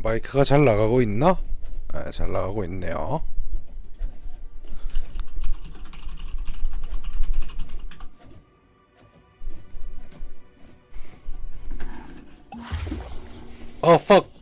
마이크가 잘 나가고 있나? 네, 잘 나가고 있네요. fuck.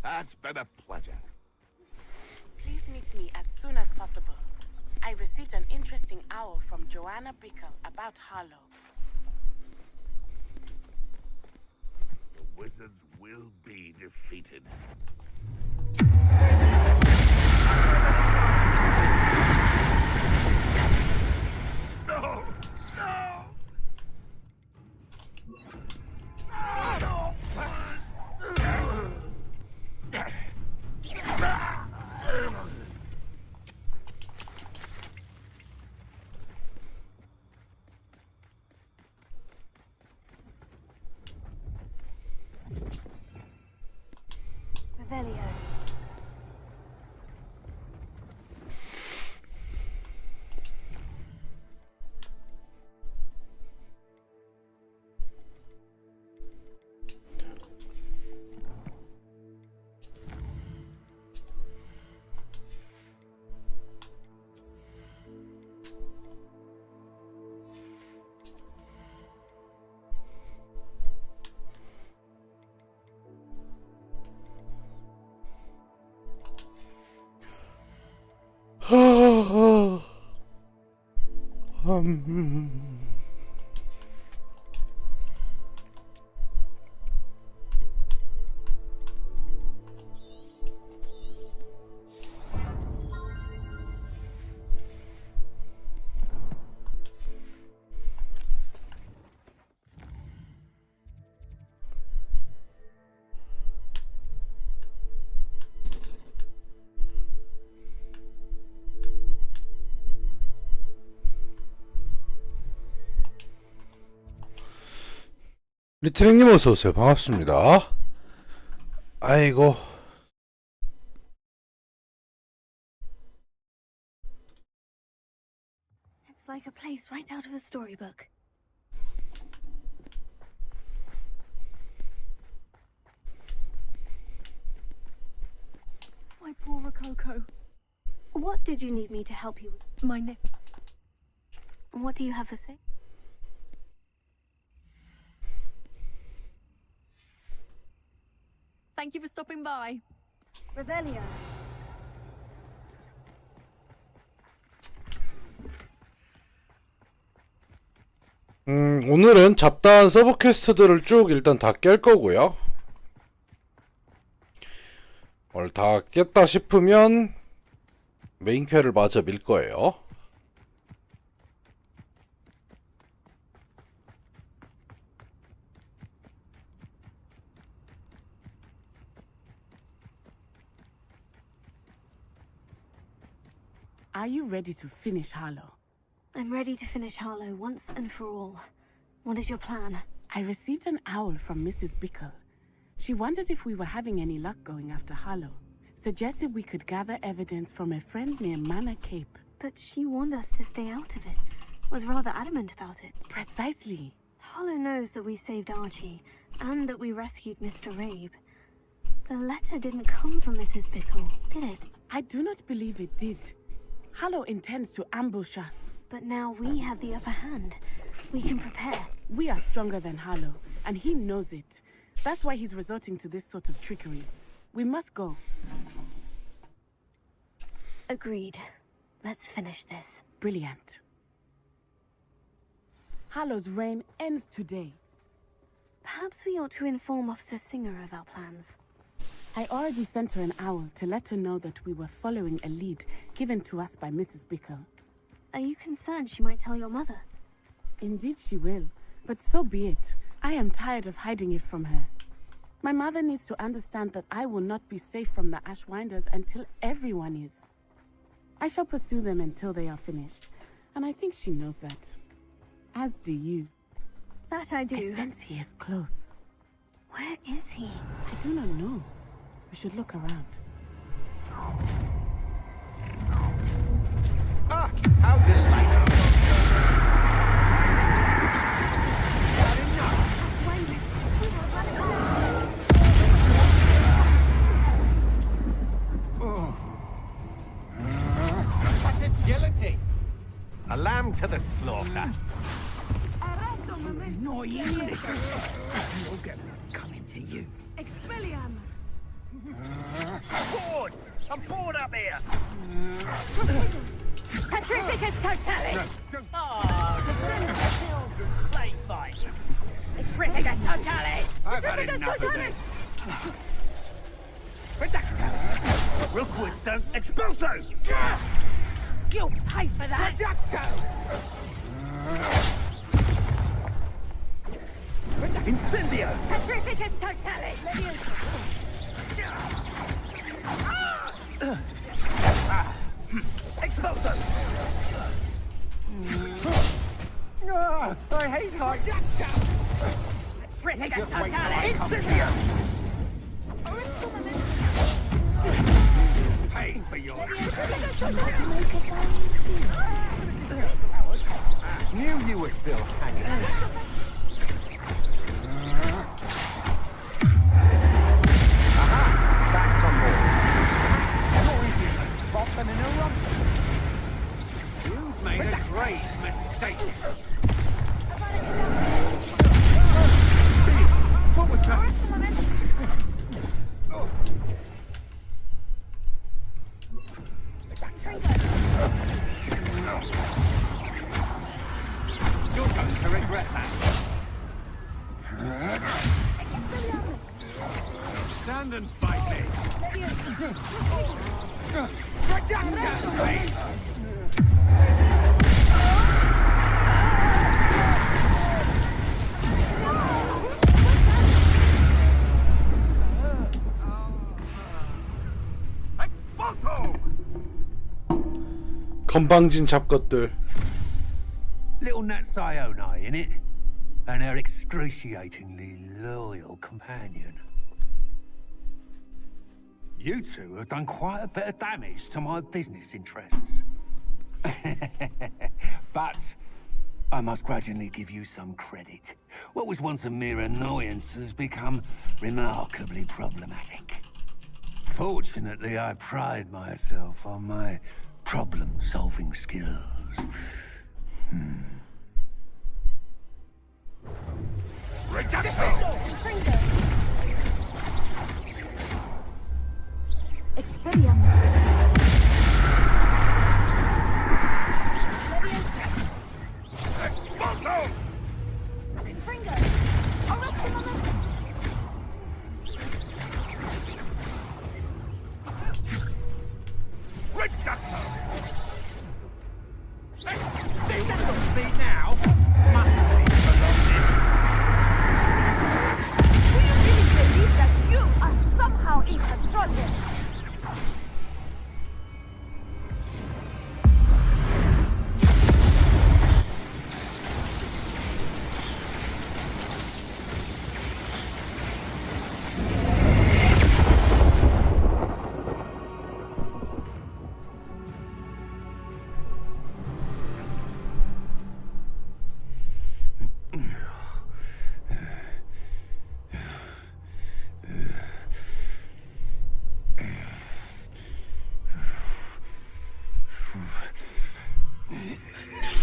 That's been a pleasure. Please meet me as soon as possible. I received an interesting owl from Joanna Bickle about Harlow. The wizards will be defeated. No! No! Revelio. 리트랭님 어서오세요. 반갑습니다. 아이고. It's like a place right out of a storybook. My poor Rococo. What did you need me to help you with? My neck. What do you have to say? Thank you for stopping by. Revelio. 오늘은 잡다한 서브 퀘스트들을 쭉 일단 다 깰 거고요. 오늘 다 깼다 싶으면 메인 퀘를 마저 밀 거예요. Are you ready to finish Harlow? I'm ready to finish Harlow once and for all. What is your plan? I received an owl from Mrs. Bickle. She wondered if we were having any luck going after Harlow. Suggested we could gather evidence from a friend near Manor Cape. But she warned us to stay out of it. Was rather adamant about it. Precisely. Harlow knows that we saved Archie, and that we rescued Mr. Rabe. The letter didn't come from Mrs. Bickle, did it? I do not believe it did. Harlow intends to ambush us. But now we have the upper hand. We can prepare. We are stronger than Harlow, and he knows it. That's why he's resorting to this sort of trickery. We must go. Agreed. Let's finish this. Brilliant. Harlow's reign ends today. Perhaps we ought to inform Officer Singer of our plans. I already sent her an owl to let her know that we were following a lead given to us by Mrs. Bickle. Are you concerned she might tell your mother? Indeed she will, but so be it. I am tired of hiding it from her. My mother needs to understand that I will not be safe from the Ashwinders until everyone is. I shall pursue them until they are finished, and I think she knows that. As do you. That I do. I sense he is close. Where is he? I do not know. We should look around. Ah, how delightful. Such agility. A lamb to the slaughter. No, you lickers. You're coming to you. Expelliarmus! Bored! I'm bored up here! Petrificus totalis! Oh, just play fight. Petrificus totalis! I've had enough of this. Reducto! Rookwood don't expulso! You'll pay for that! Reducto! Incendio! Petrificus totalis! Expulso! I hate heights! Petrificus Just wait till I totalis! come here! Pay for your... Knew you were still hanging. Aha! Back on board. More easy in a spot than in a run. You've made a great mistake. What was that? You're going to regret that. Stand and fight me. Expulso! 건방진 잡것들. Little Nat Sioni, innit? And her excruciatingly loyal companion. You two have done quite a bit of damage to my business interests. But I must grudgingly give you some credit. What was once a mere annoyance has become remarkably problematic. Fortunately, I pride myself on my problem-solving skills.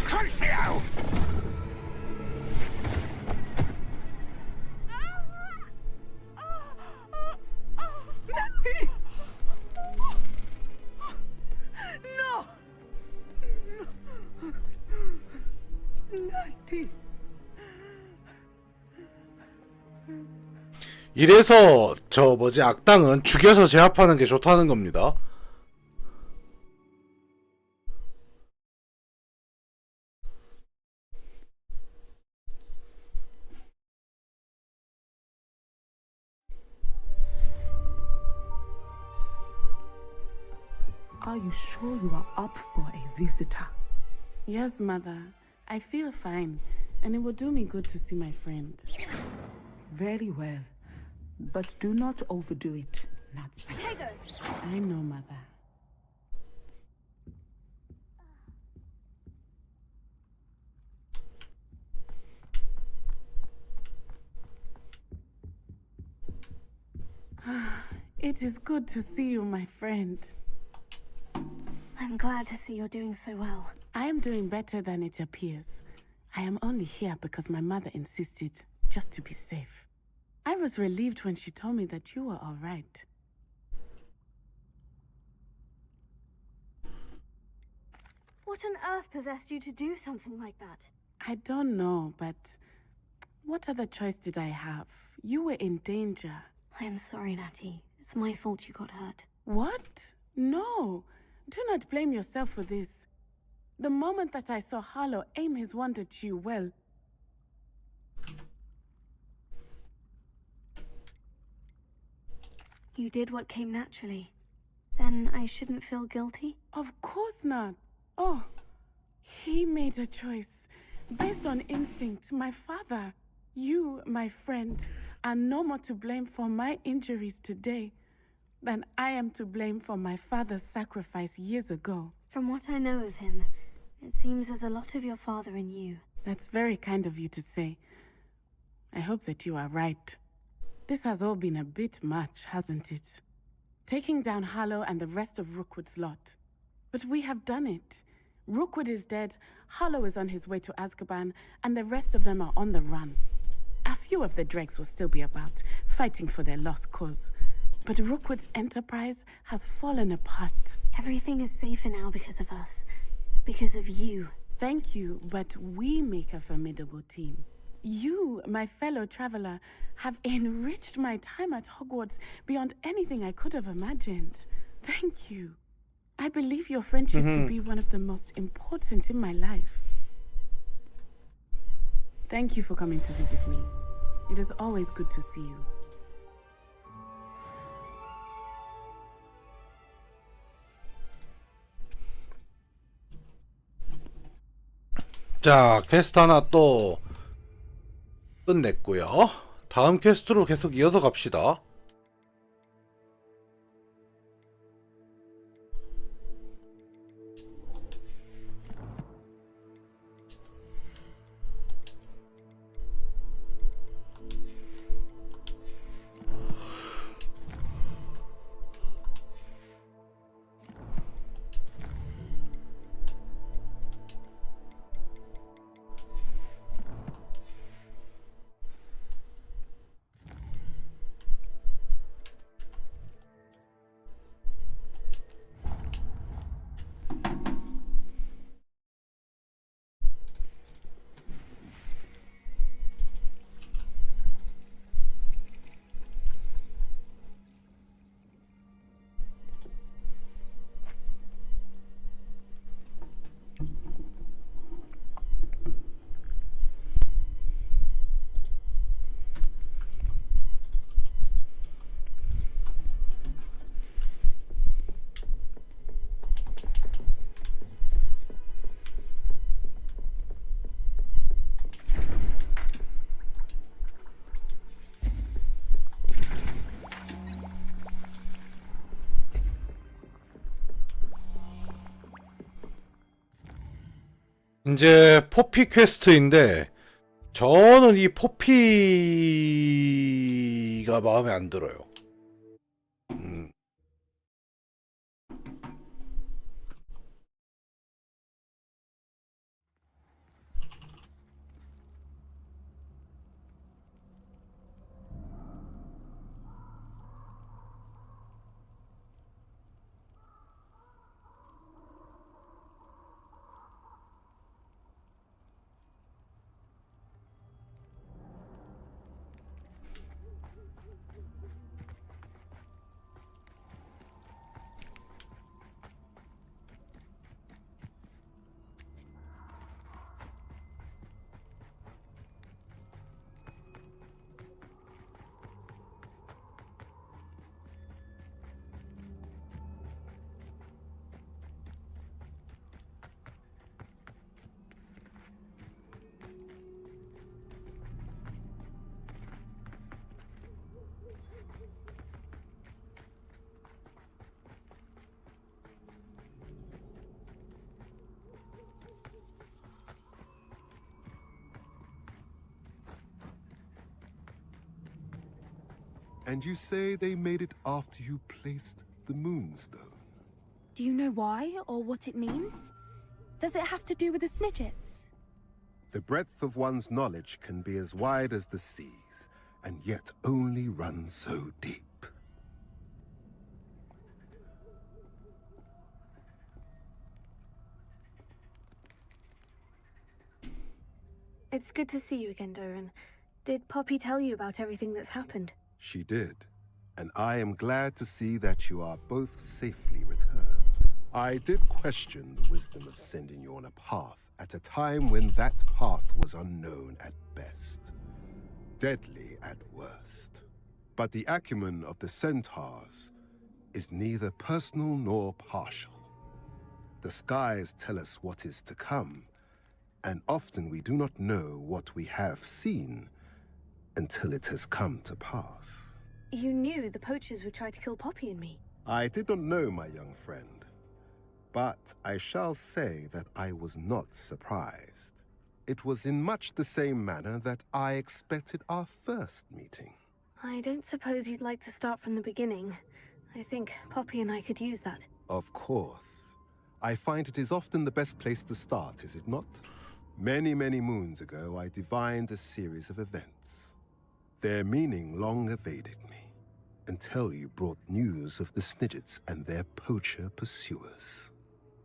Crucio! Nancy! No! Nancy! 이래서 저 뭐지 악당은 죽여서 제압하는 게 좋다는 겁니다. Are you sure you are up for a visitor? Yes, Mother. I feel fine, and it will do me good to see my friend. Very well. But do not overdo it, Natsu. I know, Mother. It is good to see you, my friend. I'm glad to see you're doing so well. I am doing better than it appears. I am only here because my mother insisted, just to be safe. I was relieved when she told me that you were all right. What on earth possessed you to do something like that? I don't know, but what other choice did I have? You were in danger. I am sorry, Natty. It's my fault you got hurt. What? No. Do not blame yourself for this. The moment that I saw Harlow aim his wand at you, well... You did what came naturally. Then I shouldn't feel guilty? Of course not. Oh, he made a choice. Based on instinct, my father, you, my friend, are no more to blame for my injuries today than I am to blame for my father's sacrifice years ago. From what I know of him, it seems there's a lot of your father in you. That's very kind of you to say. I hope that you are right. This has all been a bit much, hasn't it? Taking down Harlow and the rest of Rookwood's lot. But we have done it. Rookwood is dead, Harlow is on his way to Azkaban, and the rest of them are on the run. A few of the dregs will still be about, fighting for their lost cause. But Rookwood's enterprise has fallen apart. Everything is safer now because of us. Because of you. Thank you, but we make a formidable team. You, my fellow traveler, have enriched my time at Hogwarts beyond anything I could have imagined. Thank you. I believe your friendship to be one of the most important in my life. Thank you for coming to visit me. It is always good to see you. 자, 퀘스트 하나 또 끝냈고요. 다음 퀘스트로 계속 이어서 갑시다. 이제 포피 퀘스트인데 저는 이 포피가 마음에 안 들어요. And you say they made it after you placed the moonstone? Do you know why or what it means? Does it have to do with the Snidgets? The breadth of one's knowledge can be as wide as the seas, and yet only run so deep. It's good to see you again, Doran. Did Poppy tell you about everything that's happened? She did, and I am glad to see that you are both safely returned. I did question the wisdom of sending you on a path at a time when that path was unknown at best, deadly at worst. But the acumen of the centaurs is neither personal nor partial. The skies tell us what is to come, and often we do not know what we have seen until it has come to pass. You knew the poachers would try to kill Poppy and me. I did not know, my young friend, but I shall say that I was not surprised. It was in much the same manner that I expected our first meeting. I don't suppose you'd like to start from the beginning. I think Poppy and I could use that. Of course. I find it is often the best place to start, is it not? Many, many moons ago, I divined a series of events. Their meaning long evaded me, until you brought news of the Snidgets and their poacher pursuers.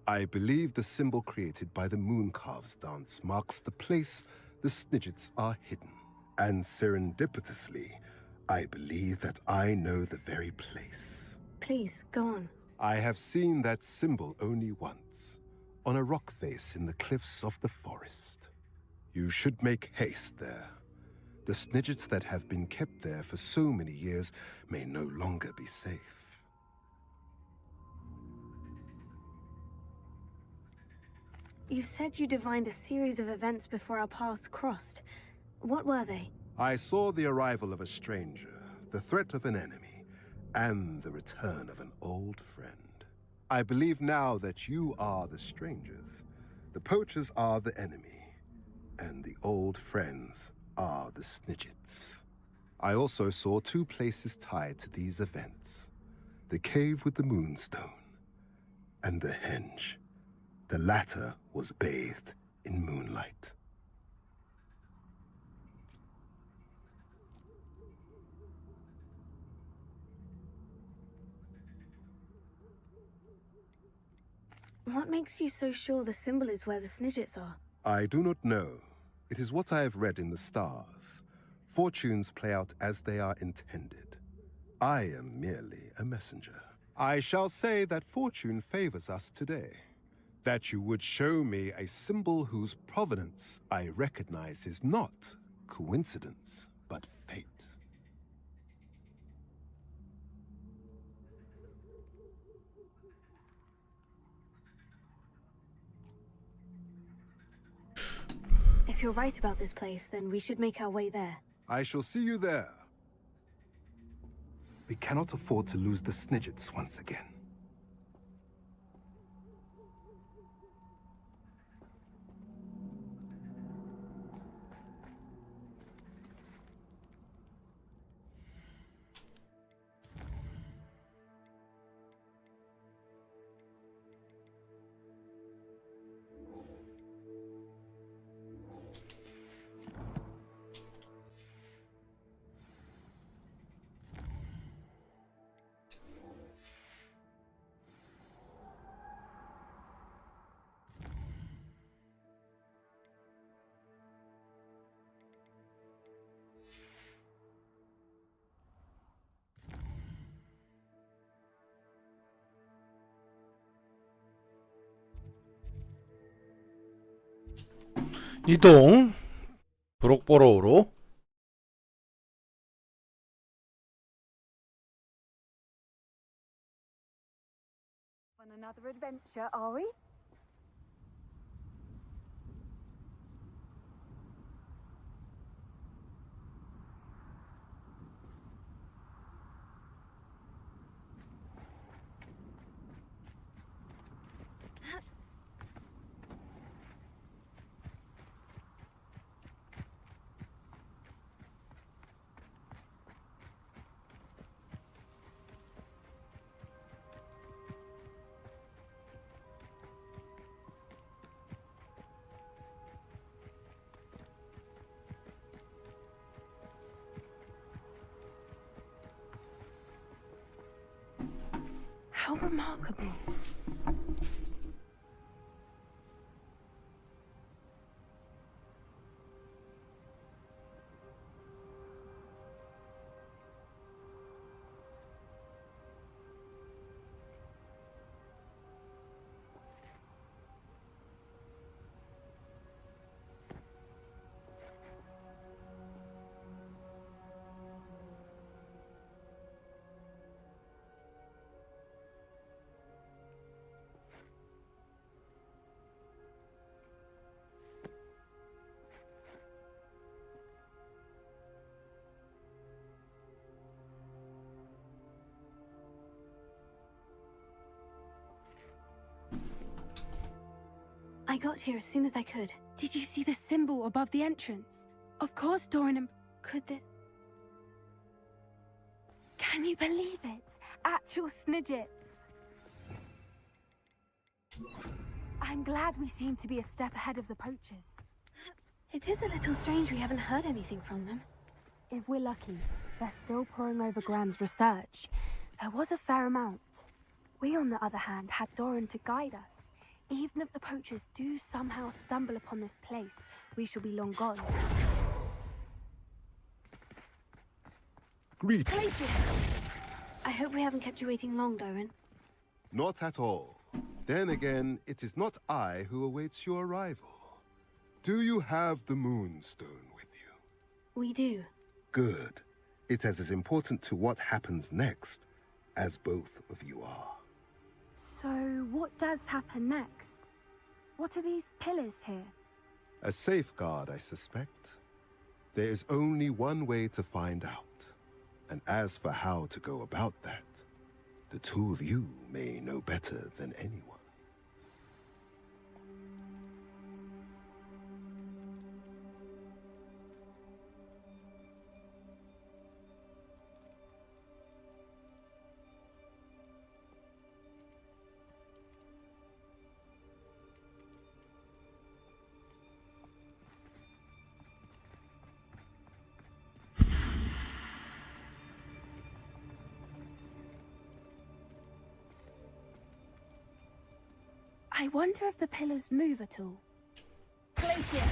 I believe the symbol created by the Mooncalves dance marks the place the Snidgets are hidden. And serendipitously, I believe that I know the very place. Please, go on. I have seen that symbol only once, on a rock face in the cliffs of the forest. You should make haste there. The Snidgets that have been kept there for so many years may no longer be safe. You said you divined a series of events before our paths crossed. What were they? I saw the arrival of a stranger, the threat of an enemy, and the return of an old friend. I believe now that you are the strangers, the poachers are the enemy, and the old friends are the Snidgets. I also saw two places tied to these events: the cave with the moonstone and the henge. The latter was bathed in moonlight. What makes you so sure the symbol is where the Snidgets are? I do not know. It is what I have read in the stars. Fortunes play out as they are intended. I am merely a messenger. I shall say that fortune favors us today. That you would show me a symbol whose provenance I recognize is not coincidence, but fate. If you're right about this place, then we should make our way there. I shall see you there. We cannot afford to lose the Snidgets once again. 이동 브록보로우로. On another adventure, are we? How remarkable. I got here as soon as I could. Did you see the symbol above the entrance? Of course, Doran and... Could this... Can you believe it? Actual snidgets. I'm glad we seem to be a step ahead of the poachers. It is a little strange we haven't heard anything from them. If we're lucky, they're still poring over Graham's research. There was a fair amount. We, on the other hand, had Doran to guide us. Even if the poachers do somehow stumble upon this place, we shall be long gone. Greetings. I hope we haven't kept you waiting long, Doran. Not at all. Then again, it is not I who awaits your arrival. Do you have the Moonstone with you? We do. Good. It is as important to what happens next as both of you are. So, what does happen next? What are these pillars here? A safeguard, I suspect. There is only one way to find out. And as for how to go about that, the two of you may know better than anyone. I wonder if the pillars move at all. Glacier!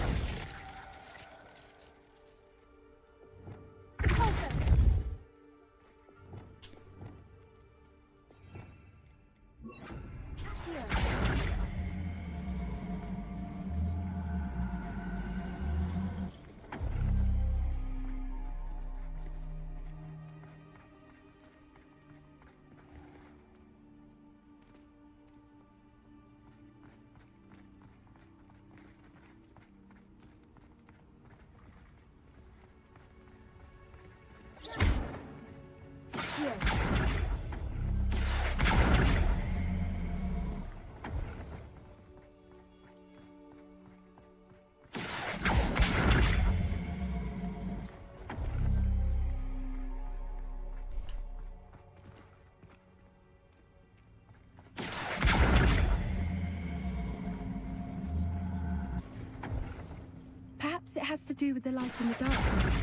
Perhaps it has to do with the light in the darkness.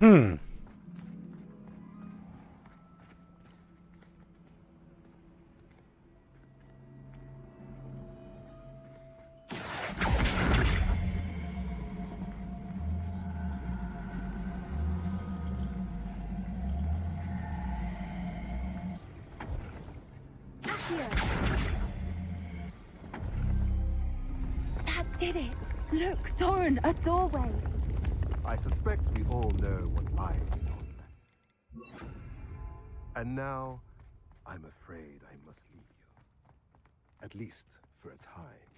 음. That did it! Look, Doran, a doorway! I suspect we all know what lies beyond that. And now, I'm afraid I must leave you. At least for a time.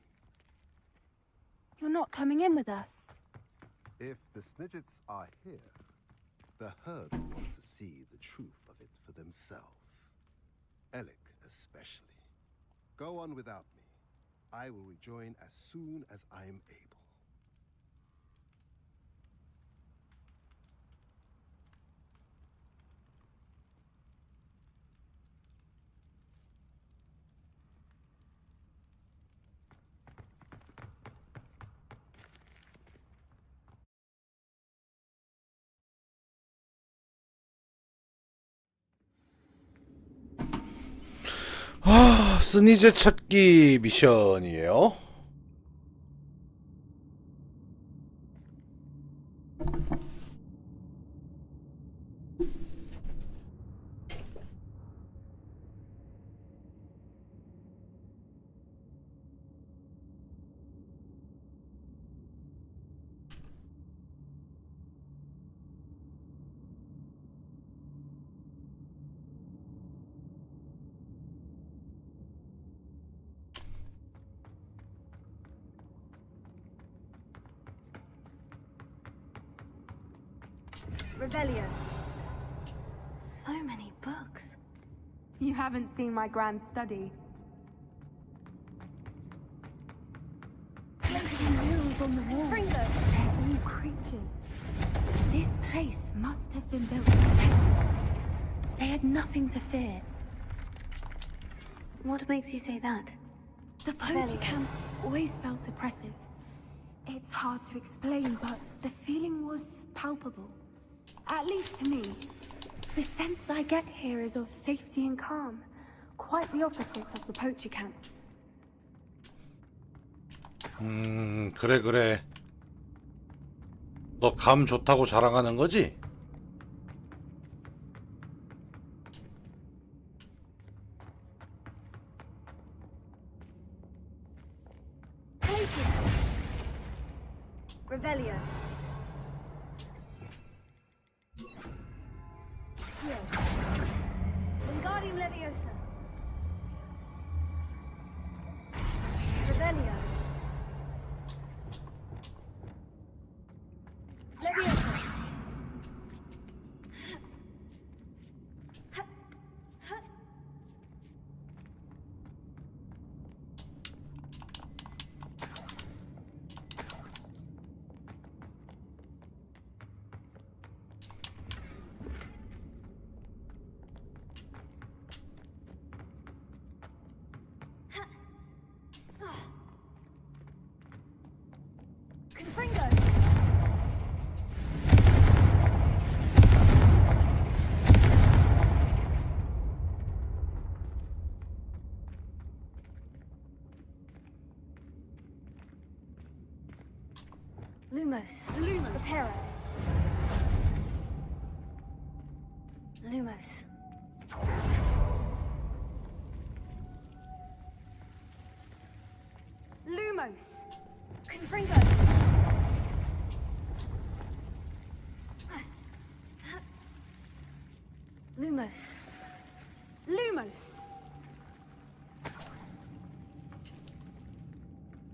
You're not coming in with us. If the Snidgets are here, the herd will want to see the truth of it for themselves. Alec especially. Go on without me. I will rejoin as soon as I am able. 스니제 찾기 미션이에요. Revelio. So many books. You haven't seen my grand study. Murals on the wall. They're all creatures. This place must have been built to protect them. They had nothing to fear. What makes you say that? The poacher camps always felt oppressive. It's hard to explain, but the feeling was palpable. At least to me. The sense I get here is of safety and calm. Quite the opposite of the poacher camps. 그래. 너 감 좋다고 자랑하는 거지? Revelio. Wingardium Leviosa. Revelio. Leviosa. Confringo. Lumos. Prepara. Lumos. Lumos. Confringo. Lumos. Lumos!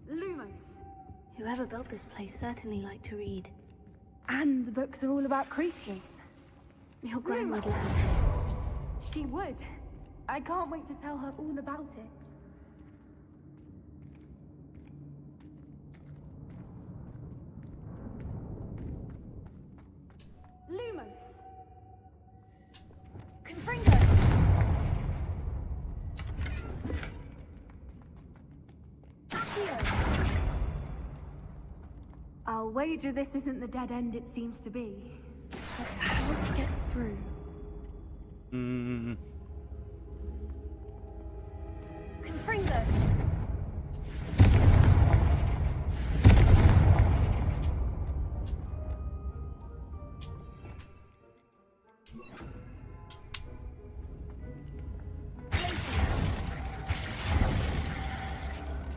Lumos! Whoever built this place certainly liked to read. And the books are all about creatures. Your gran would love. She would. I can't wait to tell her all about it. Lumos! Confringo. Accio. I'll wager this isn't the dead end it seems to be. But how to get through? Confringo!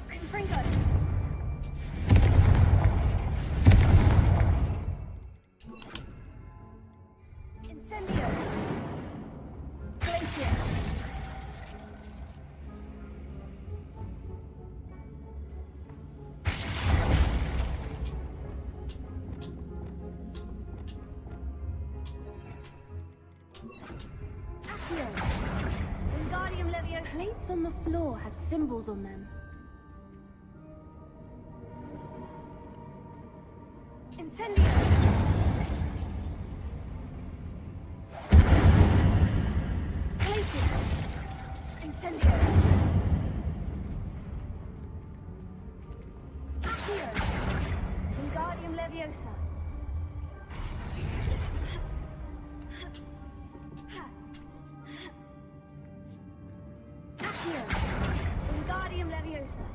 Confringo! Incendio! Glacier! Accio! Wingardium Leviosa! Plates on the floor have symbols on them. Incendio! Glacier! Incendio! Accio! Wingardium Leviosa! Accio! Wingardium Leviosa!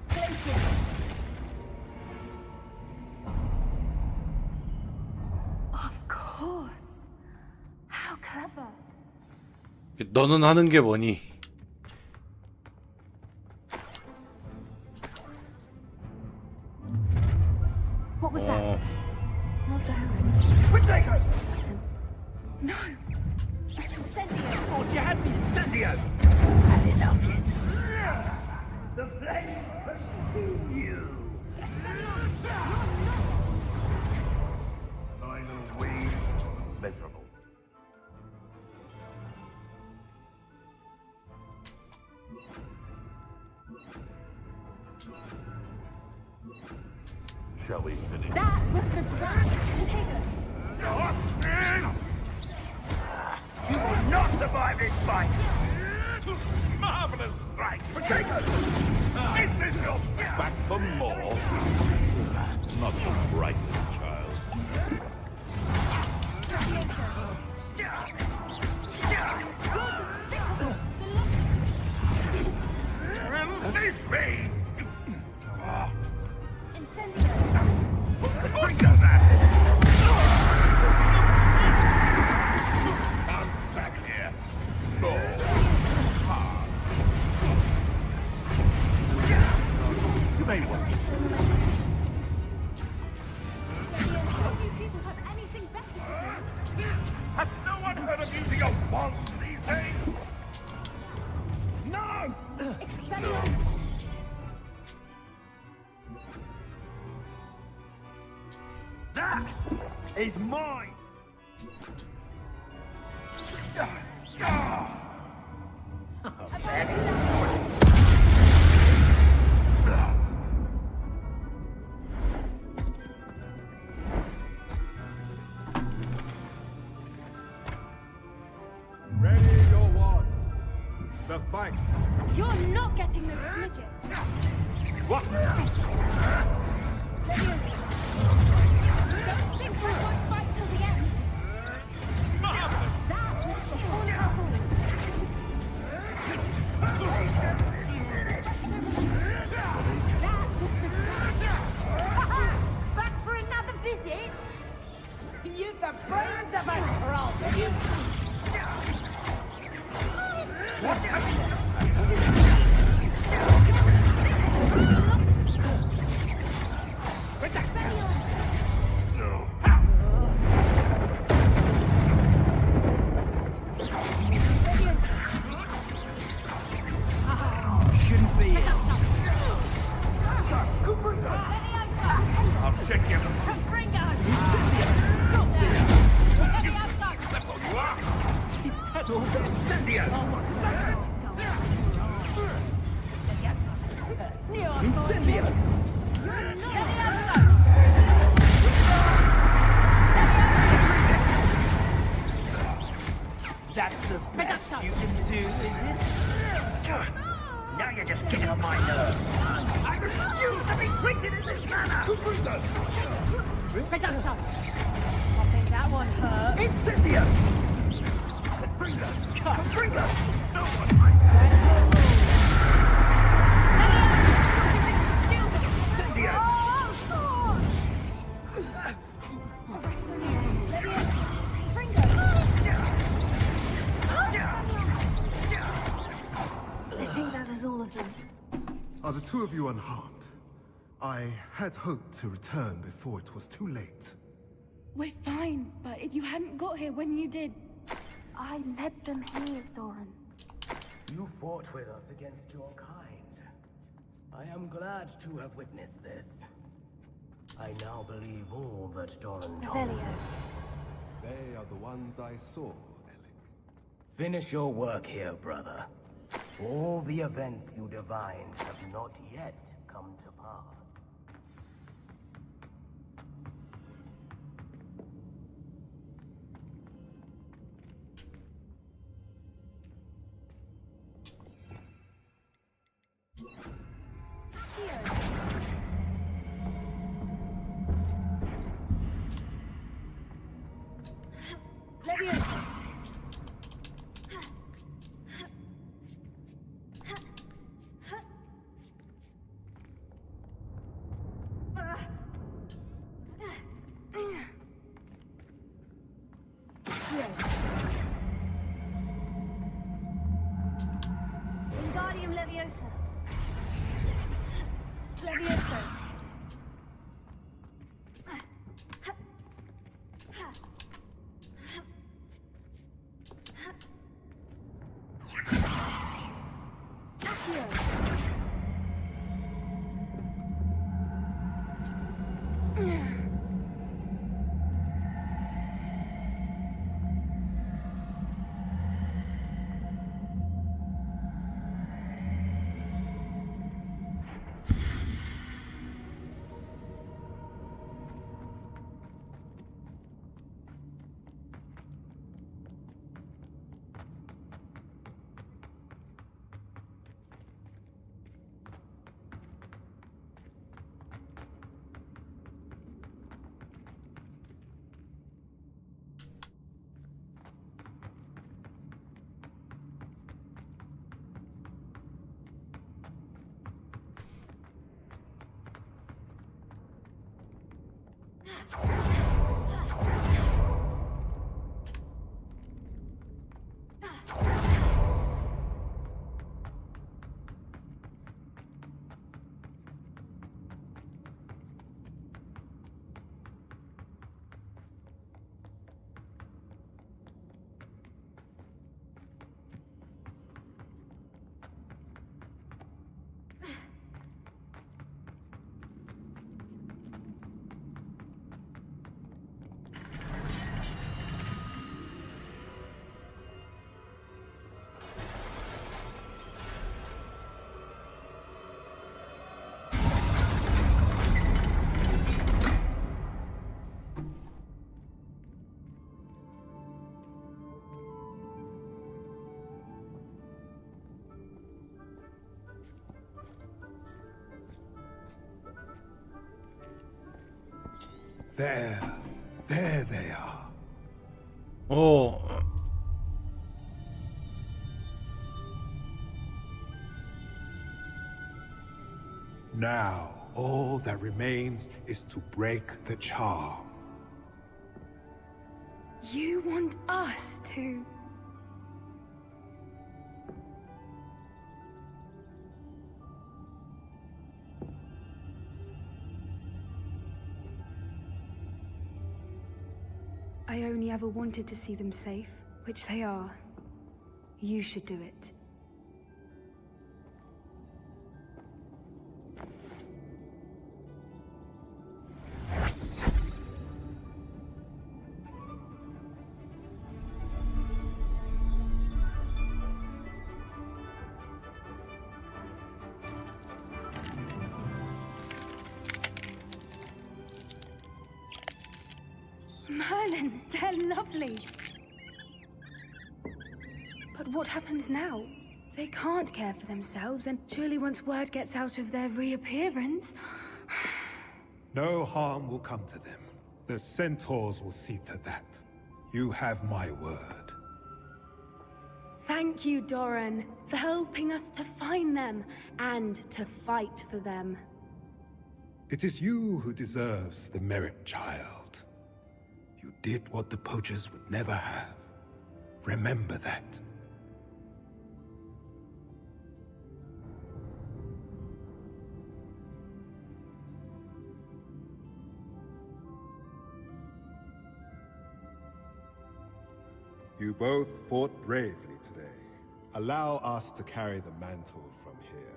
Glacier! Of course. How clever. 너는 하는 게 뭐니? What was that? 어, Not Darren. No. Incendio! Thought you had me, Incendio! Had enough yet? The flame consume you! Final wave, miserable. Shall we finish? That was the grand container! You will not survive this fight! Marvelous strike! Potato! Is this your back for more? Not the brightest child. Release me! Incendio! Bring them back! Come back here! Go! You may work. You people have anything better to do? Has no one heard of using a wand these days? No! Expelliarmus! That is mine! Ready your wands. The fight. You're not getting the smidget! What? Leviosa! Don't think I won't fight till the end! That was the Haunter Hall! That was the... Back for another visit? You've the brains of a troll, you. Shouldn't be it. I'll check you. That's all you are. Is that all that? Incendio! Incendio! That's the best you can do, is it? Now you're just getting on my nerves. I refuse to be treated in this manner! Reducto! I think that one hurt. Incendio! Confringo! No one like I think that is all of them. Are the two of you unharmed? I had hoped to return before it was too late. We're fine, but if you hadn't got here when you did... I led them here, Doran. You fought with us against your kind. I am glad to have witnessed this. I now believe all that Doran told me. Revelio. They are the ones I saw, Alec. Finish your work here, brother. All the events you divined have not yet come to pass. Wingardium Leviosa. Leviosa. There they are. 어, Now, all that remains is to break the charm. You want us to... I only ever wanted to see them safe, which they are. You should do it. Merlin, they're lovely. But what happens now? They can't care for themselves, and surely once word gets out of their reappearance... No harm will come to them. The centaurs will see to that. You have my word. Thank you, Doran, for helping us to find them, and to fight for them. It is you who deserves the merit, child. You did what the poachers would never have. Remember that. You both fought bravely today. Allow us to carry the mantle from here.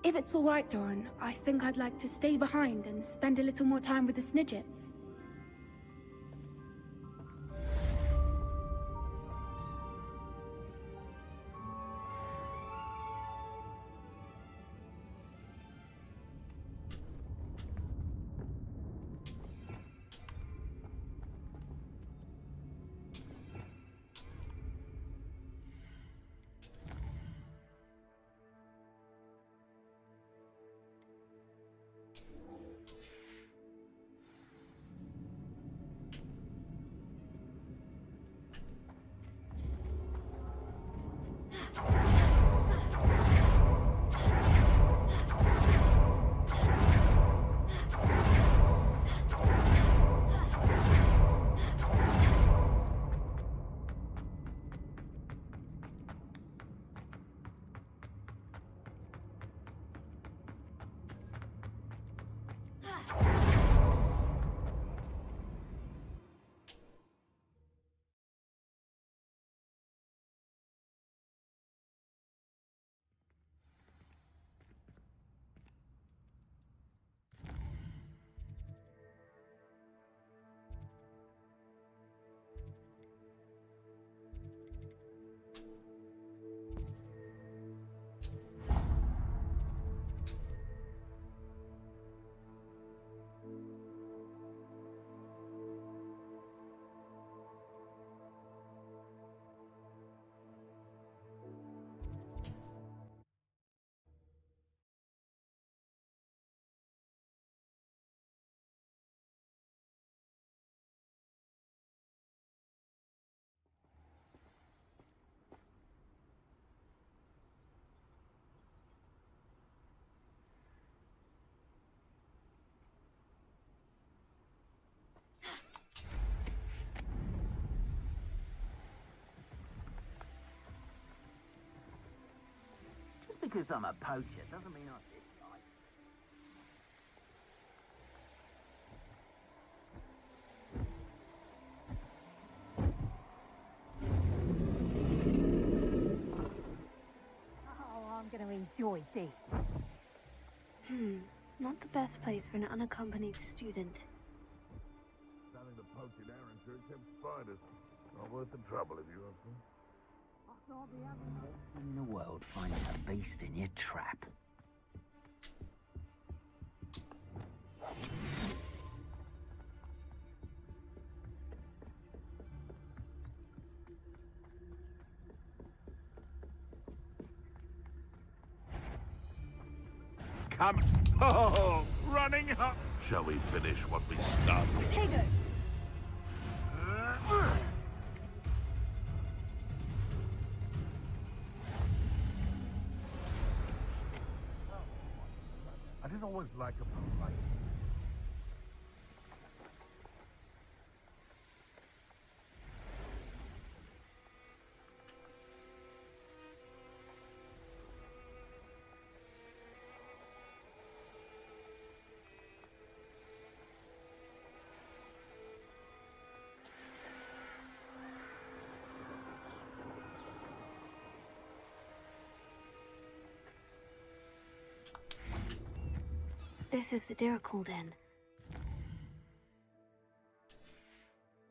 If it's all right, Doran, I think I'd like to stay behind and spend a little more time with the Snidgets. Because I'm a poacher doesn't mean I dislike. Oh, I'm going to enjoy this. Not the best place for an unaccompanied student. Selling the poaching Aaron sure kept spiders. Not worth the trouble if you ask me. In the world finding a beast in your trap. Come. Oh, running up. Shall we finish what we started? Potato! I didn't always like a fight. This is the Dirical Den.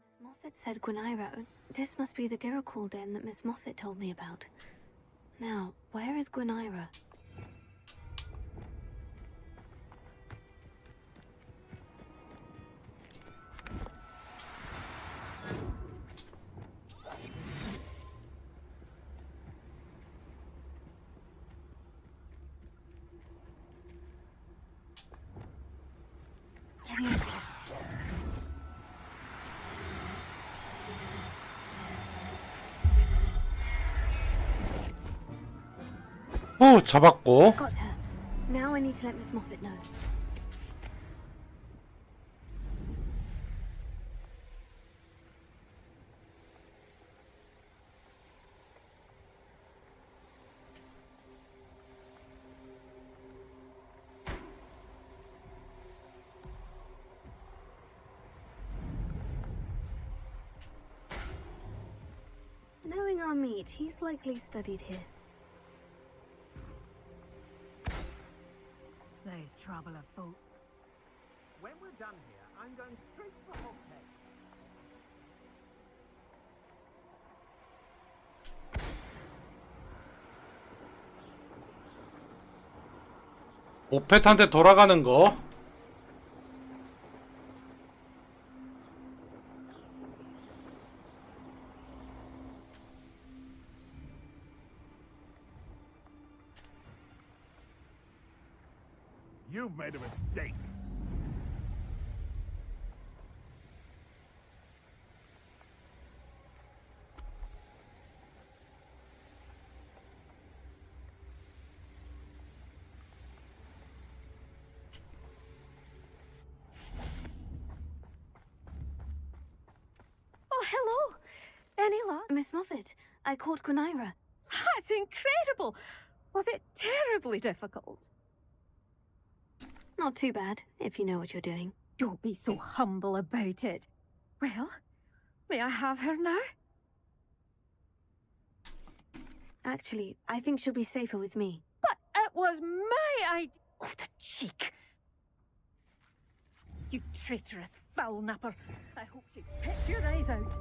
Miss Moffat said Gwynaira. This must be the Dirical Den that Miss Moffat told me about. Now, where is Gwynaira? 잡았고. Got her. Now I need to let Miss Moffat know. Knowing our meat, he's likely studied here. There's trouble afoot. When we're done here, I'm going straight for Hogshead. 오펫한테 돌아가는 거. You've made a mistake. Oh, hello. Any luck? Miss Moffat, I caught Quinaira. That's incredible! Was it terribly difficult? Not too bad, if you know what you're doing. Don't be so humble about it. Well, may I have her now? Actually, I think she'll be safer with me. But it was my idea. Oh, the cheek! You traitorous foul napper. I hope she picks your eyes out.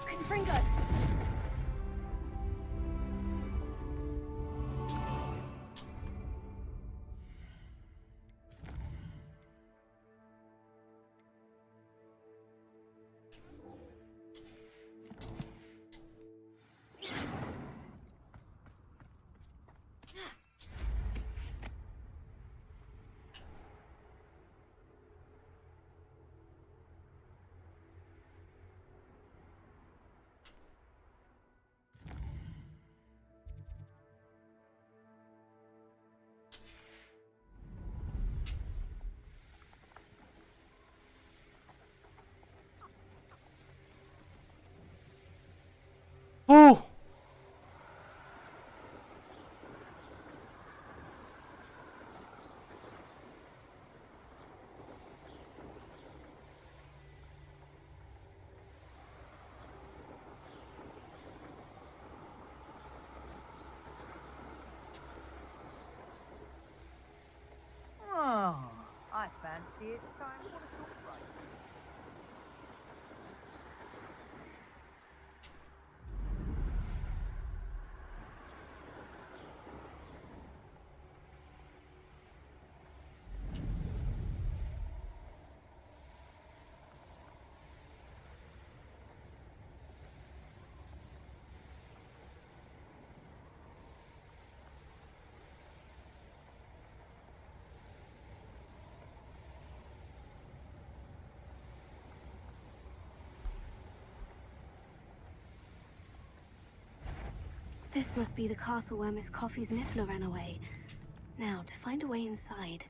Confringo! 오! Oh, I fancy it's time for a short break. This must be the castle where Miss Coffey's Niffler ran away. Now, to find a way inside.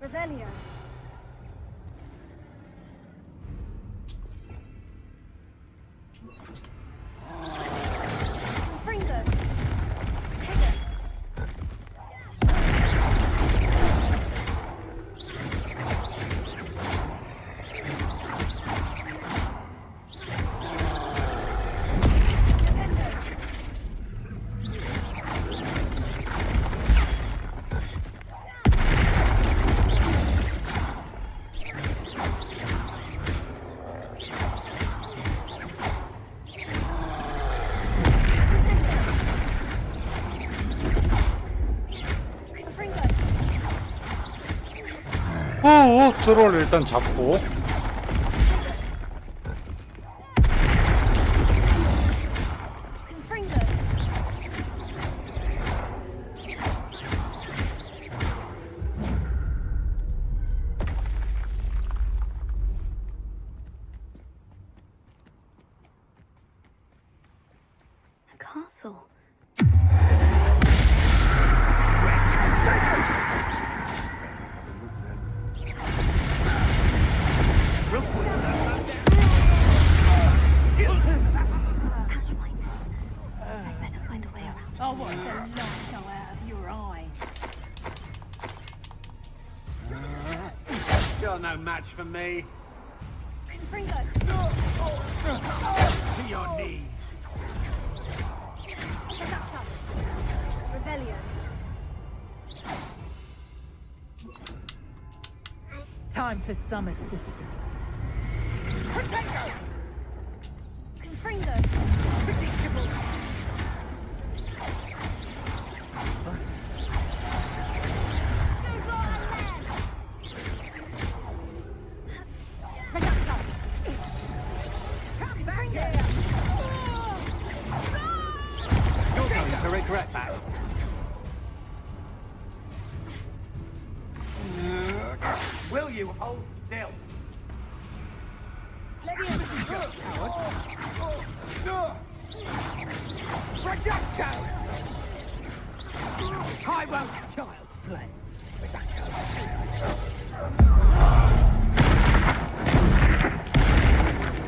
Revelio. Fringo! 오, 트롤 일단 잡고. castle. I'd better find a way around. I want the light go out of your eye. You're no match for me. Fringo! To your knees. Rebellion. Time for some assistance. Potato! Fringo! Predictable. You're going to regret that. Will you hold still? Reducto! I won't child's play.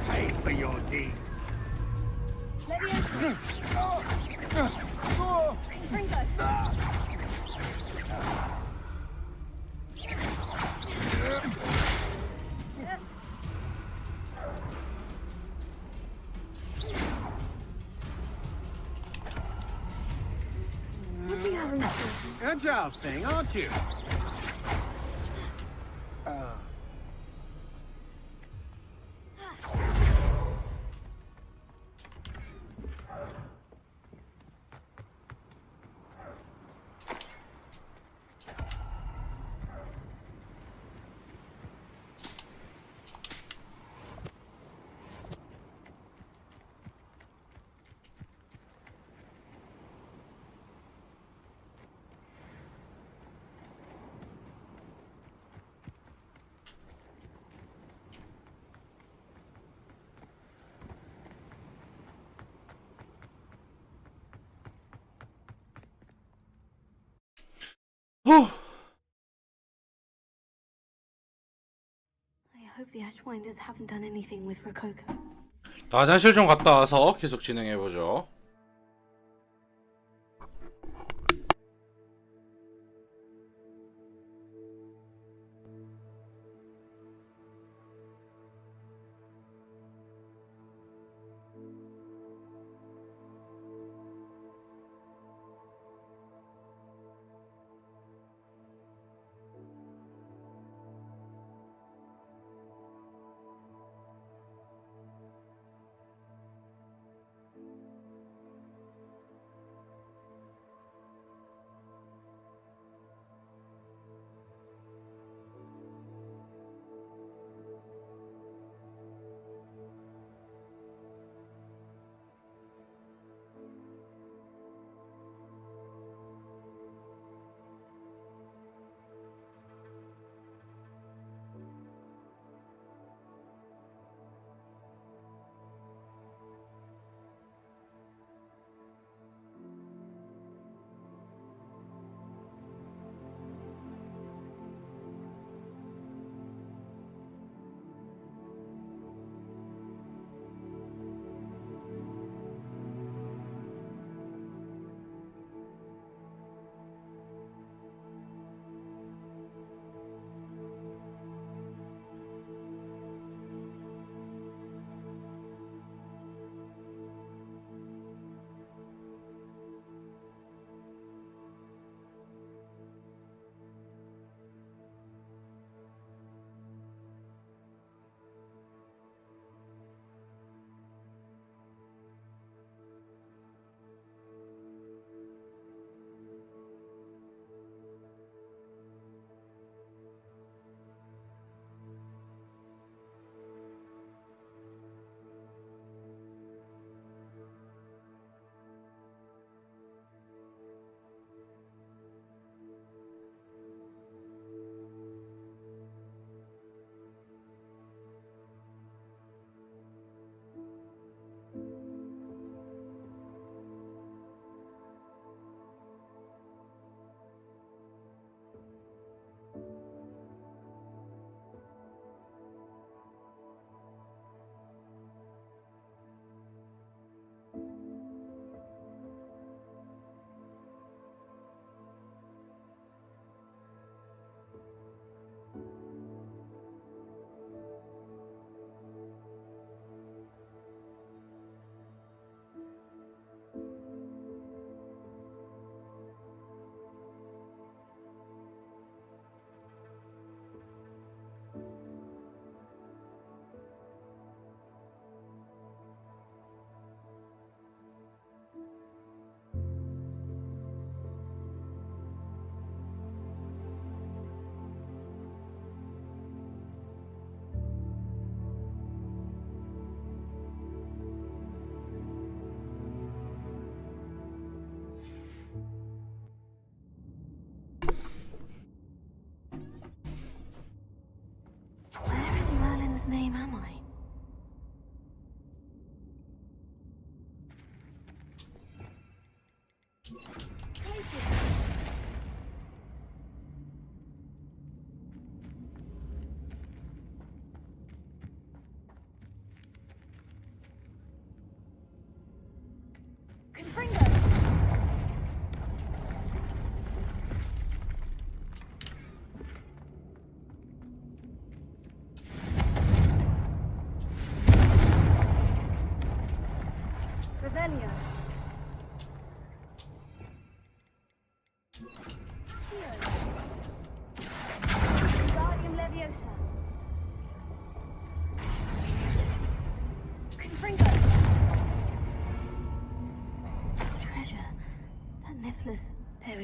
Pay for your deed. Agile thing, aren't you? I hope the Ashwinders haven't done anything with Rococo. 화장실 좀 갔다 와서 계속 진행해보죠.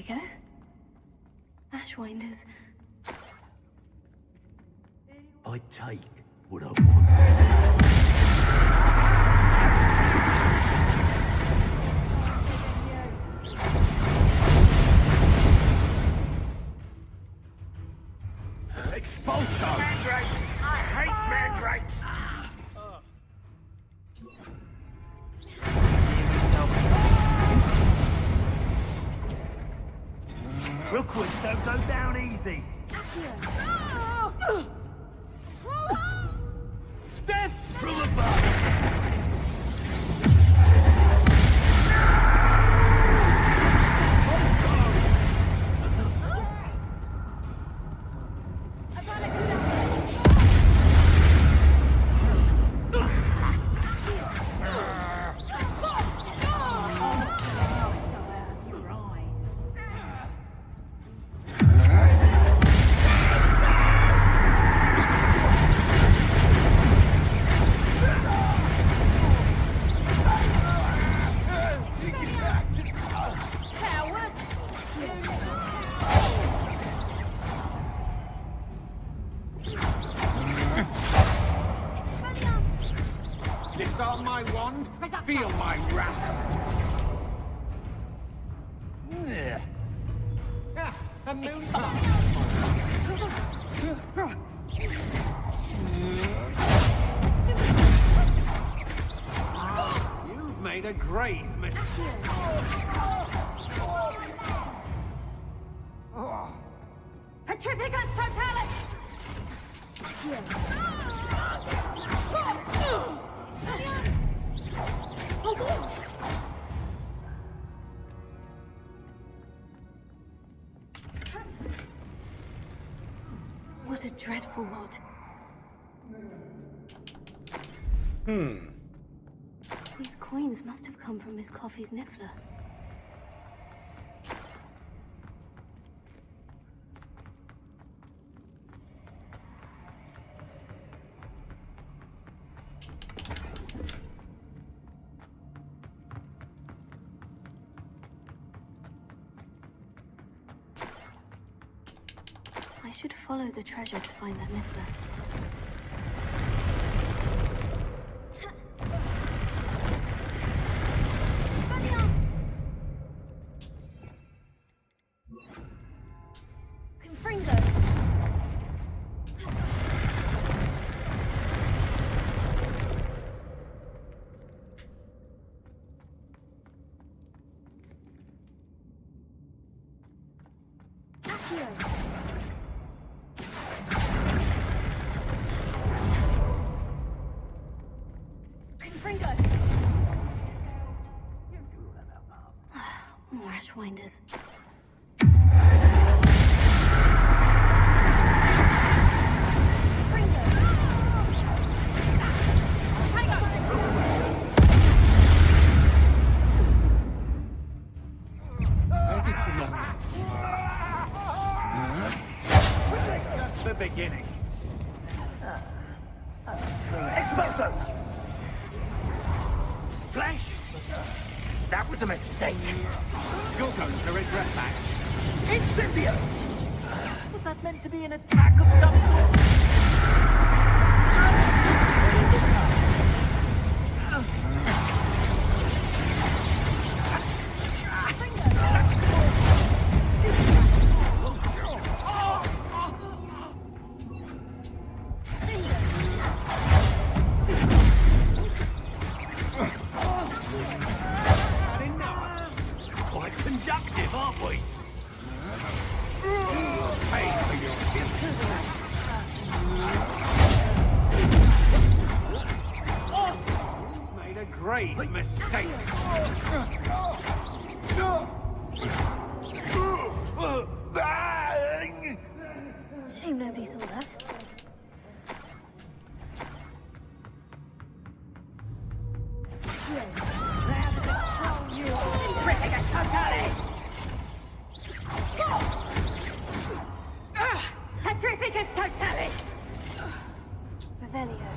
go. Ashwinders. I take what I want. Expulso! Mandrakes! I hate mandrakes! Rookwoods don't go down easy. Death from above! Disarm my wand, feel my wrath. A moon You've made a grave mistake. Petrificus totalis! What a dreadful lot. These coins must have come from Miss Coffey's Niffler. I should follow the treasure to find that Niffler. Confringo! More Ashwinders. Just the beginning. Expulso! Blanche! That was a mistake. You're going to regret that. Incendio! Was that meant to be an attack of some sort? Quite conductive, aren't we? Pay for your Made a grave mistake. Shame nobody saw that. Petrificus totalis! Revelio.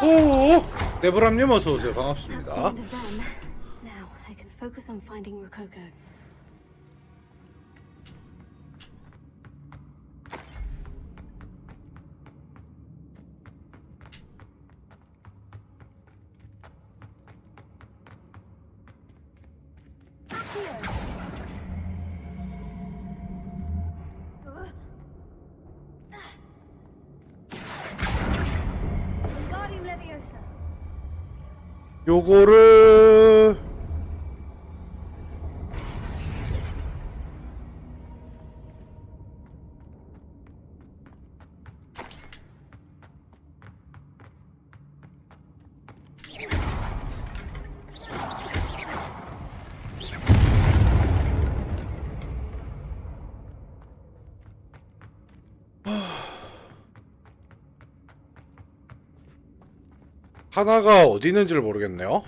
오, 네브람님 어서 오세요. That's the 반갑습니다. end of them. Now I can focus on finding Rococo. Wingardium Leviosa. 요거를 하나가 어디 있는지를 모르겠네요.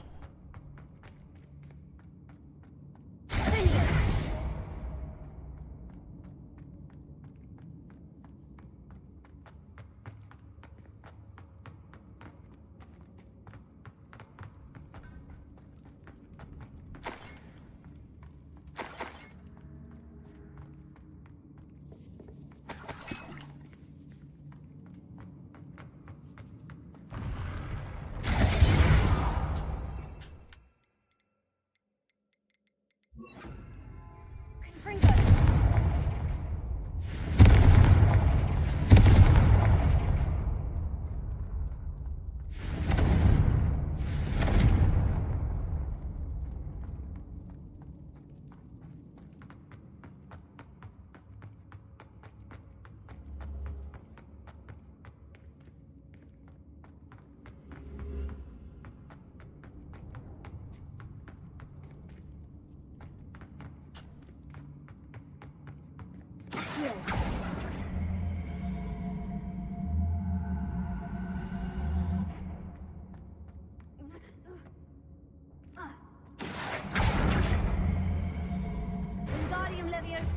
Wingardium Leviosa.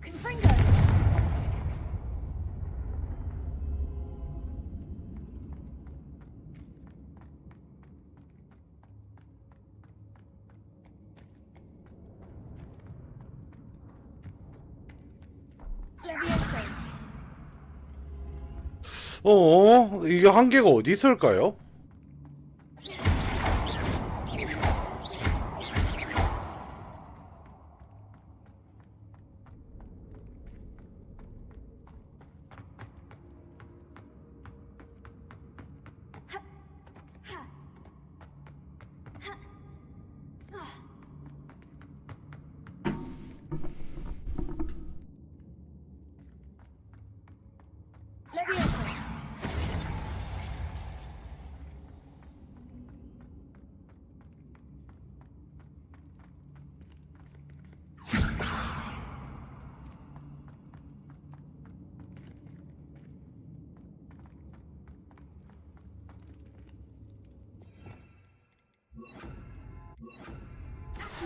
Confringo. Leviosa. 이게 한계가 어디 있을까요? Leviosa.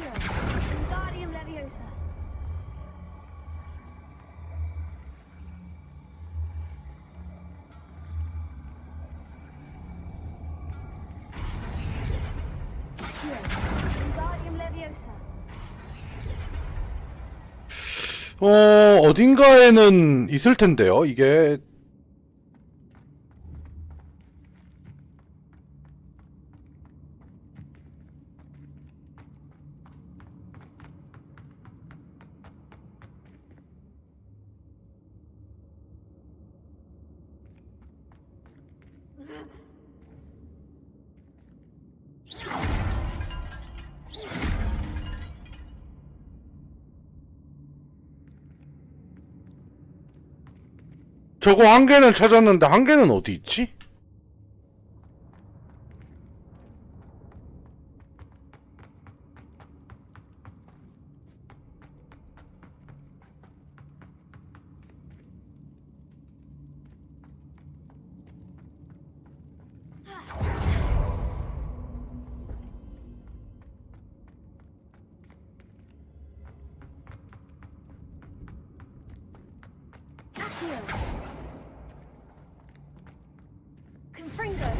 Wingardium Leviosa. Wingardium Leviosa. 어딘가에는 있을 텐데요. 이게 저거 한 개는 찾았는데 한 개는 어디 있지? Accio. Confringo.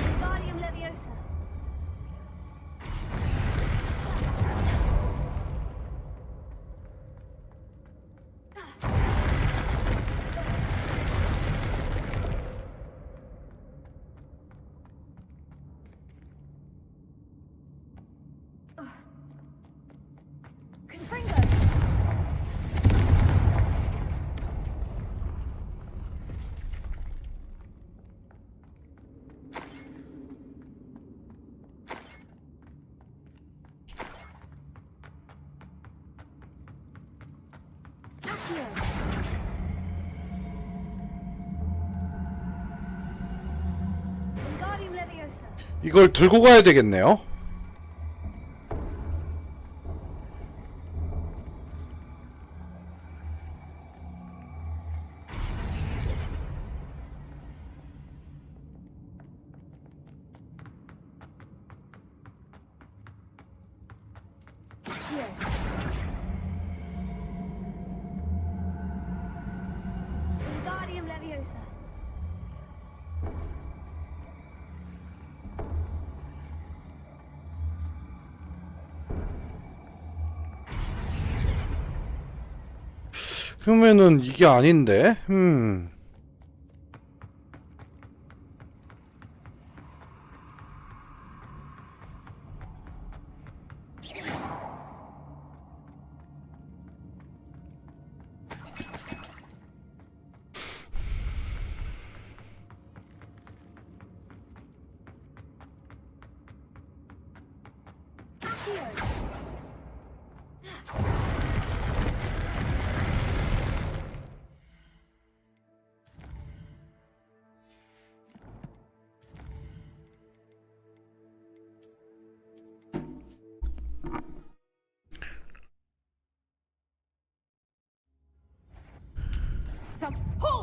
Wingardium Leviosa. Confringo. Wingardium Leviosa. 이걸 들고 가야 되겠네요. Wingardium Leviosa. 그러면은 이게 아닌데. Some pull!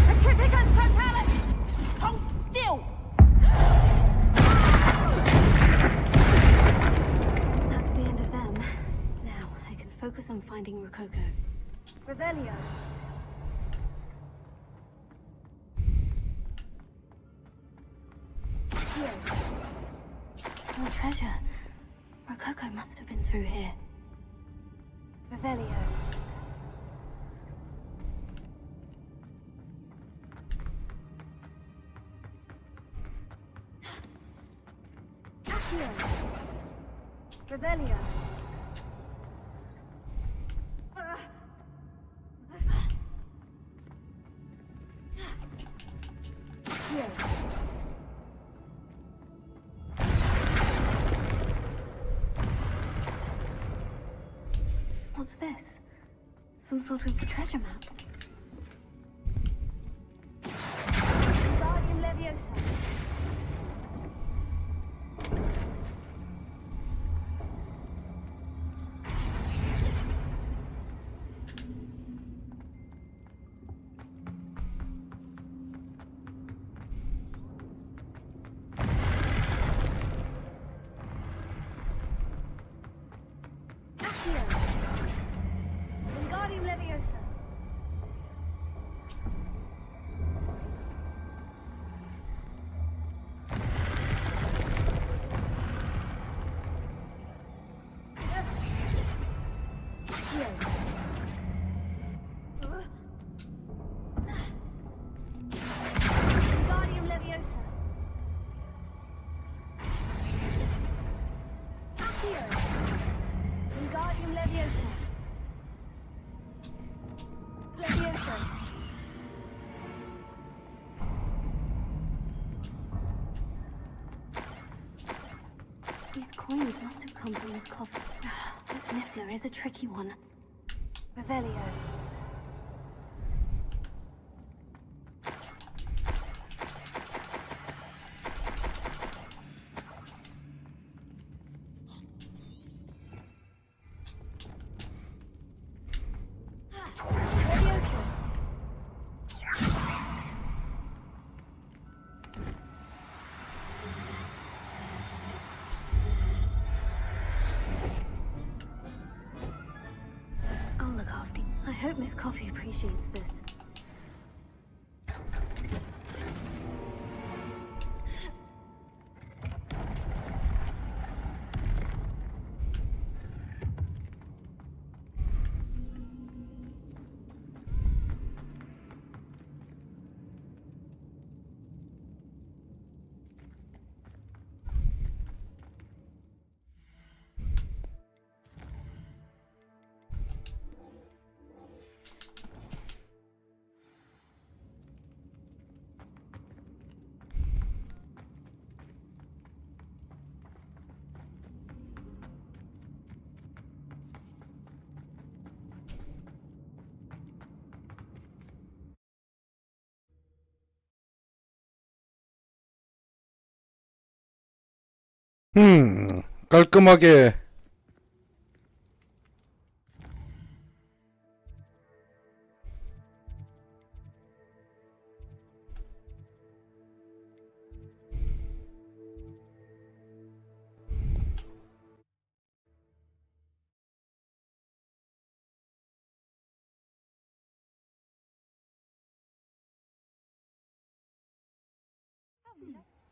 Petrificus totalis! Hold still! That's the end of them. Now I can focus on finding Rococo. Revelio. More treasure. Rococo must have been through here. Revelio. Accio. Revelio. Accio. What's this? Some sort of treasure map. Wingardium Leviosa. Accio. Wingardium Leviosa. coins must have come from this coffin. This niffler is a tricky one. Revelio. I'll look after you. I hope Miss Coffee appreciates this. 깔끔하게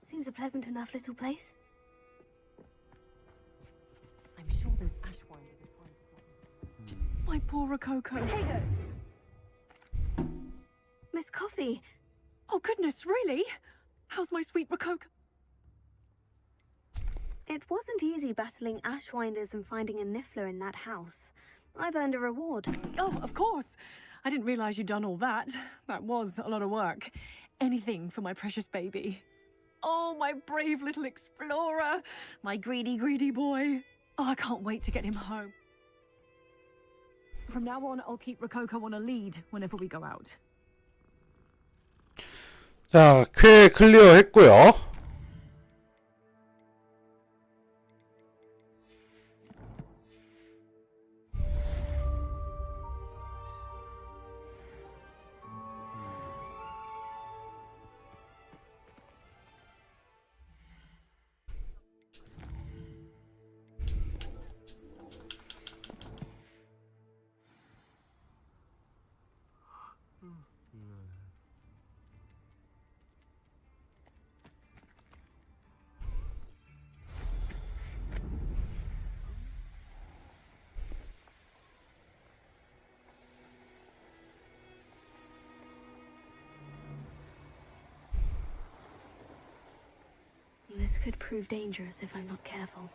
Seems a pleasant enough little place. I'm sure those ashwinders will find My poor Rococo. Potato! Miss Coffee! Oh, goodness, really? How's my sweet Rococo? It wasn't easy battling ashwinders and finding a niffler in that house. I've earned a reward. Oh, of course. I didn't realize you'd done all that. That was a lot of work. Anything for my precious baby. Oh, my brave little explorer. My greedy, greedy boy. Oh, I can't wait to get him home. From now on, I'll keep Rococo on a lead whenever we go out. 자, 퀘 클리어 했고요. This could prove dangerous if I'm not careful.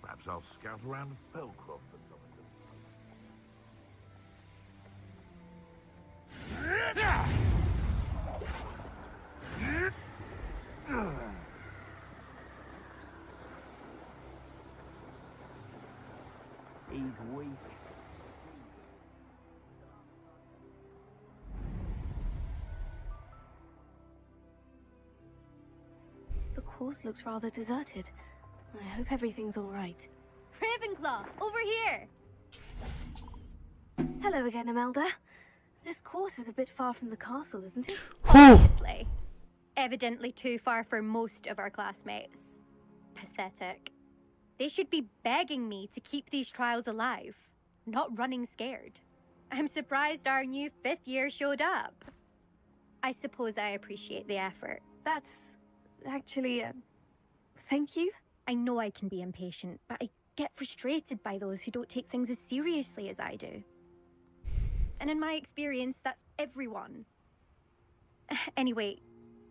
Perhaps I'll scout around Felcroft for something. He's weak. The course looks rather deserted. I hope everything's all right. Ravenclaw, over here! Hello again, Imelda. This course is a bit far from the castle, isn't it? Honestly, evidently too far for most of our classmates. Pathetic. They should be begging me to keep these trials alive, not running scared. I'm surprised our new 5th year showed up. I suppose I appreciate the effort. That's actually, thank you. I know I can be impatient, but I get frustrated by those who don't take things as seriously as I do. And in my experience, that's everyone. Anyway,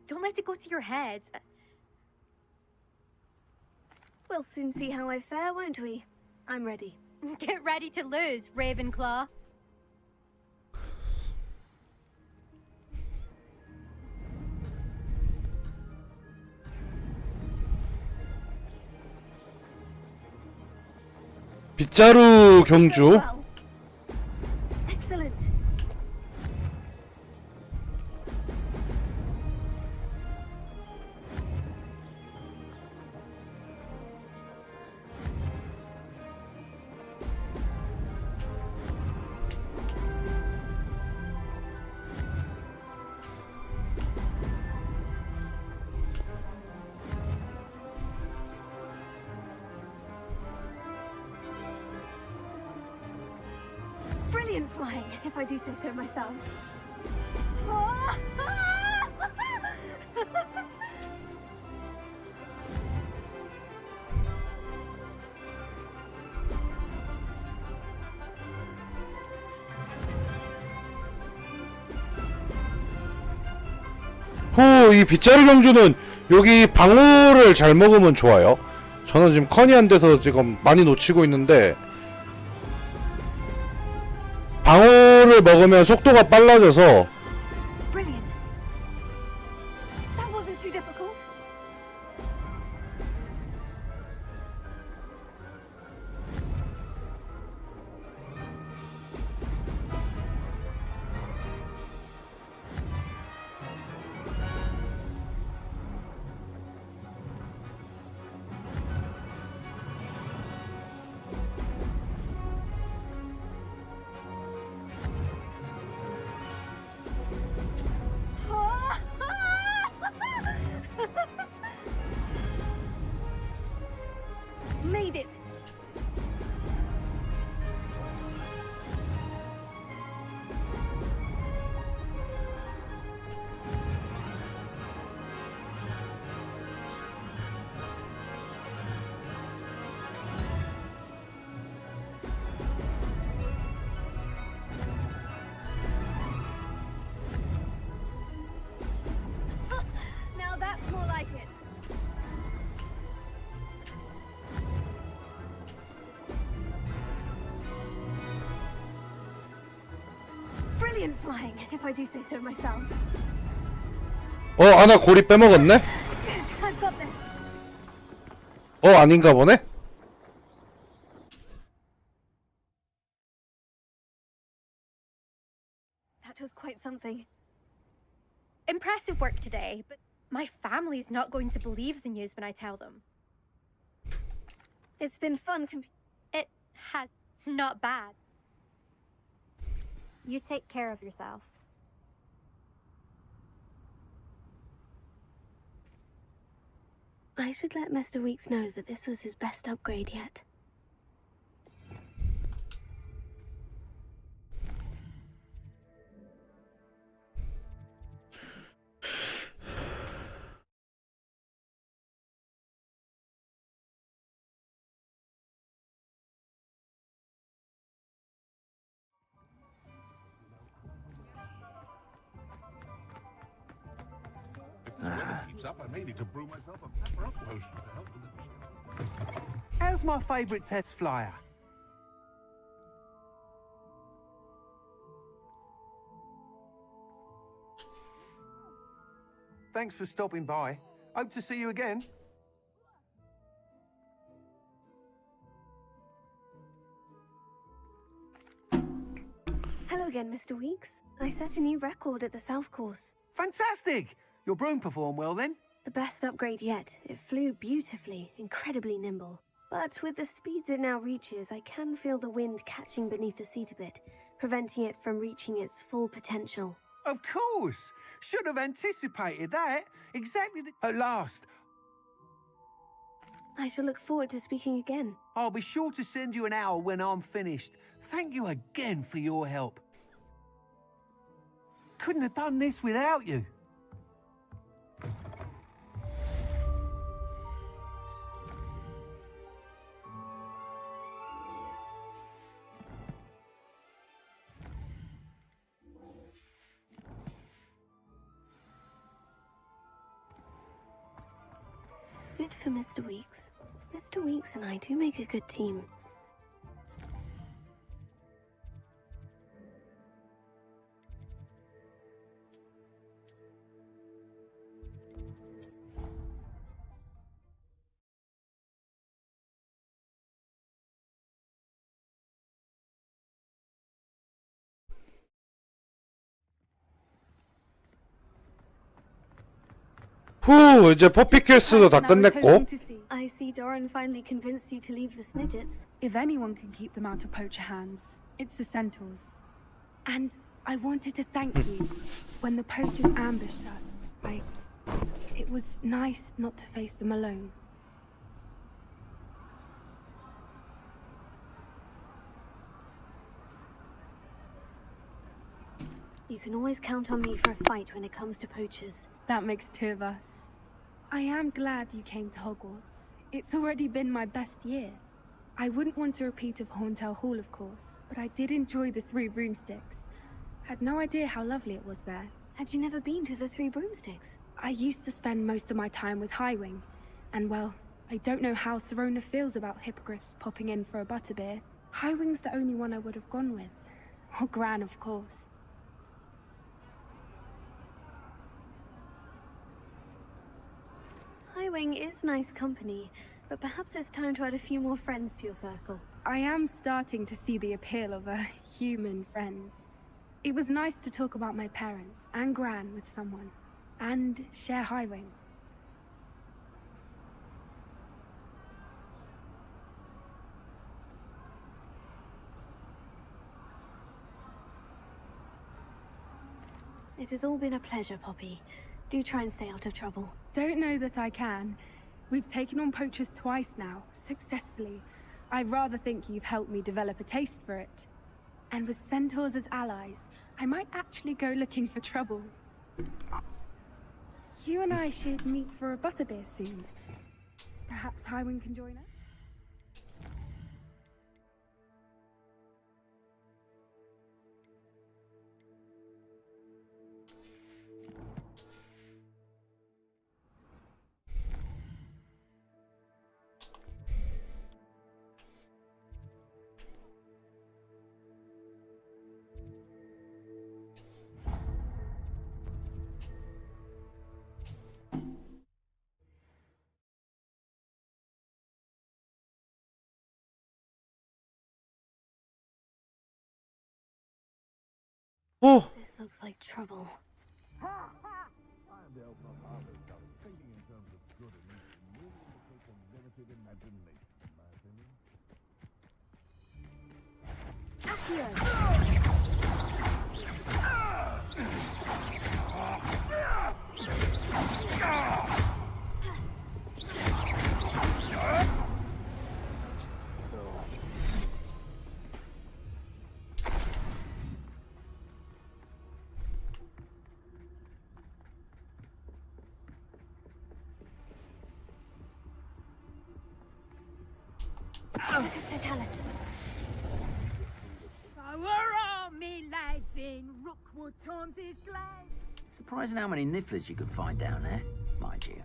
don't let it go to your head. We'll soon see how I fare, won't we? I'm ready. Get ready to lose, Ravenclaw. 빗자루 경주. Excellent. Brilliant flying, if I do say so myself. 이 빗자루 경주는 여기 방울을 잘 먹으면 좋아요. 저는 지금 컨이 안 돼서 지금 많이 놓치고 있는데 방울을 먹으면 속도가 빨라져서 Brilliant. That wasn't too difficult. Made it. Now that's more like it. Brilliant flying, if I do say so myself. 아나 고리 빼먹었네? I've got this. 아닌가 보네? That was quite something. Impressive work today, but my family's not going to believe the news when I tell them. It's been fun. It has not bad. You take care of yourself. I should let Mr. Weeks know that this was his best upgrade yet. Keeps up, I may need to brew myself a pepper up potion to help with it. How's my favourite test flyer? Thanks for stopping by. Hope to see you again. Hello again, Mr. Weeks. I set a new record at the South Course. Fantastic! Your broom performed well then? The best upgrade yet. It flew beautifully, incredibly nimble. But with the speeds it now reaches, I can feel the wind catching beneath the seat a bit, preventing it from reaching its full potential. Of course! Should have anticipated that. Exactly at last. I shall look forward to speaking again. I'll be sure to send you an owl when I'm finished. Thank you again for your help. Couldn't have done this without you. Good for Mr. Weeks. Mr. Weeks and I do make a good team. 후, 이제 퍼피 퀘스트도 다 끝냈고. I see Doran finally convinced you to leave the Snidgets. If anyone can keep them out of poacher hands, it's the centaurs. And I wanted to thank you. When the poachers ambushed us, it was nice not to face them alone. You can always count on me for a fight when it comes to poachers. That makes two of us. I am glad you came to Hogwarts. It's already been my best year. I wouldn't want a repeat of Horntail Hall, of course, but I did enjoy the Three Broomsticks. Had no idea how lovely it was there. Had you never been to the Three Broomsticks? I used to spend most of my time with Highwing, and well, I don't know how Serona feels about hippogriffs popping in for a butterbeer. Highwing's the only one I would have gone with. Or Gran, of course. Highwing is nice company, but perhaps it's time to add a few more friends to your circle. I am starting to see the appeal of human friends. It was nice to talk about my parents and Gran with someone, and share Highwing. It has all been a pleasure, Poppy. Do try and stay out of trouble. Don't know that I can. We've taken on poachers twice now, successfully. I rather think you've helped me develop a taste for it. And with centaurs as allies, I might actually go looking for trouble. You and I should meet for a butterbeer soon. Perhaps Highwing can join us? Oh. This looks like trouble. Me lads in Rookwood times is glad. Surprising how many nifflers you can find down there, mind you.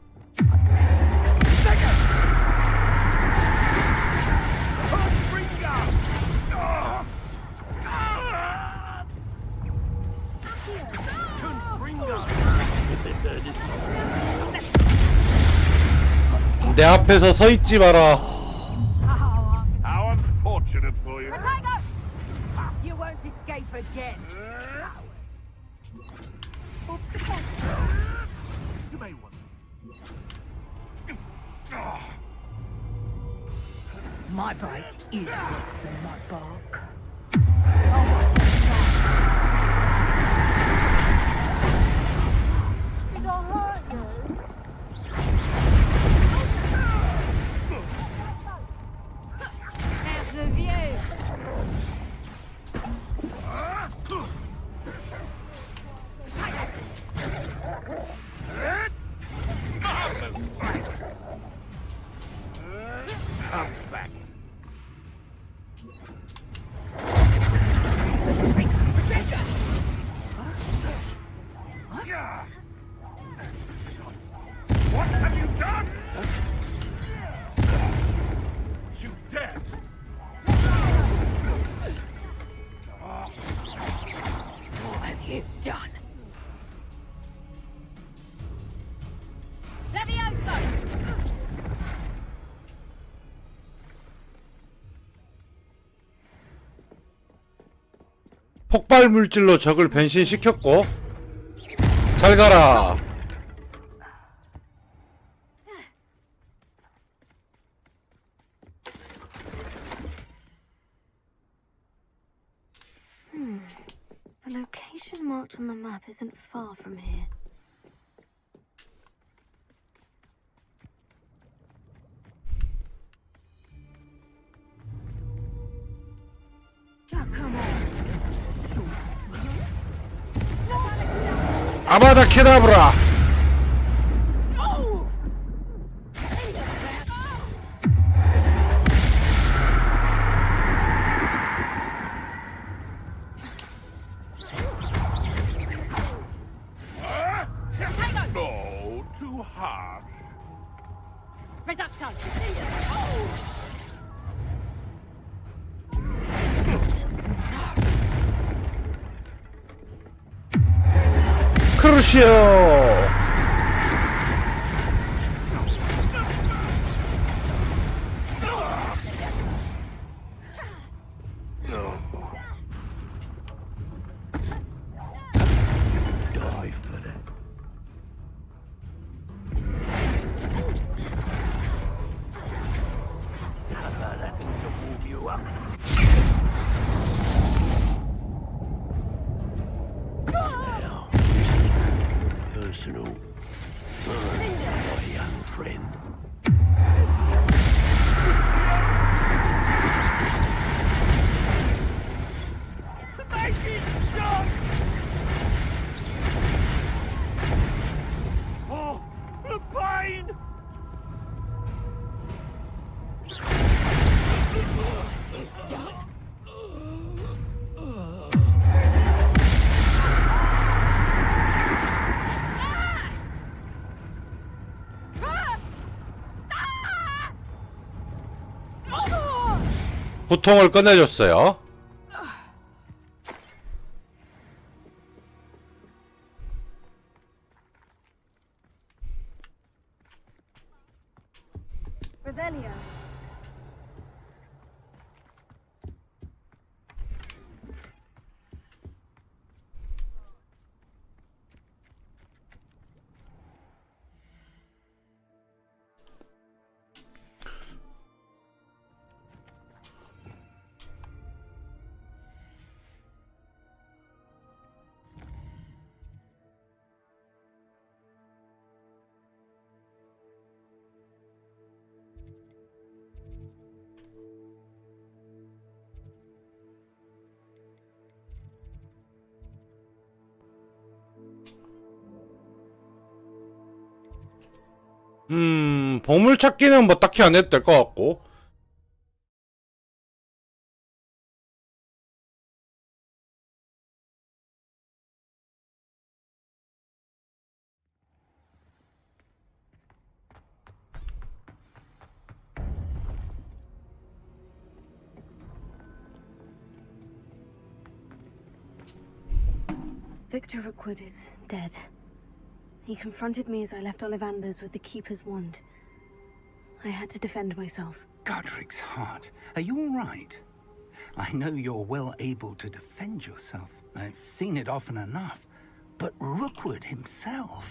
내 앞에서 서 있지 마라. How unfortunate for you. You won't escape again. You may want My bite is worse than my bark. Did I hurt you? How's the view? Come back. you done? Levioso! 폭발 물질로 적을 변신시켰고 잘 가라. The location marked on the map isn't far from here. 아바다 케다브라. No, too harsh. Reducto! 크루시오. Die for it. That will move you up. Now, personal. My young friend. Make it stop! Oh, the pain! 고통을 끝내줬어요. Revelio. 보물찾기는 뭐 딱히 안 해도 될 것 같고. Victor Rookwood is dead. He confronted me as I left Ollivander's with the Keeper's wand. I had to defend myself. Godric's heart. Are you all right? I know you're well able to defend yourself. I've seen it often enough. But Rookwood himself...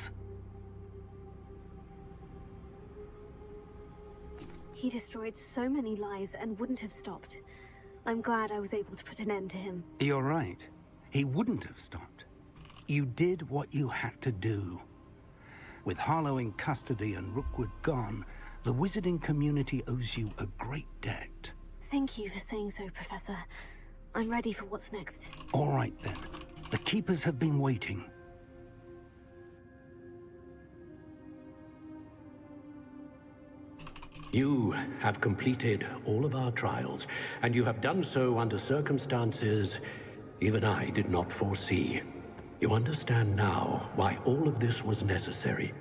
He destroyed so many lives and wouldn't have stopped. I'm glad I was able to put an end to him. You're right. He wouldn't have stopped. You did what you had to do. With Harlow in custody and Rookwood gone, the wizarding community owes you a great debt. Thank you for saying so, Professor. I'm ready for what's next. All right, then. The Keepers have been waiting. You have completed all of our trials, and you have done so under circumstances even I did not foresee. You understand now why all of this was necessary.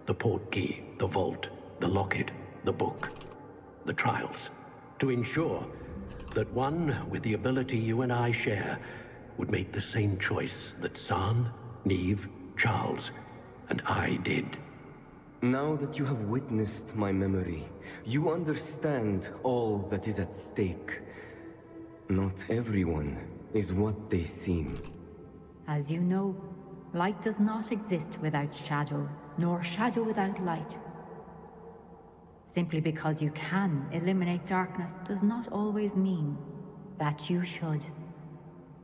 The portkey, the vault, the locket, the book, the trials. To ensure that one with the ability you and I share would make the same choice that San, Neve, Charles, and I did. Now that you have witnessed my memory, you understand all that is at stake. Not everyone is what they seem. As you know, light does not exist without shadow, nor shadow without light. Simply because you can eliminate darkness does not always mean that you should.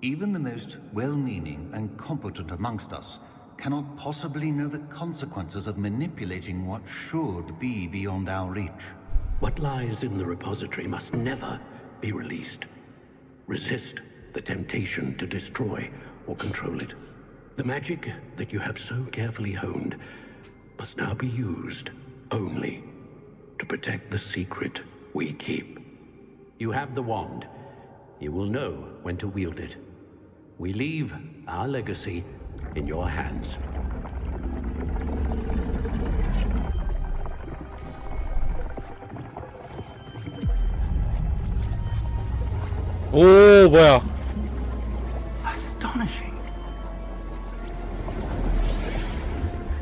Even the most well-meaning and competent amongst us cannot possibly know the consequences of manipulating what should be beyond our reach. What lies in the repository must never be released. Resist the temptation to destroy or control it. The magic that you have so carefully honed must now be used only to protect the secret we keep. You have the wand. You will know when to wield it. We leave our legacy in your hands. 오, 뭐야. Astonishing.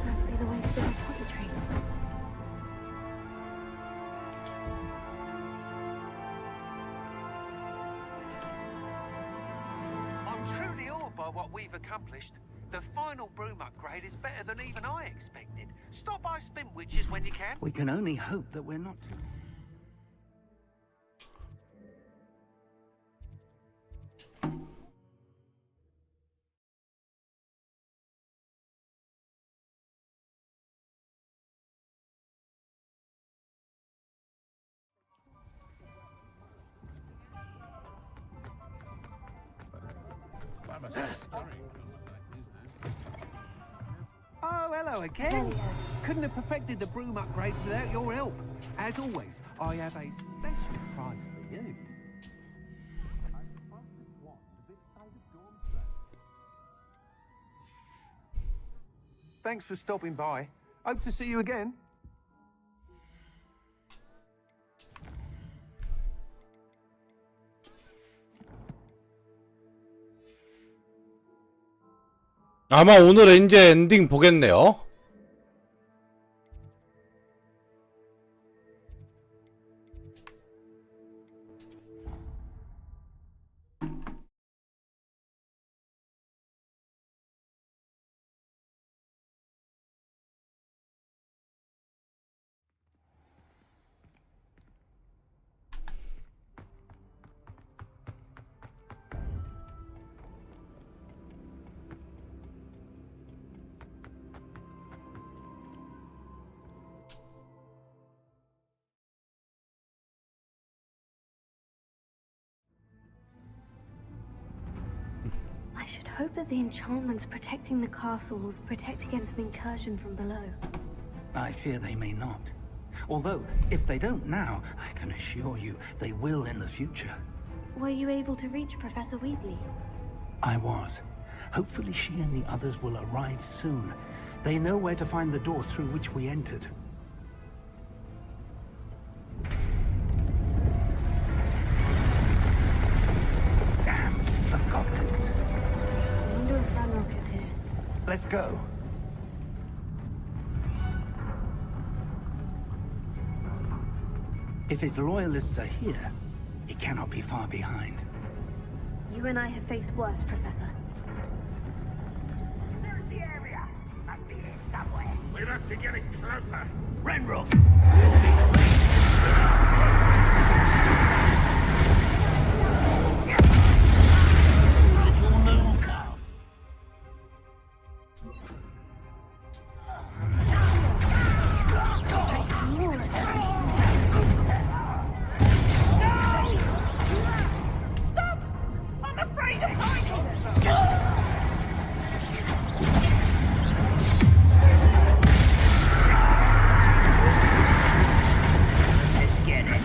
Must be the way to the repository. I'm truly awed by what we've accomplished. The final broom upgrade is better than even I expected. Stop by Spin Witches when you can. We can only hope that we're not... Oh, hello again. Couldn't have perfected the broom upgrades without your help. As always, I have a special prize for you. Thanks for stopping by. Hope to see you again. 아마 오늘 이제 엔딩 보겠네요. I should hope that the enchantments protecting the castle will protect against an incursion from below. I fear they may not. Although, if they don't now, I can assure you they will in the future. Were you able to reach Professor Weasley? I was. Hopefully she and the others will arrive soon. They know where to find the door through which we entered. Damn, the goblins. I wonder if Ranrock is here. Let's go. If his loyalists are here, he cannot be far behind. You and I have faced worse, Professor. There's the area. Must be here somewhere. We must be getting closer. Ranrock! Stop! I'm afraid of heights! Let's get it.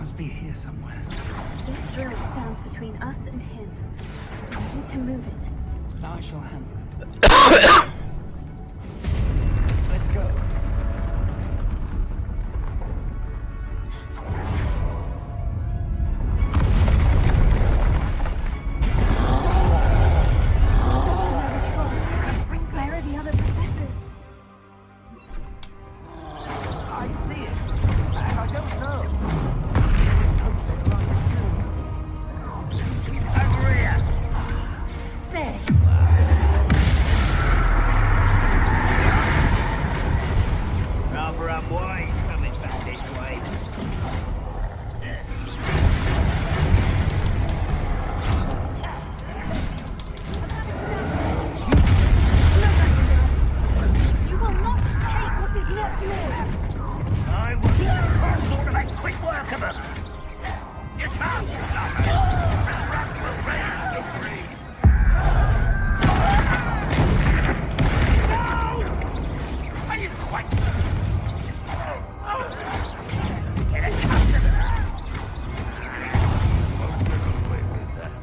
must be here somewhere. This drill stands between us and him. We need to move it. I shall handle it. Let's go. Where are the other professors? I see it, and I don't know. Over here. There you are. Rather unwise coming back this way. You will not take what is not yours. I will sort of make quick work of them. You can't stop us. We'll raise the free. No! Are you quite... Get a touch of that. Won't get away with that.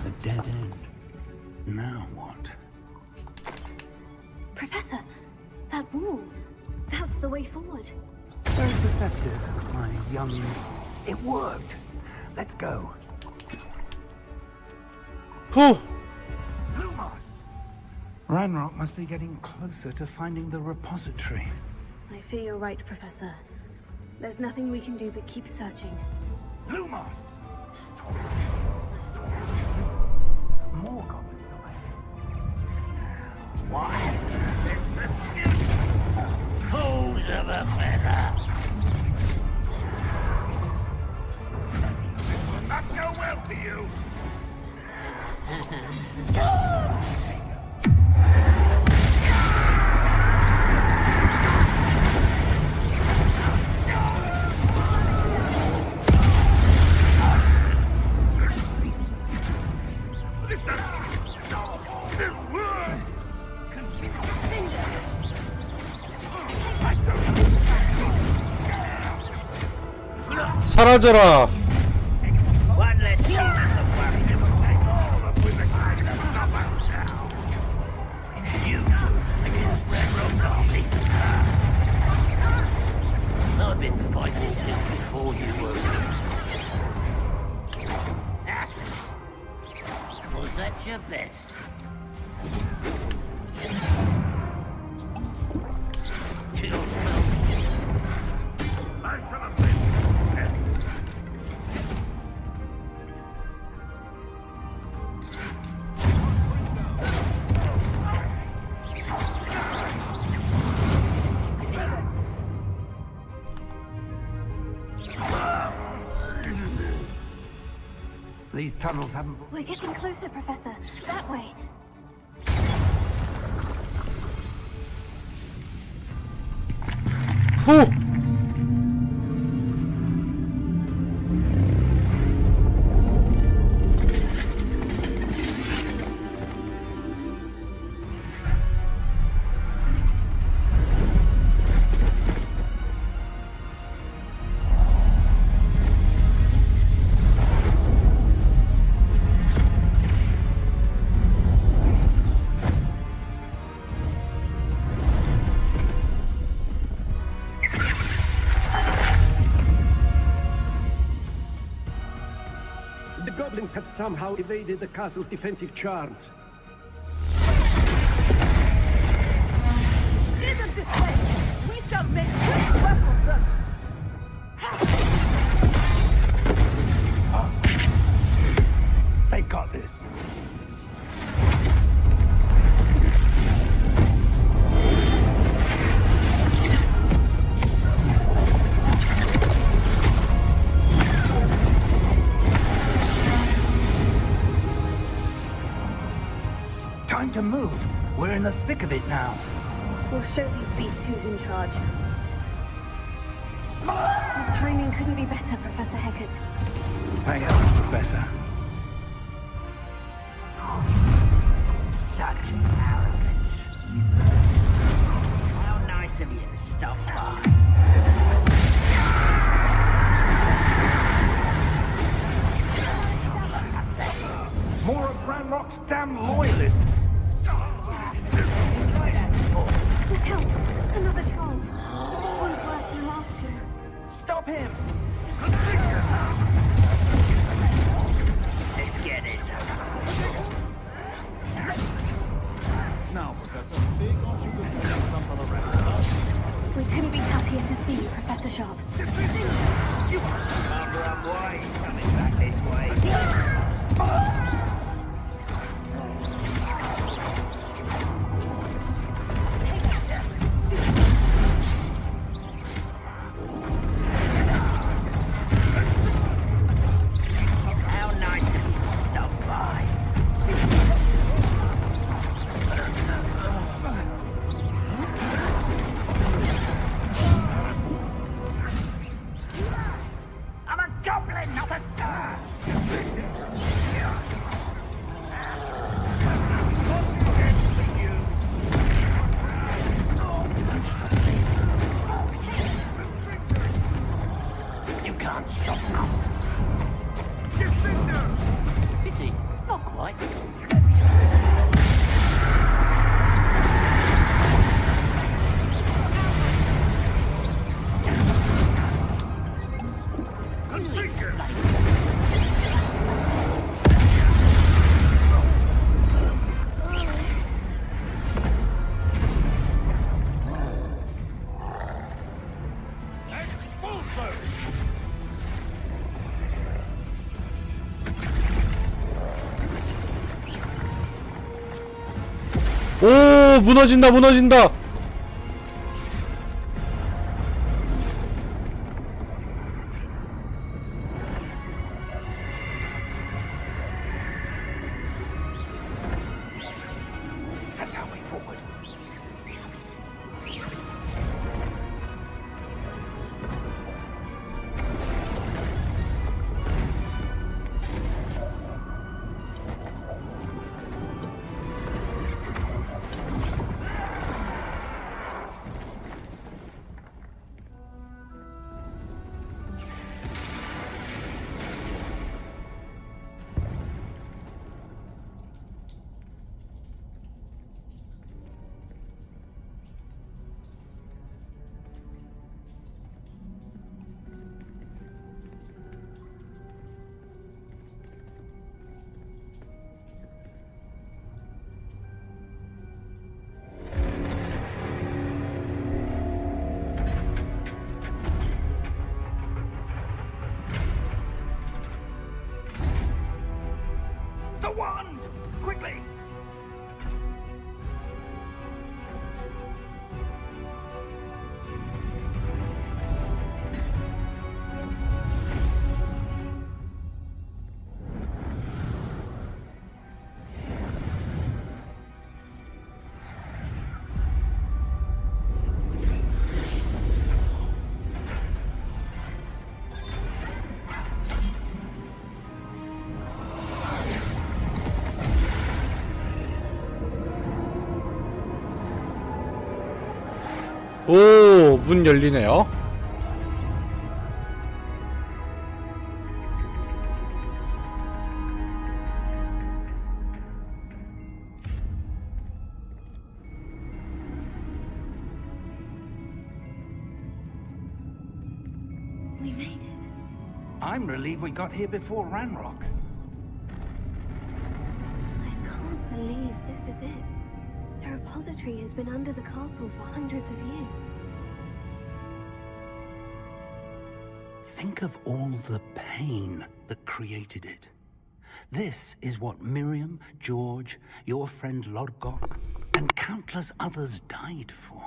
A dead end. Now what? Professor, that wall. That's the way forward. Very perceptive, my young... It worked. Let's go. Whew. Lumos! Ranrock must be getting closer to finding the repository. I fear you're right, Professor. There's nothing we can do but keep searching. Lumos! More goblins away. Why? It's the students. Fools of a feather. This will not go well for you. 사라져라. One less piece of worry that will take all of Wizard to stop us now. You two against Red Rock's army. I've been fighting since before you were. Was that your best? I shall have been. These tunnels haven't... We're getting closer, Professor. That way. Whew. The goblins have somehow evaded the castle's defensive charms. Isn't this way? We shall make quick work of them. They got this. Time to move. We're in the thick of it now. We'll show these beasts who's in charge. Your timing couldn't be better, Professor Hecat. Hang on, Professor. Such arrogance. How nice Ranrock's damn loyalists. Look out! Another troll. This one's worse than the last two. Stop him! Let's get this over. Now, Professor, big aren't you good to have some for the rest of us? We couldn't be happier to see you, Professor Sharp. Commander, I'm why he's coming back this way. How nice of you to stop by. I'm a goblin, not a You can't stop us. Pity, not quite. 오, 무너진다, 무너진다. That's our way forward. The wand! Quickly! 오, 문 열리네요. We made it. I'm relieved we got here before Ranrock. I can't believe this is it. The repository has been under the castle for hundreds of years. Think of all the pain that created it. This is what Miriam, George, your friend Lodgok, and countless others died for.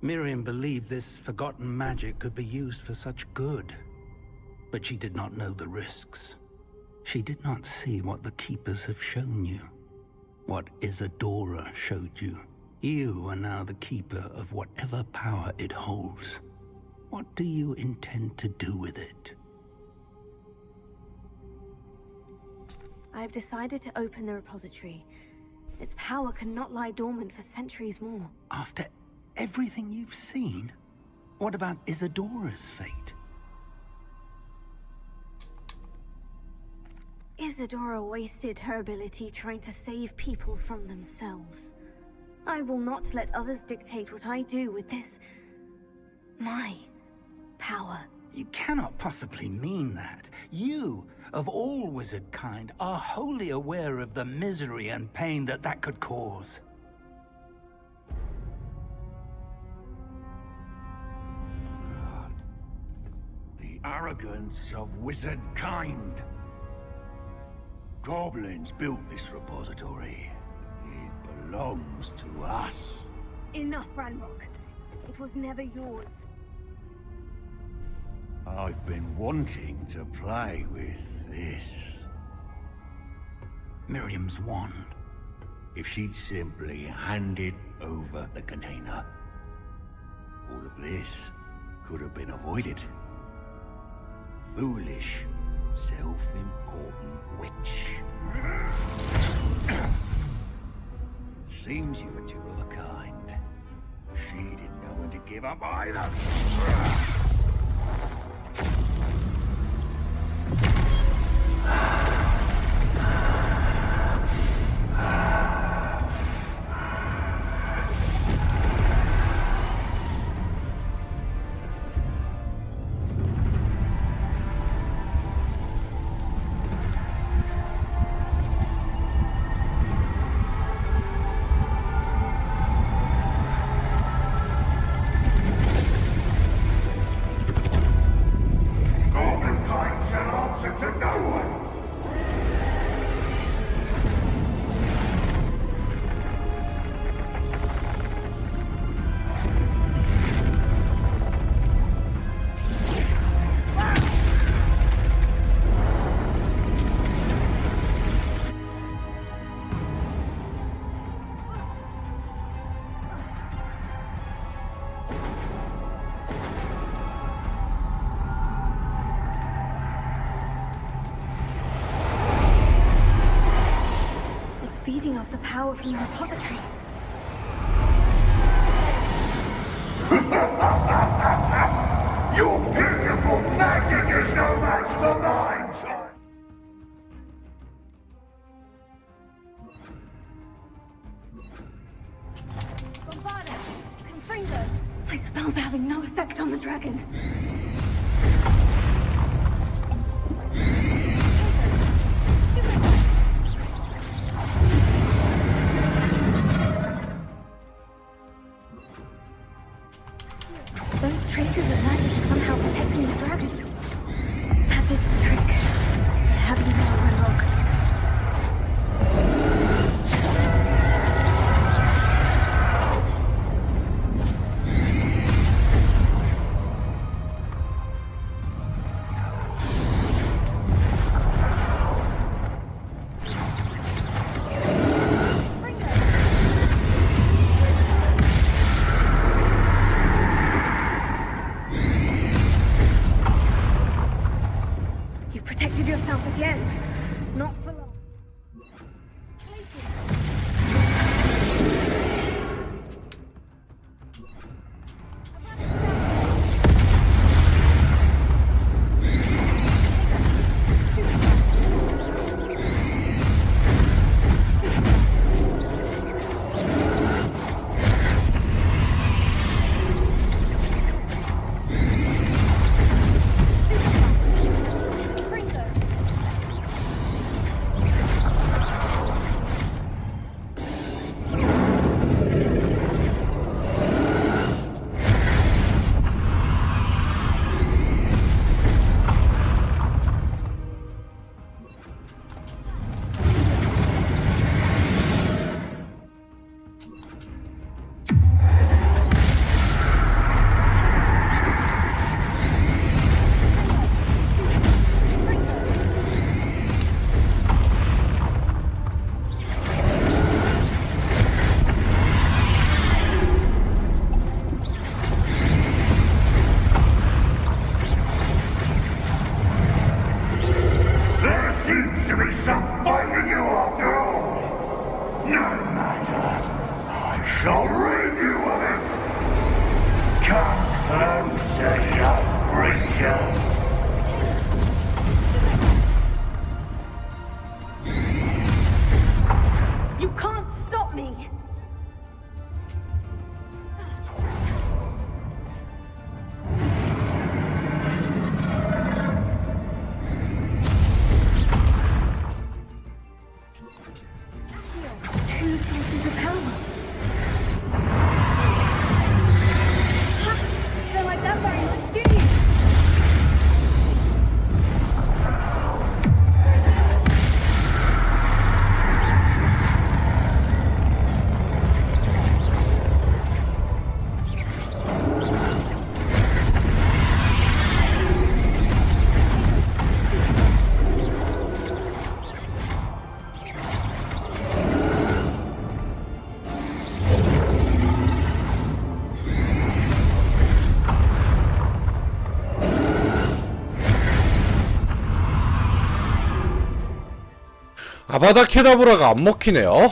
Miriam believed this forgotten magic could be used for such good, but she did not know the risks. She did not see what the Keepers have shown you, what Isadora showed you. You are now the Keeper of whatever power it holds. What do you intend to do with it? I've decided to open the repository. Its power cannot lie dormant for centuries more. After everything you've seen, what about Isadora's fate? Isadora wasted her ability trying to save people from themselves. I will not let others dictate what I do with this. My power. You cannot possibly mean that. You, of all wizard kind, are wholly aware of the misery and pain that could cause. The arrogance of wizard kind. Goblins built this repository. It belongs to us. Enough, Ranrock. It was never yours. I've been wanting to play with this. Miriam's wand. If she'd simply handed over the container, all of this could have been avoided. Foolish, self-important witch. Seems you were two of a kind. She didn't know when to give up either. Feeding off the power from the repository. Your beautiful magic is no match for mine, child. Bombarda! Confringo! My spells are having no effect on the dragon. Those traces of magic are somehow protecting the dragon. That did the trick. Having it all unlocked. Protected yourself again. Not for long. shall rid you of it. Come closer, young creature. 아바다 케다브라가 안 먹히네요.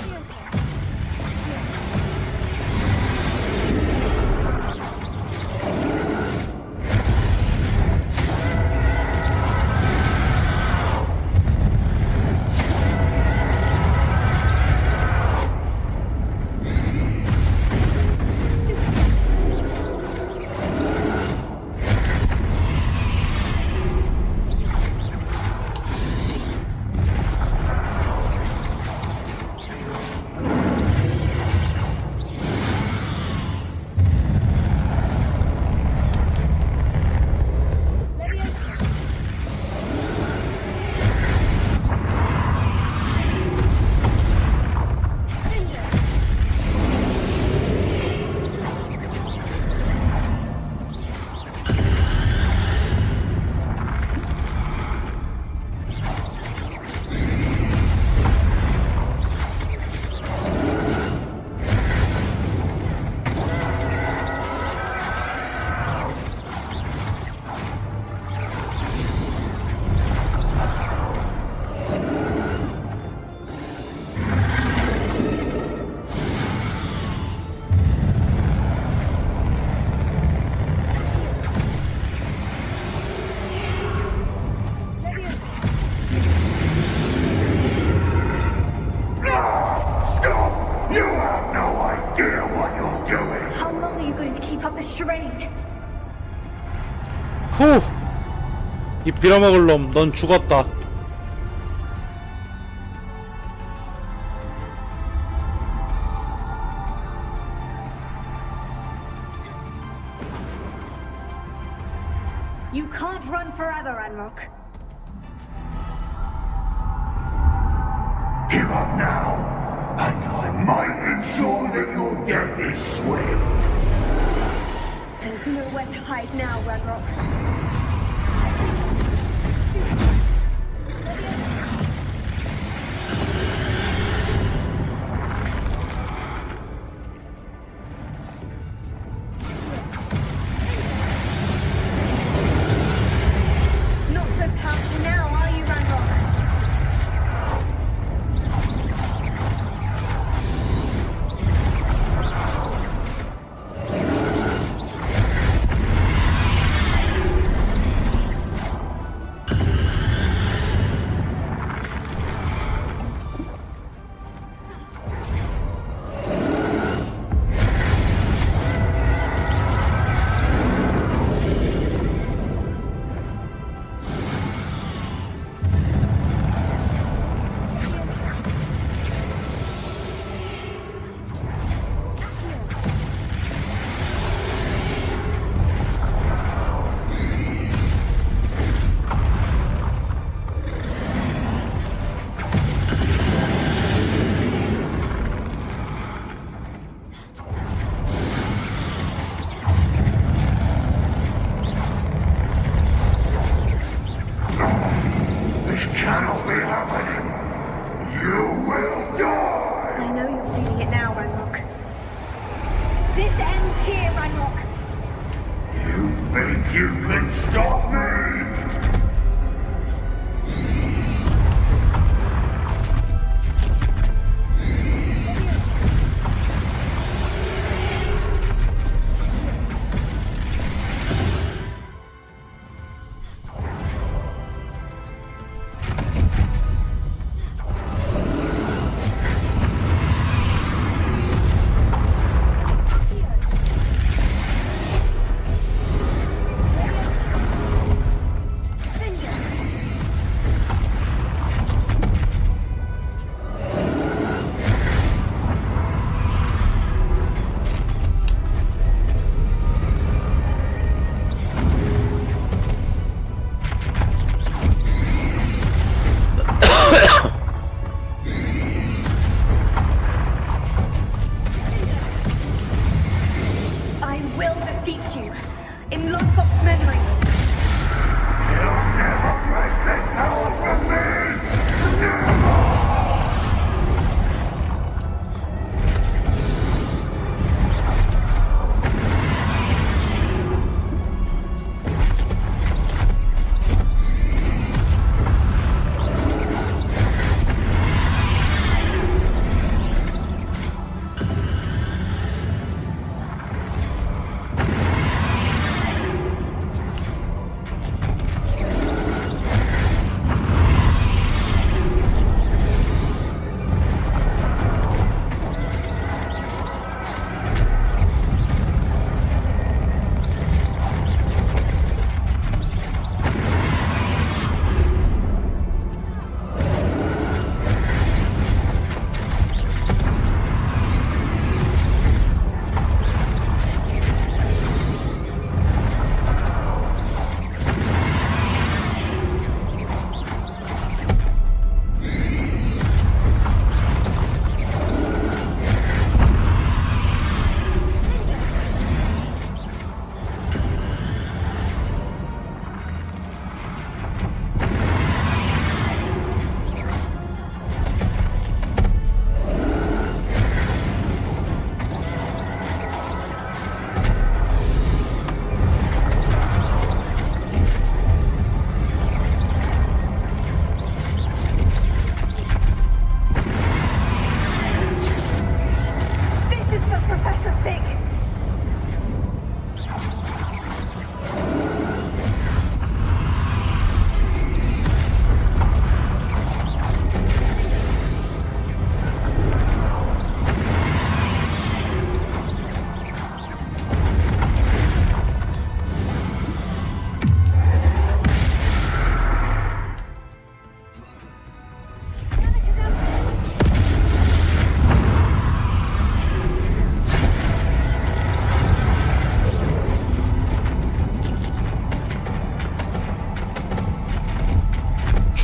후! 이 빌어먹을 놈, 넌 죽었다. You can't run forever, Ranrock. Give up now, and I might ensure that your death is swift. There's nowhere to hide now, Ranrock. Not so powerful now, are you, Ranrock? Cannot be happening. You will die. I know you're feeling it now, Ranrock. This ends here, Ranrock. You think you can stop me?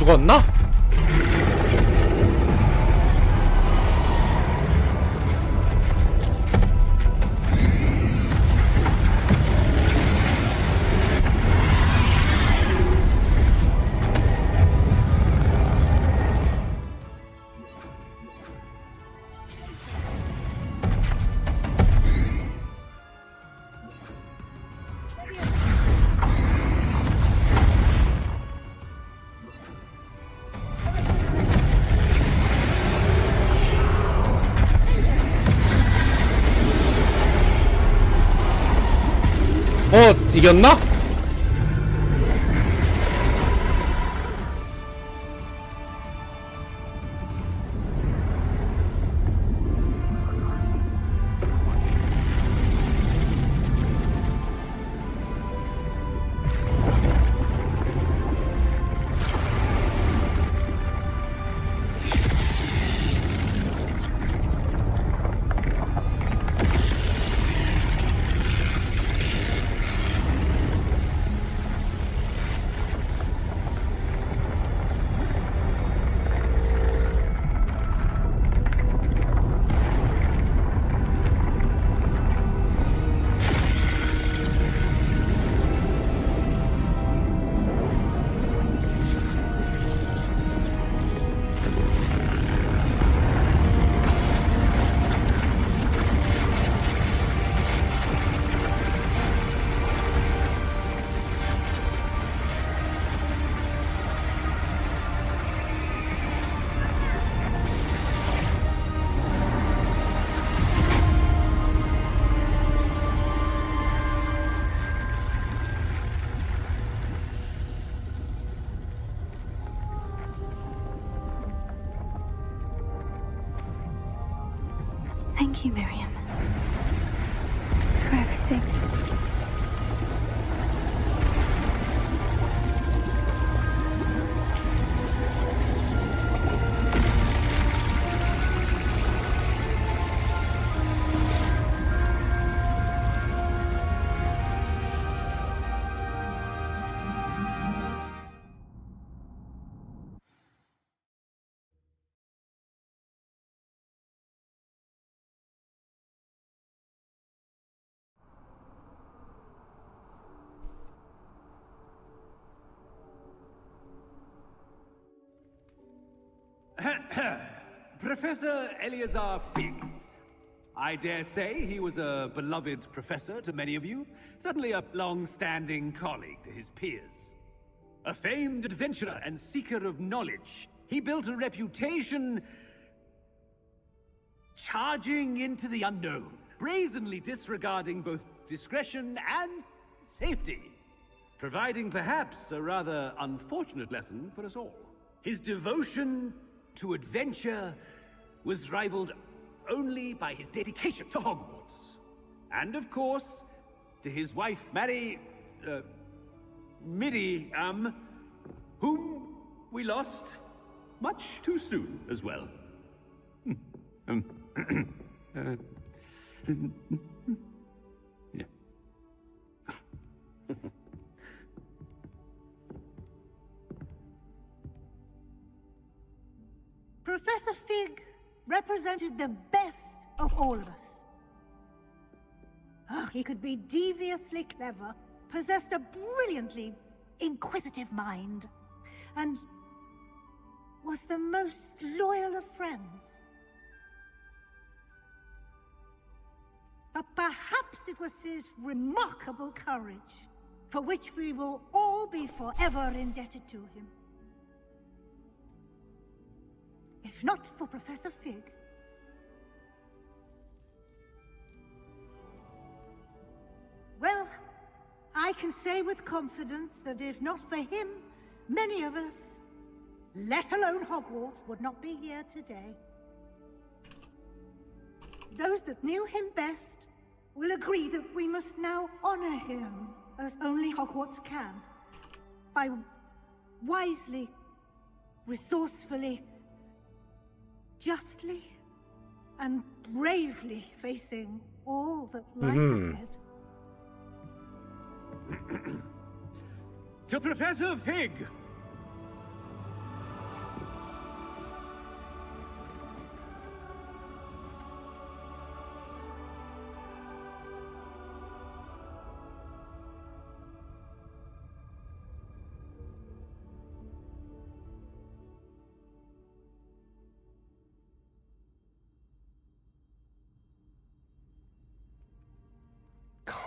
죽었나? 이겼나? Thank you, Miriam, for everything. Professor Eleazar Fig. I dare say he was a beloved professor to many of you, certainly a long-standing colleague to his peers. A famed adventurer and seeker of knowledge, he built a reputation charging into the unknown, brazenly disregarding both discretion and safety, providing perhaps a rather unfortunate lesson for us all. His devotion to adventure was rivaled only by his dedication to Hogwarts. And of course, to his wife, Miriam, whom we lost much too soon as well. Yeah. Professor Fig represented the best of all of us. He could be deviously clever, possessed a brilliantly inquisitive mind, and was the most loyal of friends. But perhaps it was his remarkable courage, for which we will all be forever indebted to him. If not for Professor Fig, well, I can say with confidence that if not for him, many of us, let alone Hogwarts, would not be here today. Those that knew him best will agree that we must now honor him as only Hogwarts can, by wisely, resourcefully, justly, and bravely facing all that lies ahead. To Professor Fig,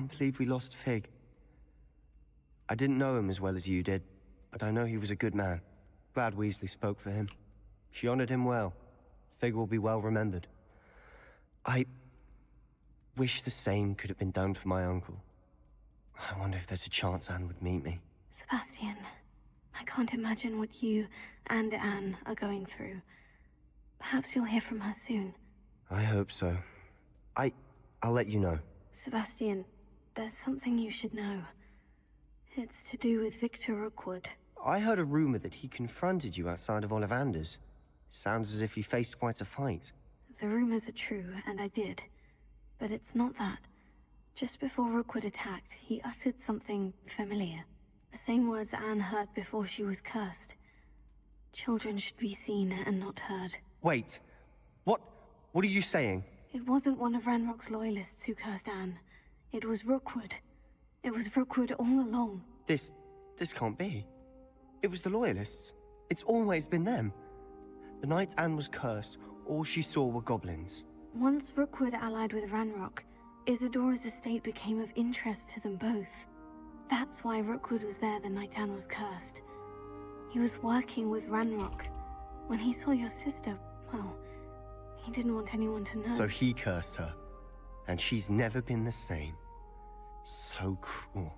can't believe we lost Fig. I didn't know him as well as you did, but I know he was a good man. Glad Weasley spoke for him. She honored him well. Fig will be well remembered. I wish the same could have been done for my uncle. I wonder if there's a chance Anne would meet me. Sebastian, I can't imagine what you and Anne are going through. Perhaps you'll hear from her soon. I hope so. I'll let you know. Sebastian, there's something you should know. It's to do with Victor Rookwood. I heard a rumor that he confronted you outside of Ollivander's. Sounds as if he faced quite a fight. The rumors are true, and I did. But it's not that. Just before Rookwood attacked, he uttered something familiar. The same words Anne heard before she was cursed. Children should be seen and not heard. Wait. What are you saying? It wasn't one of Ranrock's loyalists who cursed Anne. It was Rookwood. It was Rookwood all along. This can't be. It was the loyalists. It's always been them. The night Anne was cursed, all she saw were goblins. Once Rookwood allied with Ranrock, Isadora's estate became of interest to them both. That's why Rookwood was there the night Anne was cursed. He was working with Ranrock. When he saw your sister, well, he didn't want anyone to know. So he cursed her, and she's never been the same. So cruel.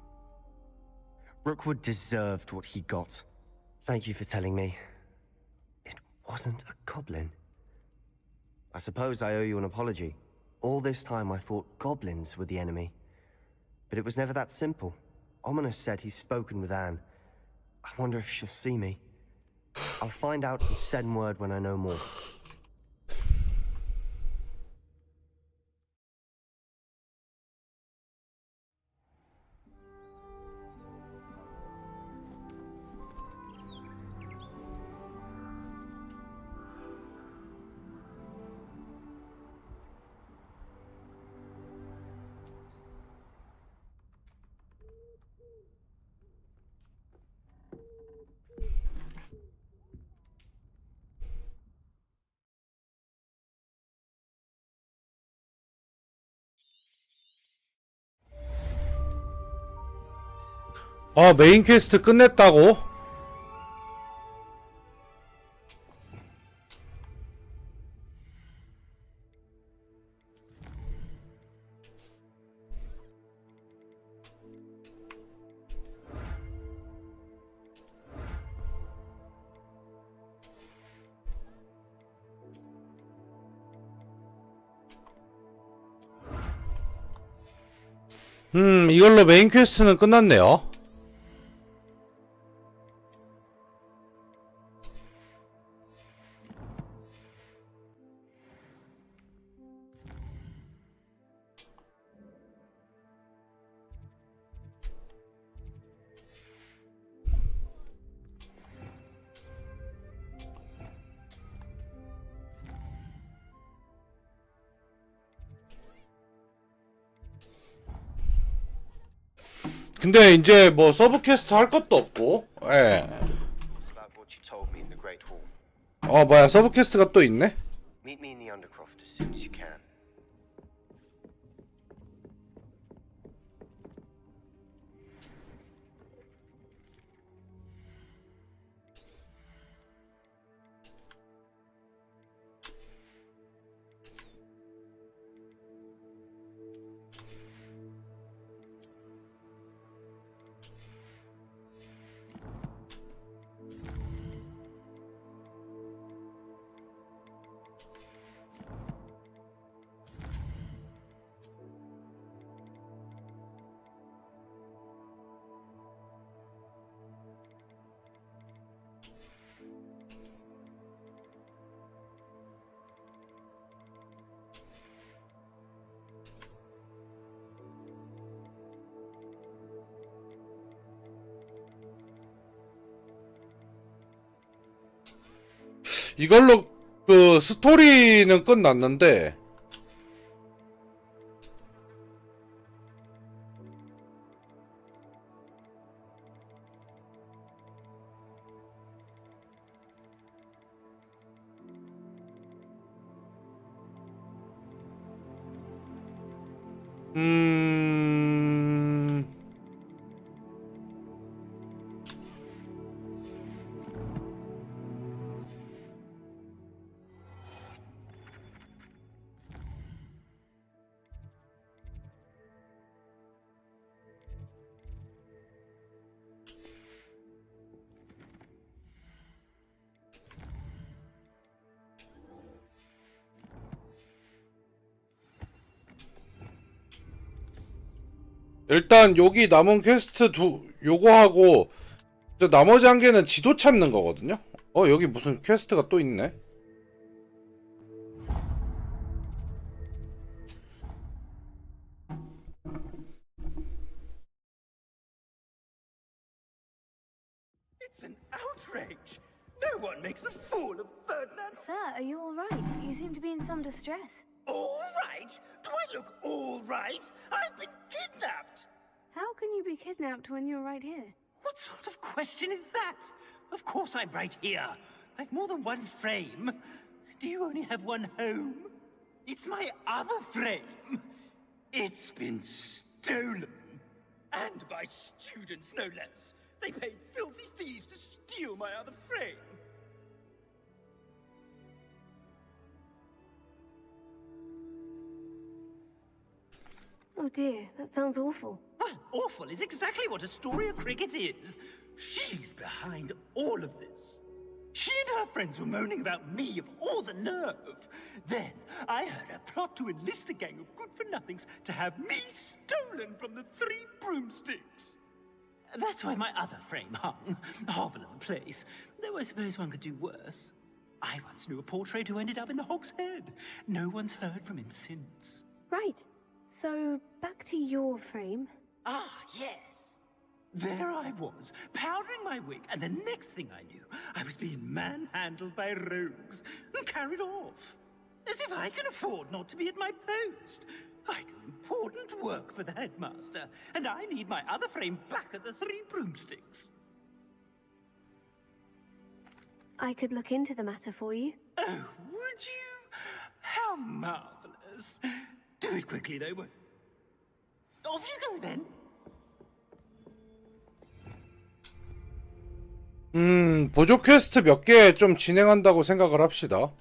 Rookwood deserved what he got. Thank you for telling me. It wasn't a goblin. I suppose I owe you an apology. All this time I thought goblins were the enemy. But it was never that simple. Ominous said he's spoken with Anne. I wonder if she'll see me. I'll find out and send word when I know more. 메인 퀘스트 끝냈다고? 이걸로 메인 퀘스트는 끝났네요. 근데 이제 뭐 서브 퀘스트 할 것도 없고, 예. 뭐야, 서브 퀘스트가 또 있네? Meet me in the Undercroft as soon as you can. 이걸로 그 스토리는 끝났는데 일단 여기 남은 퀘스트 요거 하고 나머지 한 개는 지도 찾는 거거든요. 여기 무슨 퀘스트가 또 있네. It's an outrage. No one makes a fool of Ferdinand. Sir, are you all right? You seem to be in some distress. All right? Do I look all right? I've been kidnapped. How can you be kidnapped when you're right here? What sort of question is that? Of course I'm right here. I've more than one frame. Do you only have one home? It's my other frame. It's been stolen. And by students, no less. They paid filthy thieves to steal my other frame. Oh dear, that sounds awful. Well, awful is exactly what Astoria Cricket is. She's behind all of this. She and her friends were moaning about me of all the nerve. Then I heard her plot to enlist a gang of good-for-nothings to have me stolen from the Three Broomsticks. That's why my other frame hung. Half another place. Though I suppose one could do worse. I once knew a portrait who ended up in the Hog's Head. No one's heard from him since. Right. So, back to your frame. Ah, yes. There I was, powdering my wig, and the next thing I knew, I was being manhandled by rogues and carried off. As if I can afford not to be at my post. I do important work for the headmaster, and I need my other frame back at the Three Broomsticks. I could look into the matter for you. Oh, would you? How marvelous. Do it quickly, though. Off you go, then. 보조 퀘스트 몇 개 좀 진행한다고 생각을 합시다.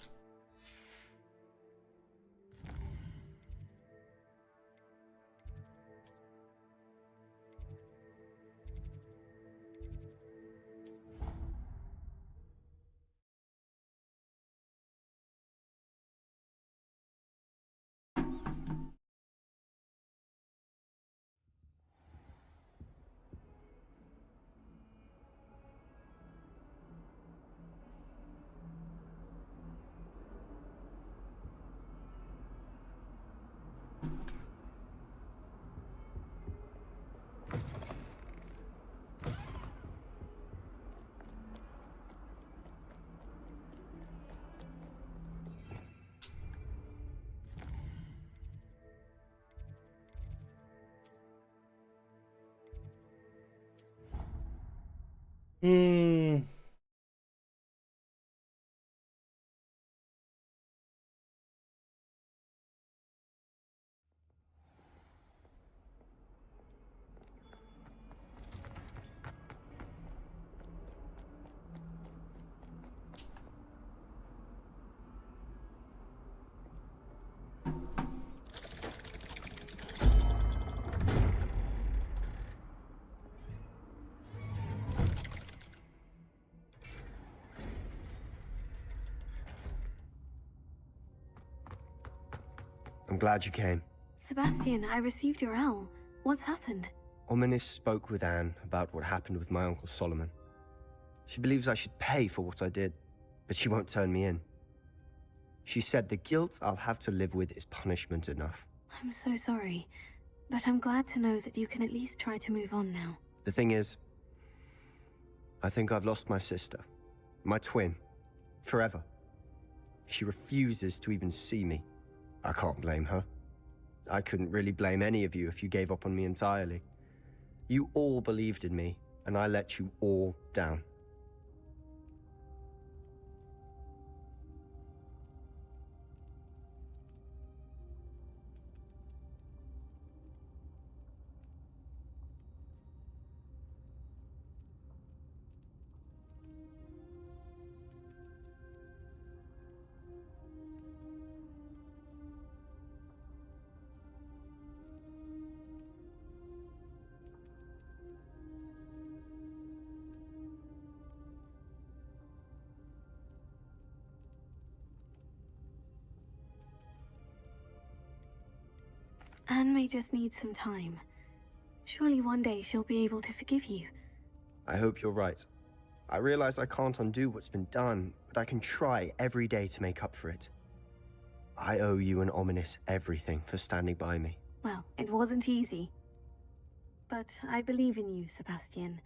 I'm glad you came. Sebastian, I received your owl. What's happened? Ominis spoke with Anne about what happened with my Uncle Solomon. She believes I should pay for what I did, but she won't turn me in. She said the guilt I'll have to live with is punishment enough. I'm so sorry, but I'm glad to know that you can at least try to move on now. The thing is, I think I've lost my sister, my twin, forever. She refuses to even see me. I can't blame her. I couldn't really blame any of you if you gave up on me entirely. You all believed in me, and I let you all down. Anne may just need some time. Surely one day she'll be able to forgive you. I hope you're right. I realize I can't undo what's been done, but I can try every day to make up for it. I owe you and Ominous everything for standing by me. Well, it wasn't easy. But I believe in you, Sebastian.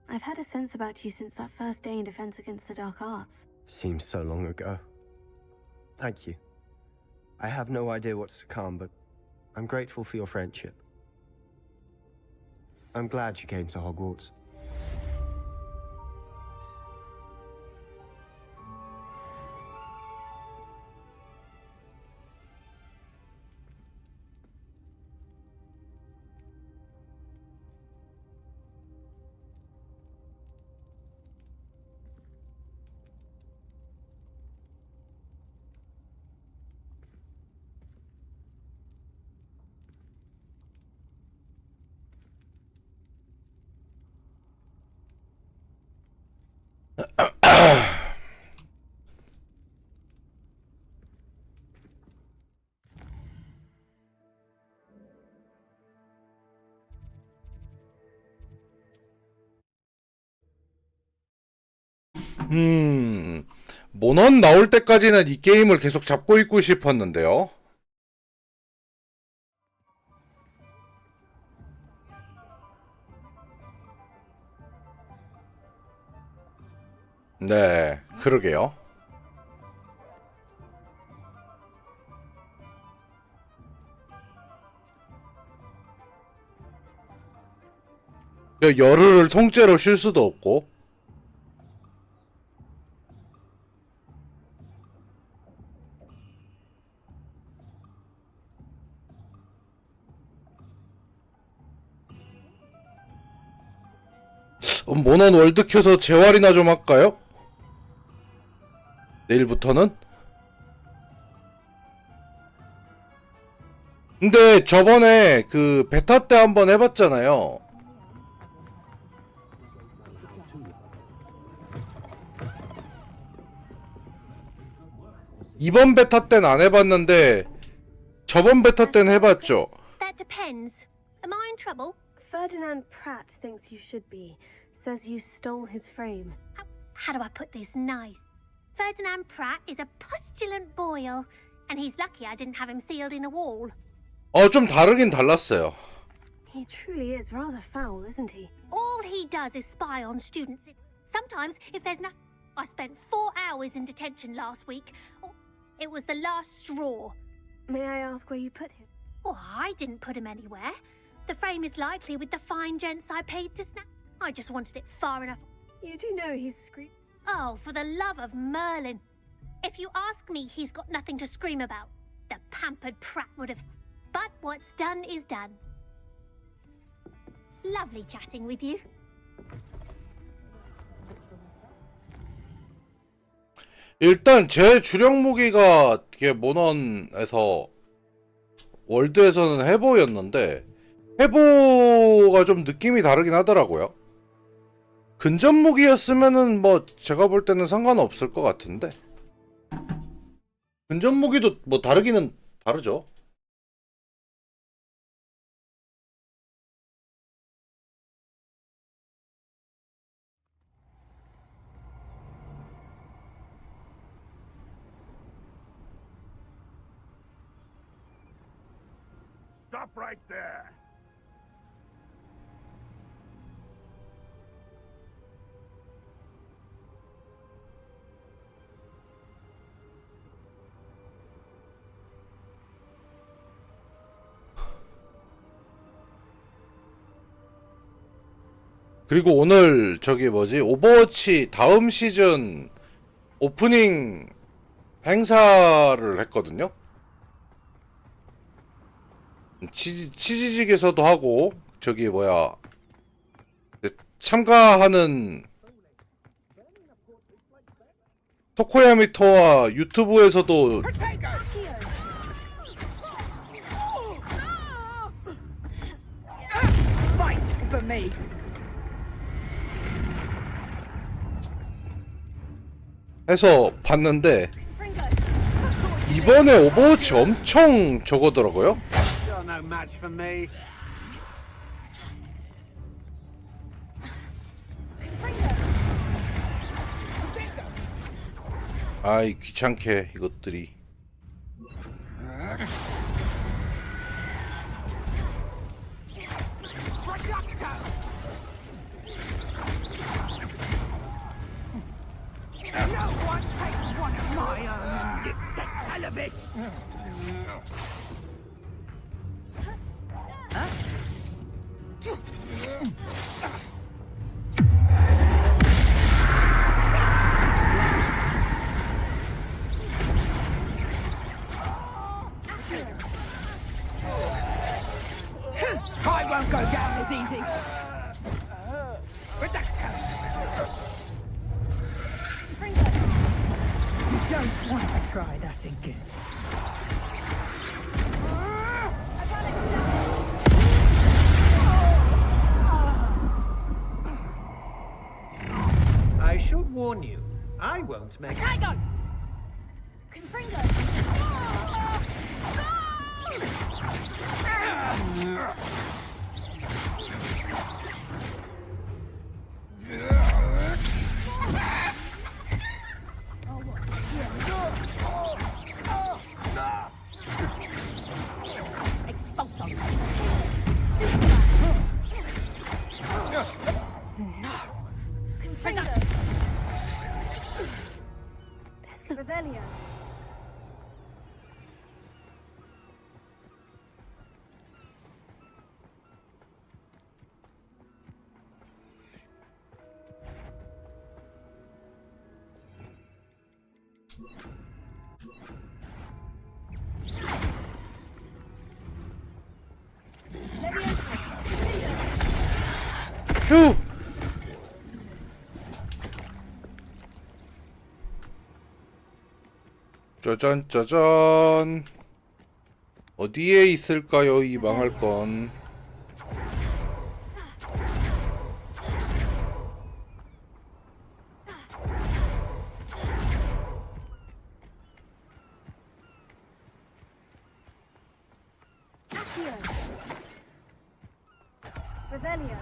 I've had a sense about you since that first day in Defense Against the Dark Arts. Seems so long ago. Thank you. I have no idea what's to come, but I'm grateful for your friendship. I'm glad you came to Hogwarts. 모넌 나올 때까지는 이 게임을 계속 잡고 있고 싶었는데요. 네, 그러게요. 열흘을 통째로 쉴 수도 없고. 모넌 월드 켜서 재활이나 좀 할까요? 내일부터는? 근데 저번에 그 베타 때 한번 해봤잖아요. 이번 베타 때는 안 해봤는데 저번 베타 때는 해봤죠. That depends. Am I in trouble? Ferdinand Pratt thinks you should be. Says you stole his frame. How do I put this nice? Ferdinand Pratt is a postulant boil, and he's lucky I didn't have him sealed in a wall. 좀 다르긴 달랐어요. He truly is rather foul, isn't he? All he does is spy on students. Sometimes, if there's no... I spent 4 hours in detention last week. It was the last straw. May I ask where you put him? Oh, I didn't put him anywhere. The frame is likely with the fine gents I paid to snap. I just wanted it far enough. You do know he's screaming. Oh, for the love of Merlin. If you ask me, he's got nothing to scream about. The pampered Pratt would have... But what's done is done. Lovely chatting with you. 일단 제 주력 무기가 이게 모넌에서 월드에서는 해보였는데 해보가 좀 느낌이 다르긴 하더라고요. 근접 무기였으면은 뭐 제가 볼 때는 상관없을 것 같은데 근접 무기도 뭐 다르기는 다르죠. Stop right there. 그리고 오늘 저기 뭐지 오버워치 다음 시즌 오프닝 행사를 했거든요. 치즈직에서도 하고 저기 뭐야 참가하는 토코야미토와 유튜브에서도 해서 봤는데 이번에 오버워치 엄청 저거더라고요. You're no match for me. 아이 귀찮게 이것들이. No one takes one of my own and lives to tell of it. I won't go down as easy. You don't want to try that again. I should warn you, I won't make... Hang on! Confringo! Revelio. 휴! 짜잔 짜잔. 어디에 있을까요 이 망할 건. Revelio.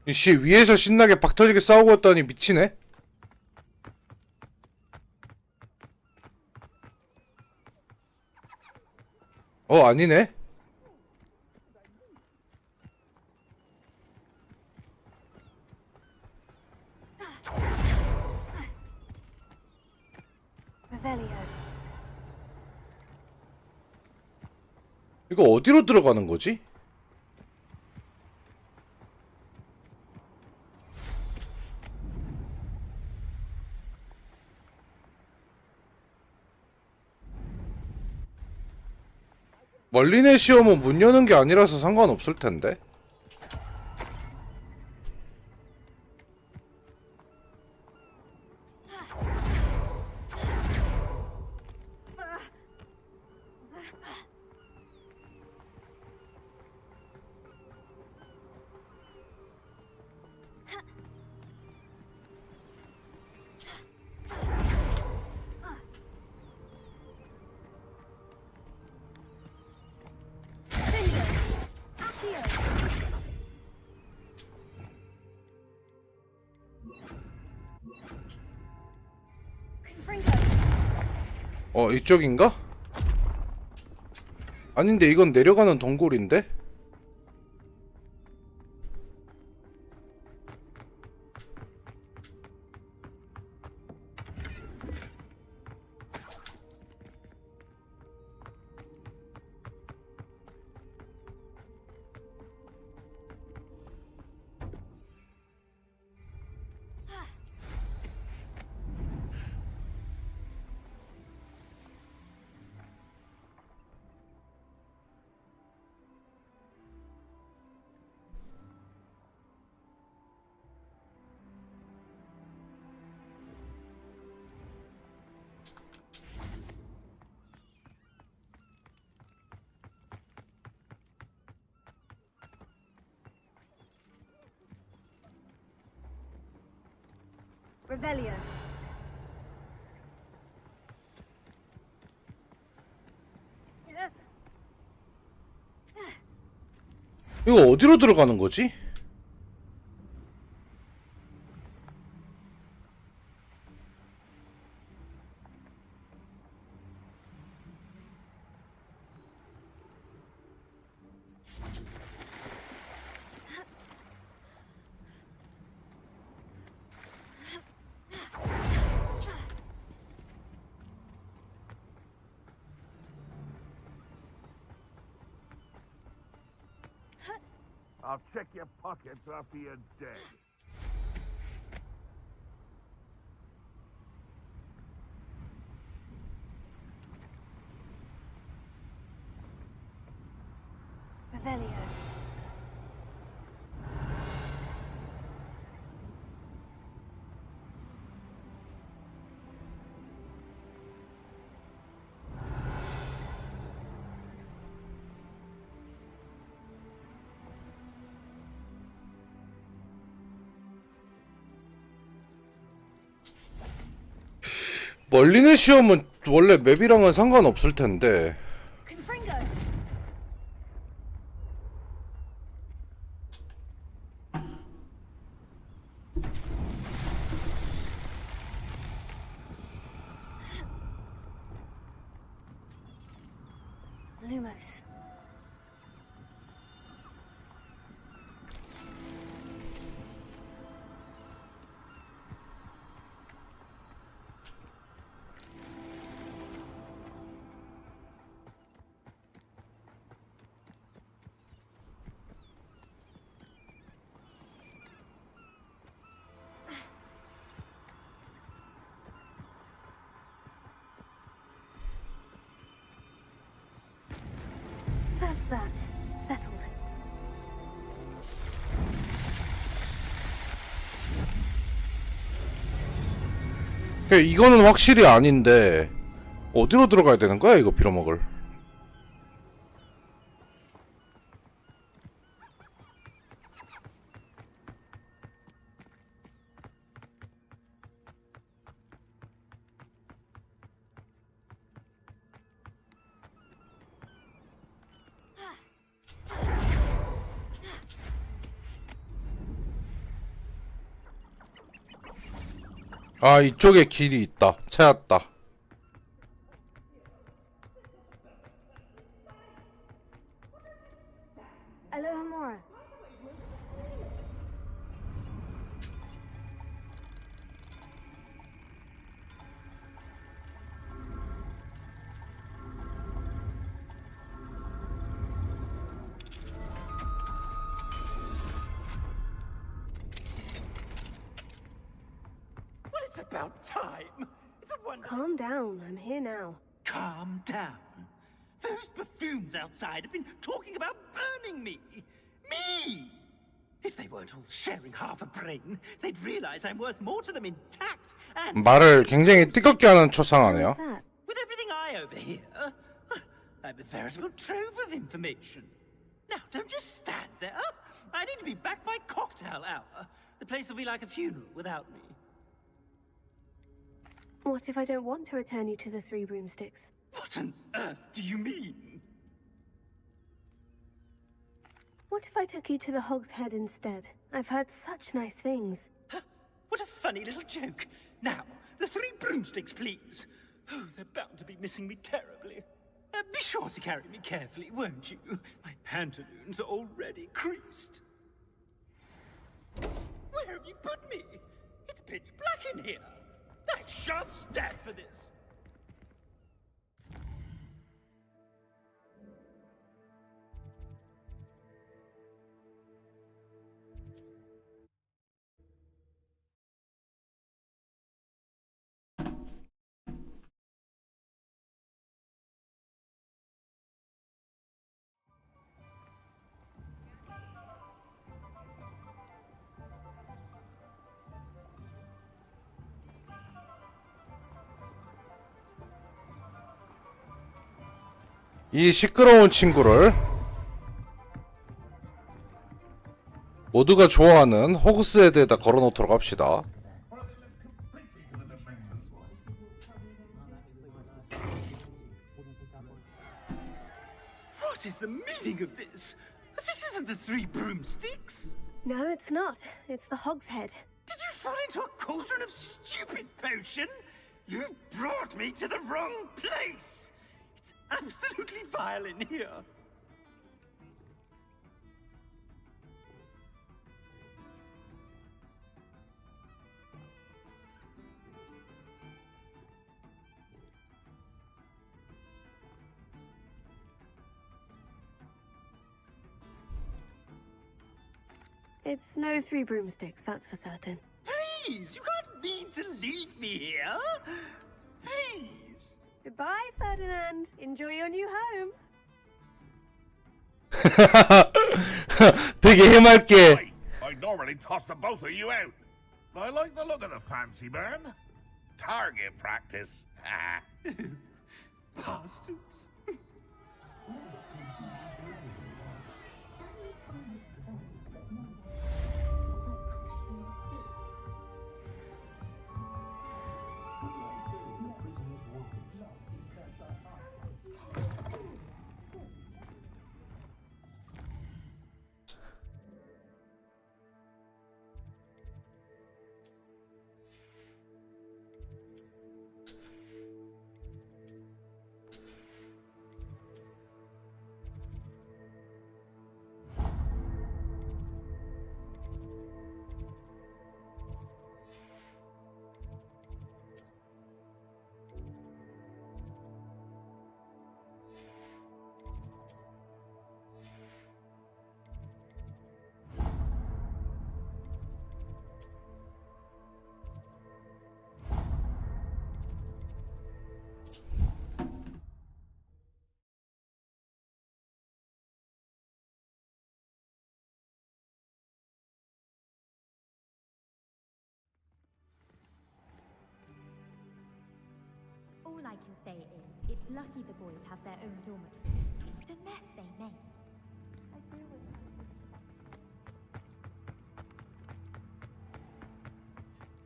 이씨 위에서 신나게 박터지게 싸우고 있다니 미치네. 아니네. Revelio. 이거 어디로 들어가는 거지? 멀리네 시험은 문 여는 게 아니라서 상관없을 텐데. 이쪽인가? 아닌데 이건 내려가는 동굴인데? Revelio. 이거 어디로 들어가는 거지? I'll check your pockets after you're dead. Revelio. 멀리는 시험은 원래 맵이랑은 상관없을 텐데. Lumos. That's that. Settled. 이거는 확실히 아닌데 어디로 들어가야 되는 거야 이거 빌어먹을? 아, 이쪽에 길이 있다. 찾았다. Alohomora. Well, it's about time. It's a wonder. Calm down. I'm here now. Calm down. Those buffoons outside have been talking about burning me. Me! If they weren't all sharing half a brain, they'd realize I'm worth more to them intact and... 말을 굉장히 뜨겁게 하는 초상하네요. With everything I overhear, I'm a veritable trove of information. Now, don't just stand there. I need to be back by cocktail hour. The place will be like a funeral without me. What if I don't want to return you to the Three Broomsticks? What on earth do you mean? What if I took you to the Hog's Head instead? I've heard such nice things. What a funny little joke. Now, the Three Broomsticks, please. Oh, they're bound to be missing me terribly. Be sure to carry me carefully, won't you? My pantaloons are already creased. Where have you put me? It's pitch black in here. I shan't stand for this. 이 시끄러운 친구를 모두가 좋아하는 호그스헤드에다 걸어놓도록 합시다. What is the meaning of this? This isn't the Three Broomsticks. No, it's not. It's the Hogshead. Did you fall into a cauldron of stupid potion? You brought me to the wrong place. It's absolutely vile in here. It's no Three Broomsticks, that's for certain. Please, you can't mean to leave me here. Please. Goodbye, Ferdinand. Enjoy your new home. 되게 해맑게. I normally toss the both of you out. I like the look of the fancy man. Target practice. Bastards. All I can say is, it's lucky the boys have their own dormitories. The mess they make. I do wish.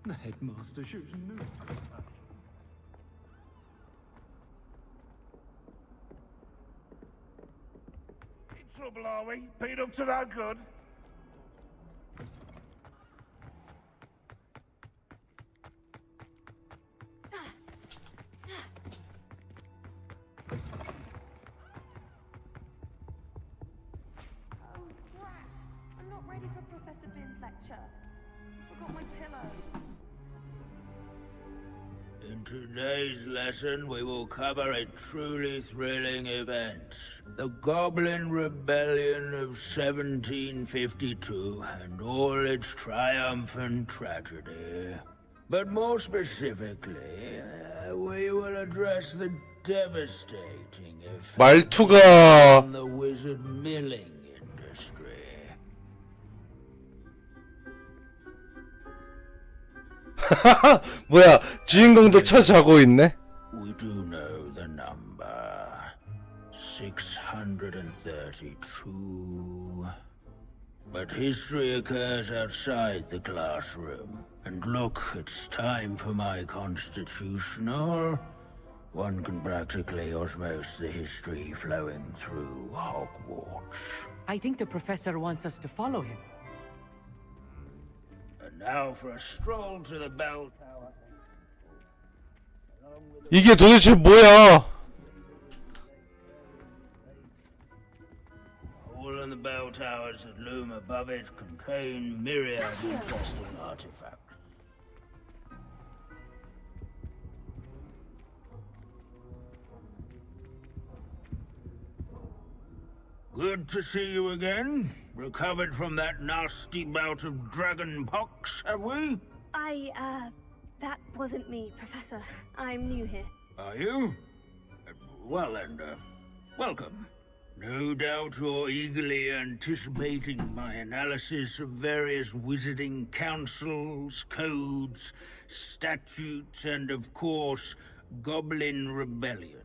The headmaster shows no satisfaction. In trouble, are we? Been up to no good? In today's lesson, we will cover a truly thrilling event. The Goblin Rebellion of 1752 and all its triumphant tragedy. But more specifically, we will address the devastating effect 말투가 on the wizard milling industry. 뭐야, 주인공도 쳐자고 있네. We do know the number. 632. But history occurs outside the classroom. And look, it's time for my constitutional. One can practically osmose the history flowing through Hogwarts. I think the professor wants us to follow him. And now for a stroll to the bell tower. 이게 도대체 뭐야? All in the bell towers that loom above it contain myriad interesting artifacts. Good to see you again. Recovered from that nasty bout of dragon pox, have we? That wasn't me, Professor. I'm new here. Are you? Well then, welcome. No doubt you're eagerly anticipating my analysis of various wizarding councils, codes, statutes, and of course, goblin rebellions.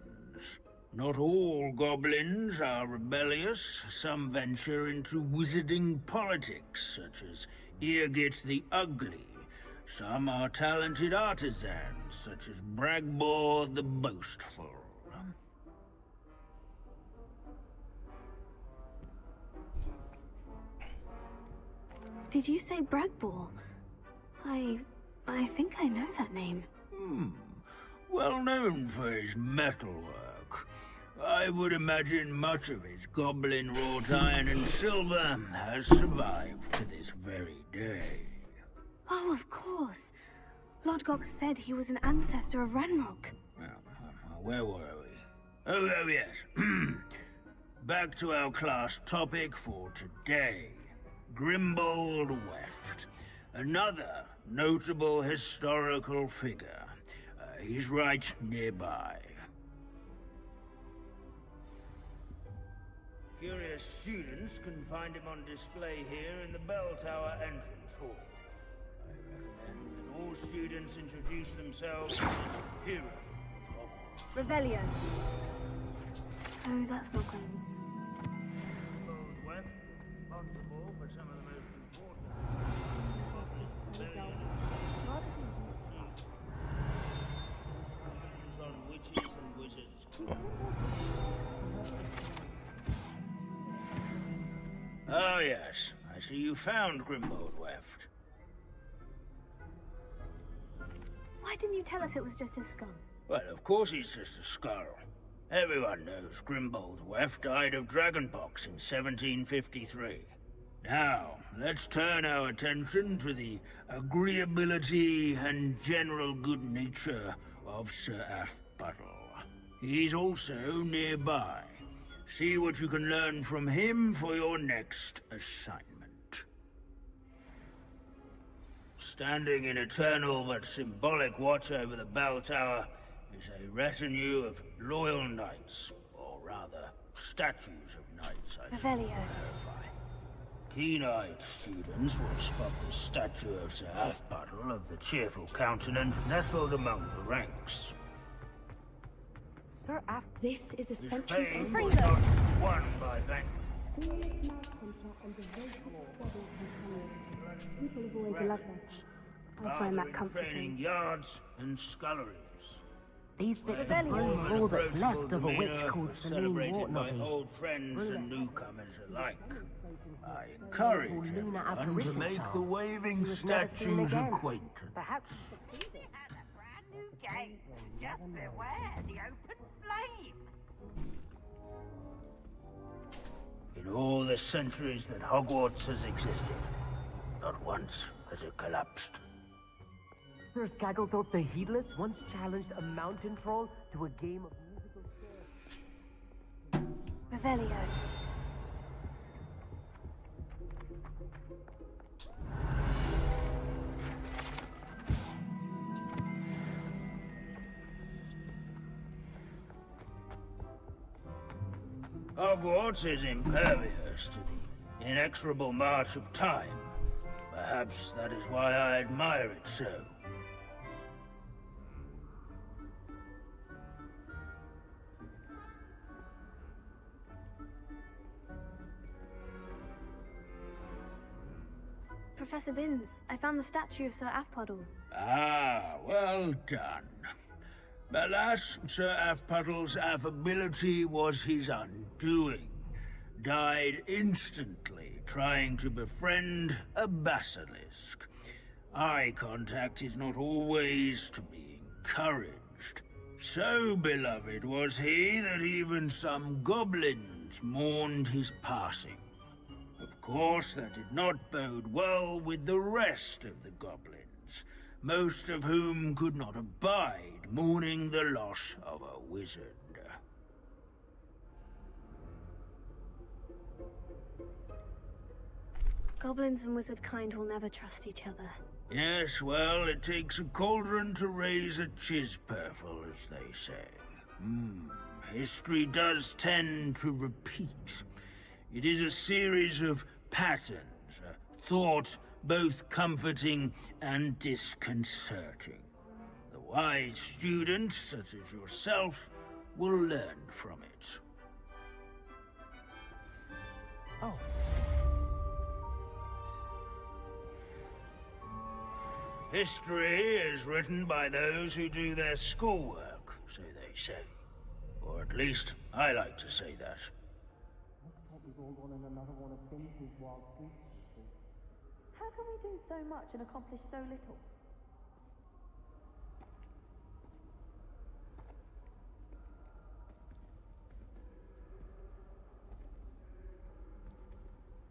Not all goblins are rebellious. Some venture into wizarding politics, such as Eargit the Ugly. Some are talented artisans, such as Bragbor the Boastful. Did you say Bragbor? I think I know that name. Well known for his metalwork. I would imagine much of his goblin wrought iron and silver has survived to this very day. Oh, of course. Lodgok said he was an ancestor of Ranrock. Where were we? Oh yes. Back to our class topic for today. Grimbold Weft. Another notable historical figure. He's right nearby. Curious students can find him on display here in the Bell Tower entrance hall. I recommend that all students introduce themselves as the hero of Hogwarts. Revelio. Oh, that's not good. Grimbold Weft, responsible for some of the most important rebellions on witches and wizards. Oh yes, I see you found Grimbold Weft. Why didn't you tell us it was just his skull? Well, of course he's just a skull. Everyone knows Grimbold Weft died of dragonpox in 1753. Now, let's turn our attention to the agreeability and general good nature of Sir Athbuttle. He's also nearby. See what you can learn from him for your next assignment. Standing in eternal but symbolic watch over the bell tower is a retinue of loyal knights, or rather, statues of knights, I should Revelio. clarify. Keen-eyed students will spot the statue of Sir Athbuttle of the cheerful countenance nestled among the ranks. Sir This is a His century's fame old was not won by vanquish. People have always loved them. I find that comforting. Training yards and sculleries. These bits of Revelio. broom are all that's Approachable left of a witch demeanor called was Celine celebrated by Wartnobby. old friends and newcomers alike. I encourage Lunar everyone to apparition make child. the waving She was never seen statues again. acquainted. Perhaps Gate. Just beware the open flame. In all the centuries that Hogwarts has existed, not once has it collapsed. Sir Scagglethorpe the Heedless once challenged a mountain troll to a game of musical chairs. Revelio. Hogwarts is impervious to the inexorable march of time. Perhaps that is why I admire it so. Professor Binns, I found the statue of Sir Athpottle. Ah, well done. Alas, Sir Athpuddle's affability was his undoing. Died instantly trying to befriend a basilisk. Eye contact is not always to be encouraged. So beloved was he that even some goblins mourned his passing. Of course, that did not bode well with the rest of the goblins, most of whom could not abide mourning the loss of a wizard. Goblins and wizard kind will never trust each other. Yes, well, it takes a cauldron to raise a chisperful, as they say. History does tend to repeat. It is a series of patterns, a thought both comforting and disconcerting. The wise students, such as yourself, will learn from it. Oh. History is written by those who do their schoolwork, so they say. Or at least, I like to say that. How can we do so much and accomplish so little?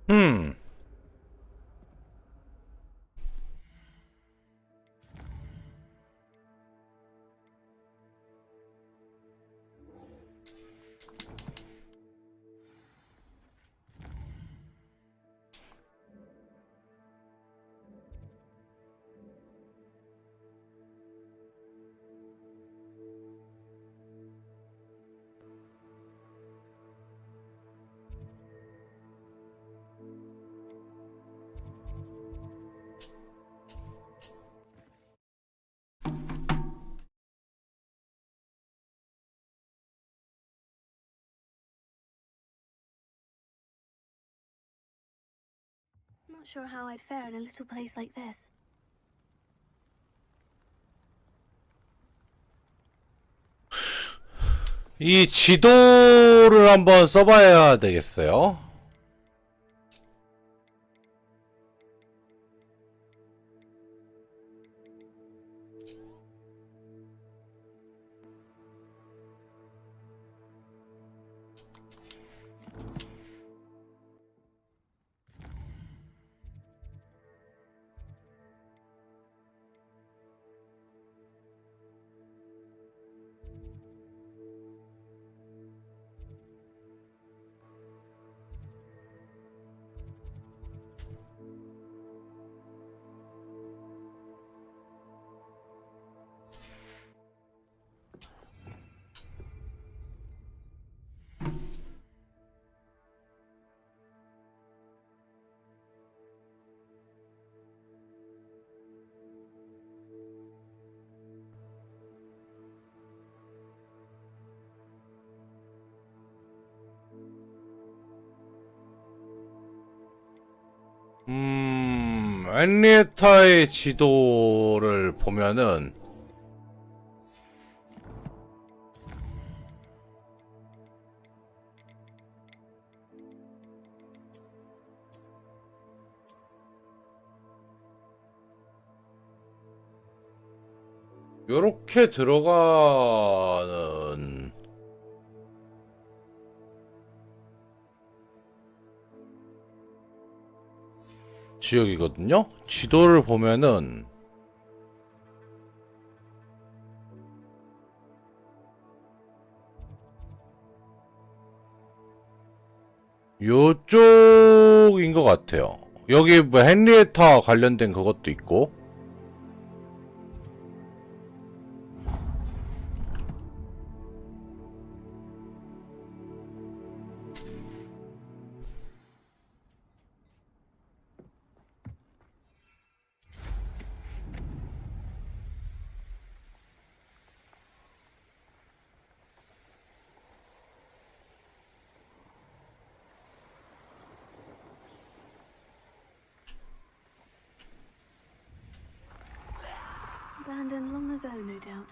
음. Not sure how I'd fare in a little place like this. 이 지도를 한번 써봐야 되겠어요. 헨리에타의 지도를 보면은 요렇게 들어가는 지역이거든요. 지도를 보면은 요쪽인 것 같아요. 여기 뭐 헨리에타 관련된 그것도 있고. Abandoned long ago, no doubt.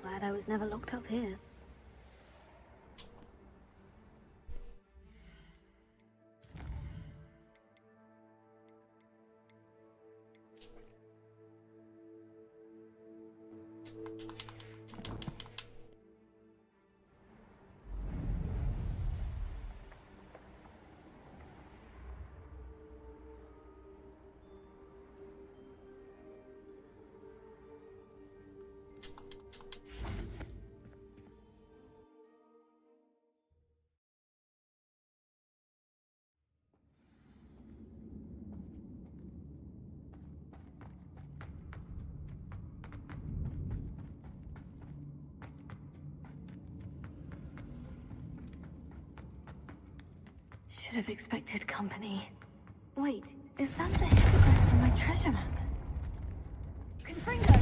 Glad I was never locked up here. Should have expected company. Wait, is that the hippogriff from my treasure map? Confringo!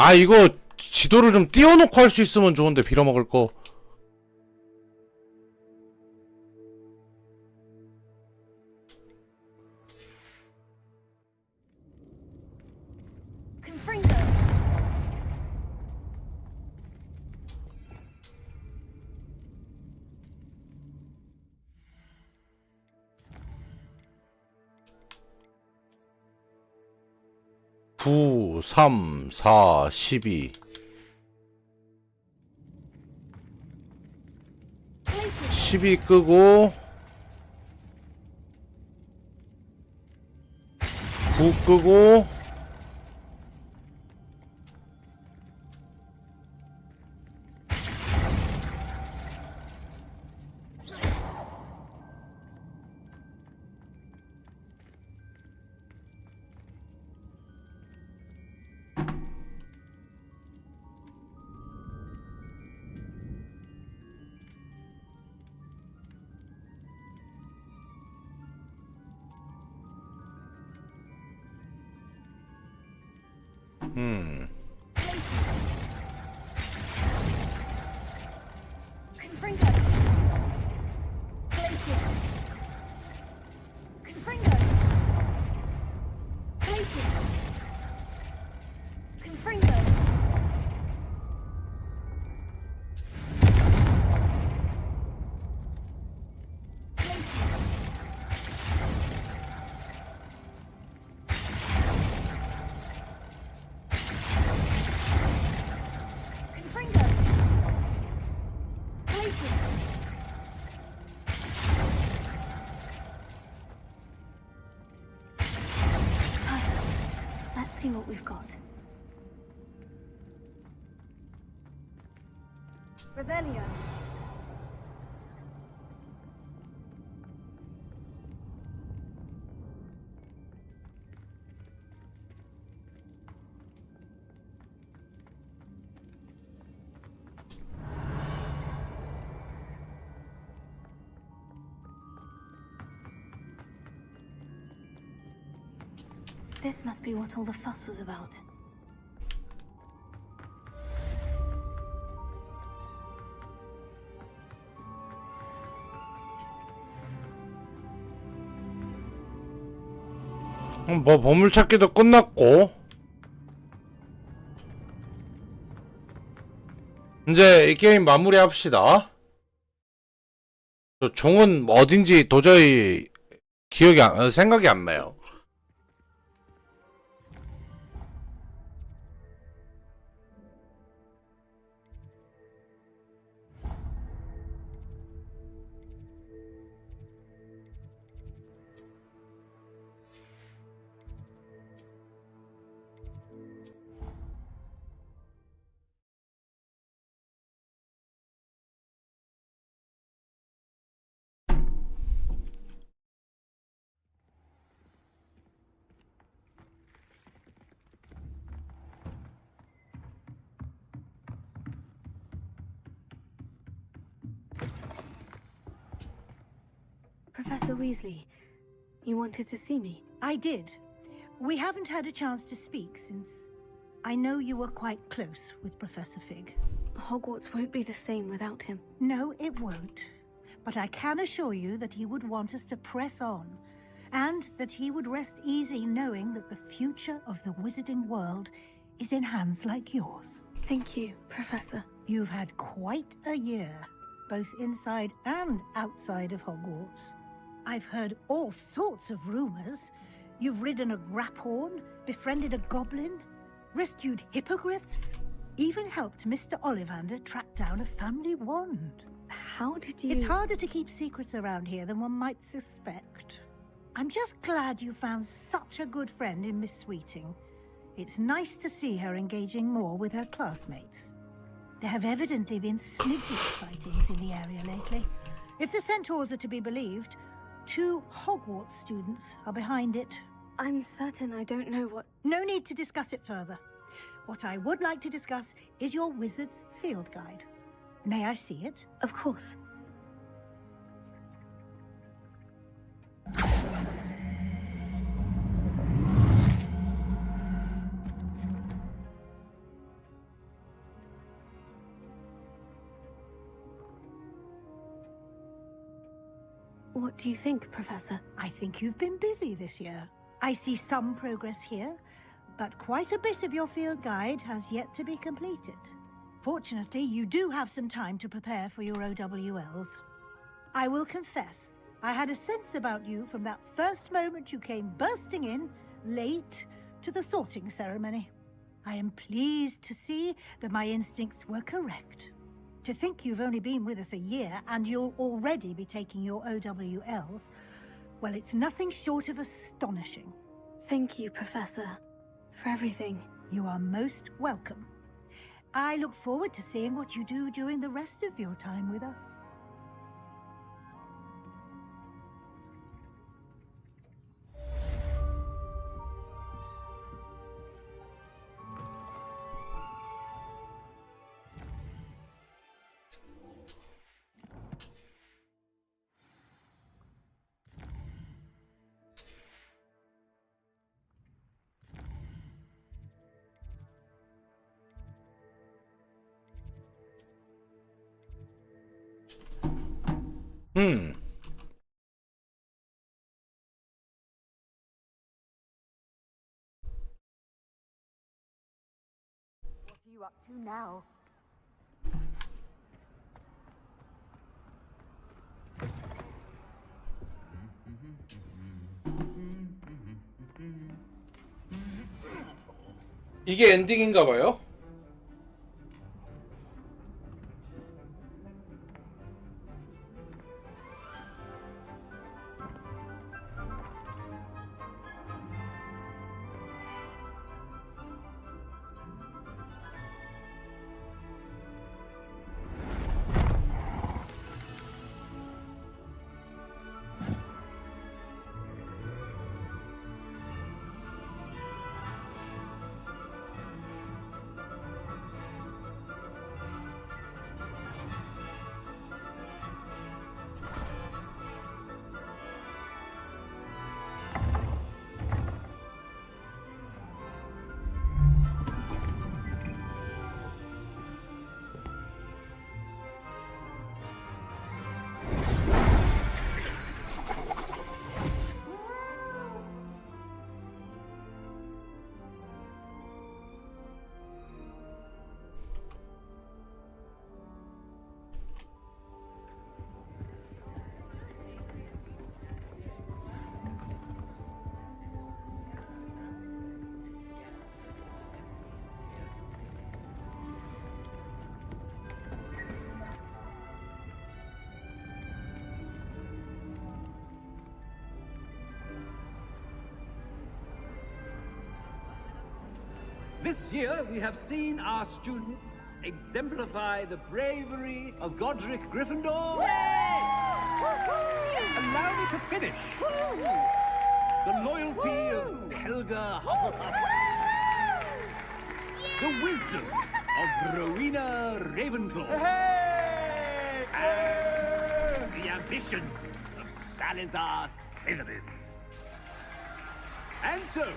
아, 이거 지도를 좀 띄워놓고 할 수 있으면 좋은데, 빌어먹을 거. 구, 3, 4, 12 12 끄고 9 끄고 See what we've got. Revelio. This must be what all the fuss was about. 뭐 보물찾기도 끝났고 이제 이 게임 마무리합시다. 저 종은 어딘지 도저히 생각이 안 나요. Professor Weasley, you wanted to see me? I did. We haven't had a chance to speak since I know you were quite close with Professor Fig. Hogwarts won't be the same without him. No, it won't. But I can assure you that he would want us to press on, and that he would rest easy knowing that the future of the wizarding world is in hands like yours. Thank you, Professor. You've had quite a year, both inside and outside of Hogwarts. I've heard all sorts of rumors. You've ridden a graphorn, befriended a goblin, rescued hippogriffs, even helped Mr. Ollivander track down a family wand. How did you... It's harder to keep secrets around here than one might suspect. I'm just glad you found such a good friend in Miss Sweeting. It's nice to see her engaging more with her classmates. There have evidently been snidget sightings in the area lately. If the centaurs are to be believed, 2 Hogwarts students are behind it. I'm certain I don't know what... No need to discuss it further. What I would like to discuss is your wizard's field guide. May I see it? Of course. What do you think, Professor? I think you've been busy this year. I see some progress here, but quite a bit of your field guide has yet to be completed. Fortunately, you do have some time to prepare for your OWLs. I will confess, I had a sense about you from that first moment you came bursting in, late, to the sorting ceremony. I am pleased to see that my instincts were correct. To think you've only been with us a year and you'll already be taking your OWLs, well, it's nothing short of astonishing. Thank you, Professor, for everything. You are most welcome. I look forward to seeing what you do during the rest of your time with us. What are you up to now? 이게 엔딩인가 봐요? This year, we have seen our students exemplify the bravery of Godric Gryffindor. Allow me to finish. The loyalty of Helga Hufflepuff. The wisdom of Rowena Ravenclaw. And the ambition of Salazar Slytherin. And so,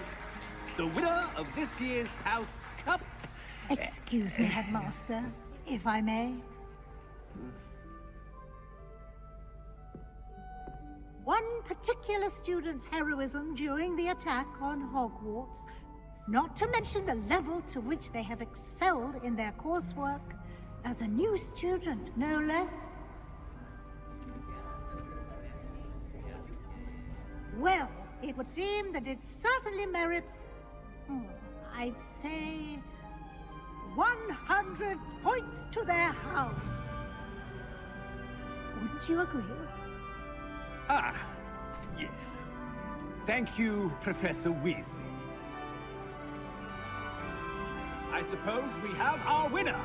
the winner of this year's House Cup... Excuse me, Headmaster, if I may. One particular student's heroism during the attack on Hogwarts, not to mention the level to which they have excelled in their coursework, as a new student, no less. Well, it would seem that it certainly merits, I'd say, 100 points to their house. Wouldn't you agree? Ah, yes. Thank you, Professor Weasley. I suppose we have our winner.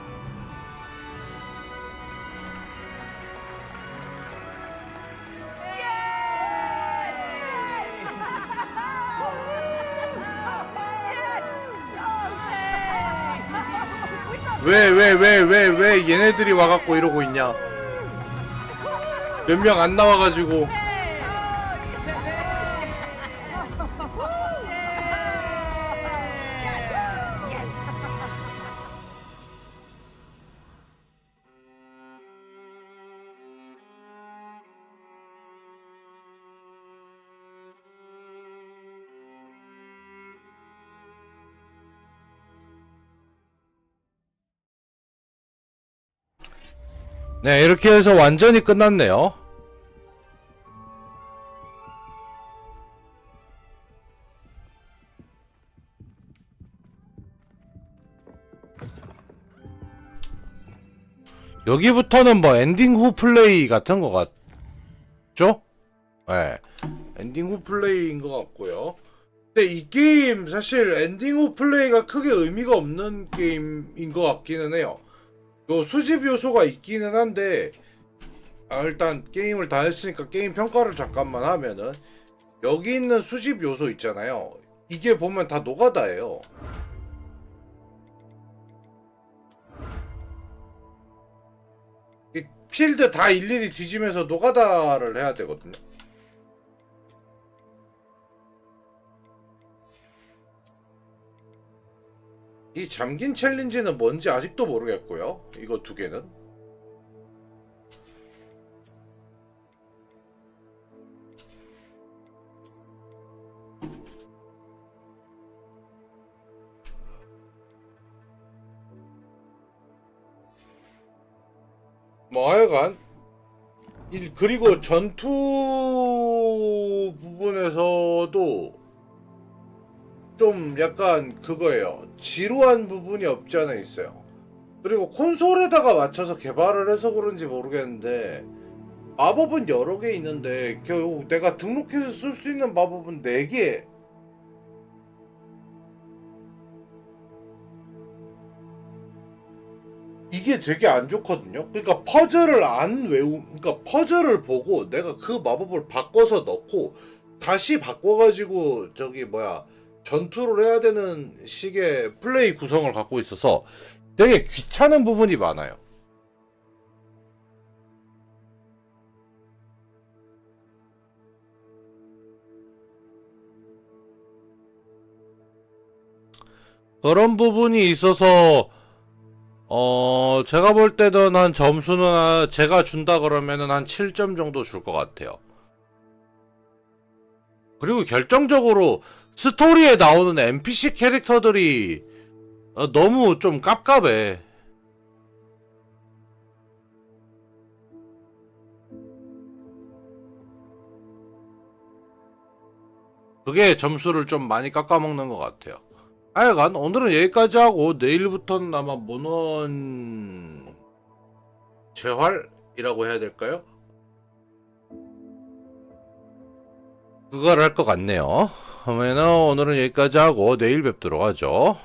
왜 얘네들이 와갖고 이러고 있냐? 몇 명 안 나와가지고. 네, 이렇게 해서 완전히 끝났네요. 여기부터는 뭐 엔딩 후 플레이 같은 것 같죠? 네, 엔딩 후 플레이인 것 같고요. 근데 이 게임 사실 엔딩 후 플레이가 크게 의미가 없는 게임인 것 같기는 해요. 요 수집 요소가 있기는 한데, 일단 게임을 다 했으니까 게임 평가를 잠깐만 하면은, 여기 있는 수집 요소 있잖아요. 이게 보면 다 노가다예요. 이 필드 다 일일이 뒤지면서 노가다를 해야 되거든요. 이 잠긴 챌린지는 뭔지 아직도 모르겠고요. 이거 두 개는. 뭐 하여간 그리고 전투 부분에서도 좀 약간 그거예요. 지루한 부분이 없지 않아 있어요. 그리고 콘솔에다가 맞춰서 개발을 해서 그런지 모르겠는데, 마법은 여러 개 있는데 결국 내가 등록해서 쓸 수 있는 마법은 4개. 이게 되게 안 좋거든요. 그러니까 퍼즐을 그러니까 퍼즐을 보고 내가 그 마법을 바꿔서 넣고 다시 바꿔가지고 전투를 해야 되는 식의 플레이 구성을 갖고 있어서 되게 귀찮은 부분이 많아요. 그런 부분이 있어서 제가 볼 때는 한 점수는 제가 준다 그러면은 한 7점 정도 줄 것 같아요. 그리고 결정적으로 스토리에 나오는 NPC 캐릭터들이 너무 좀 깝깝해. 그게 점수를 좀 많이 깎아먹는 것 같아요. 하여간 오늘은 여기까지 하고, 내일부터는 아마 모넌 재활이라고 해야 될까요? 그걸 할 것 같네요. 그러면은 오늘은 여기까지 하고 내일 뵙도록 하죠.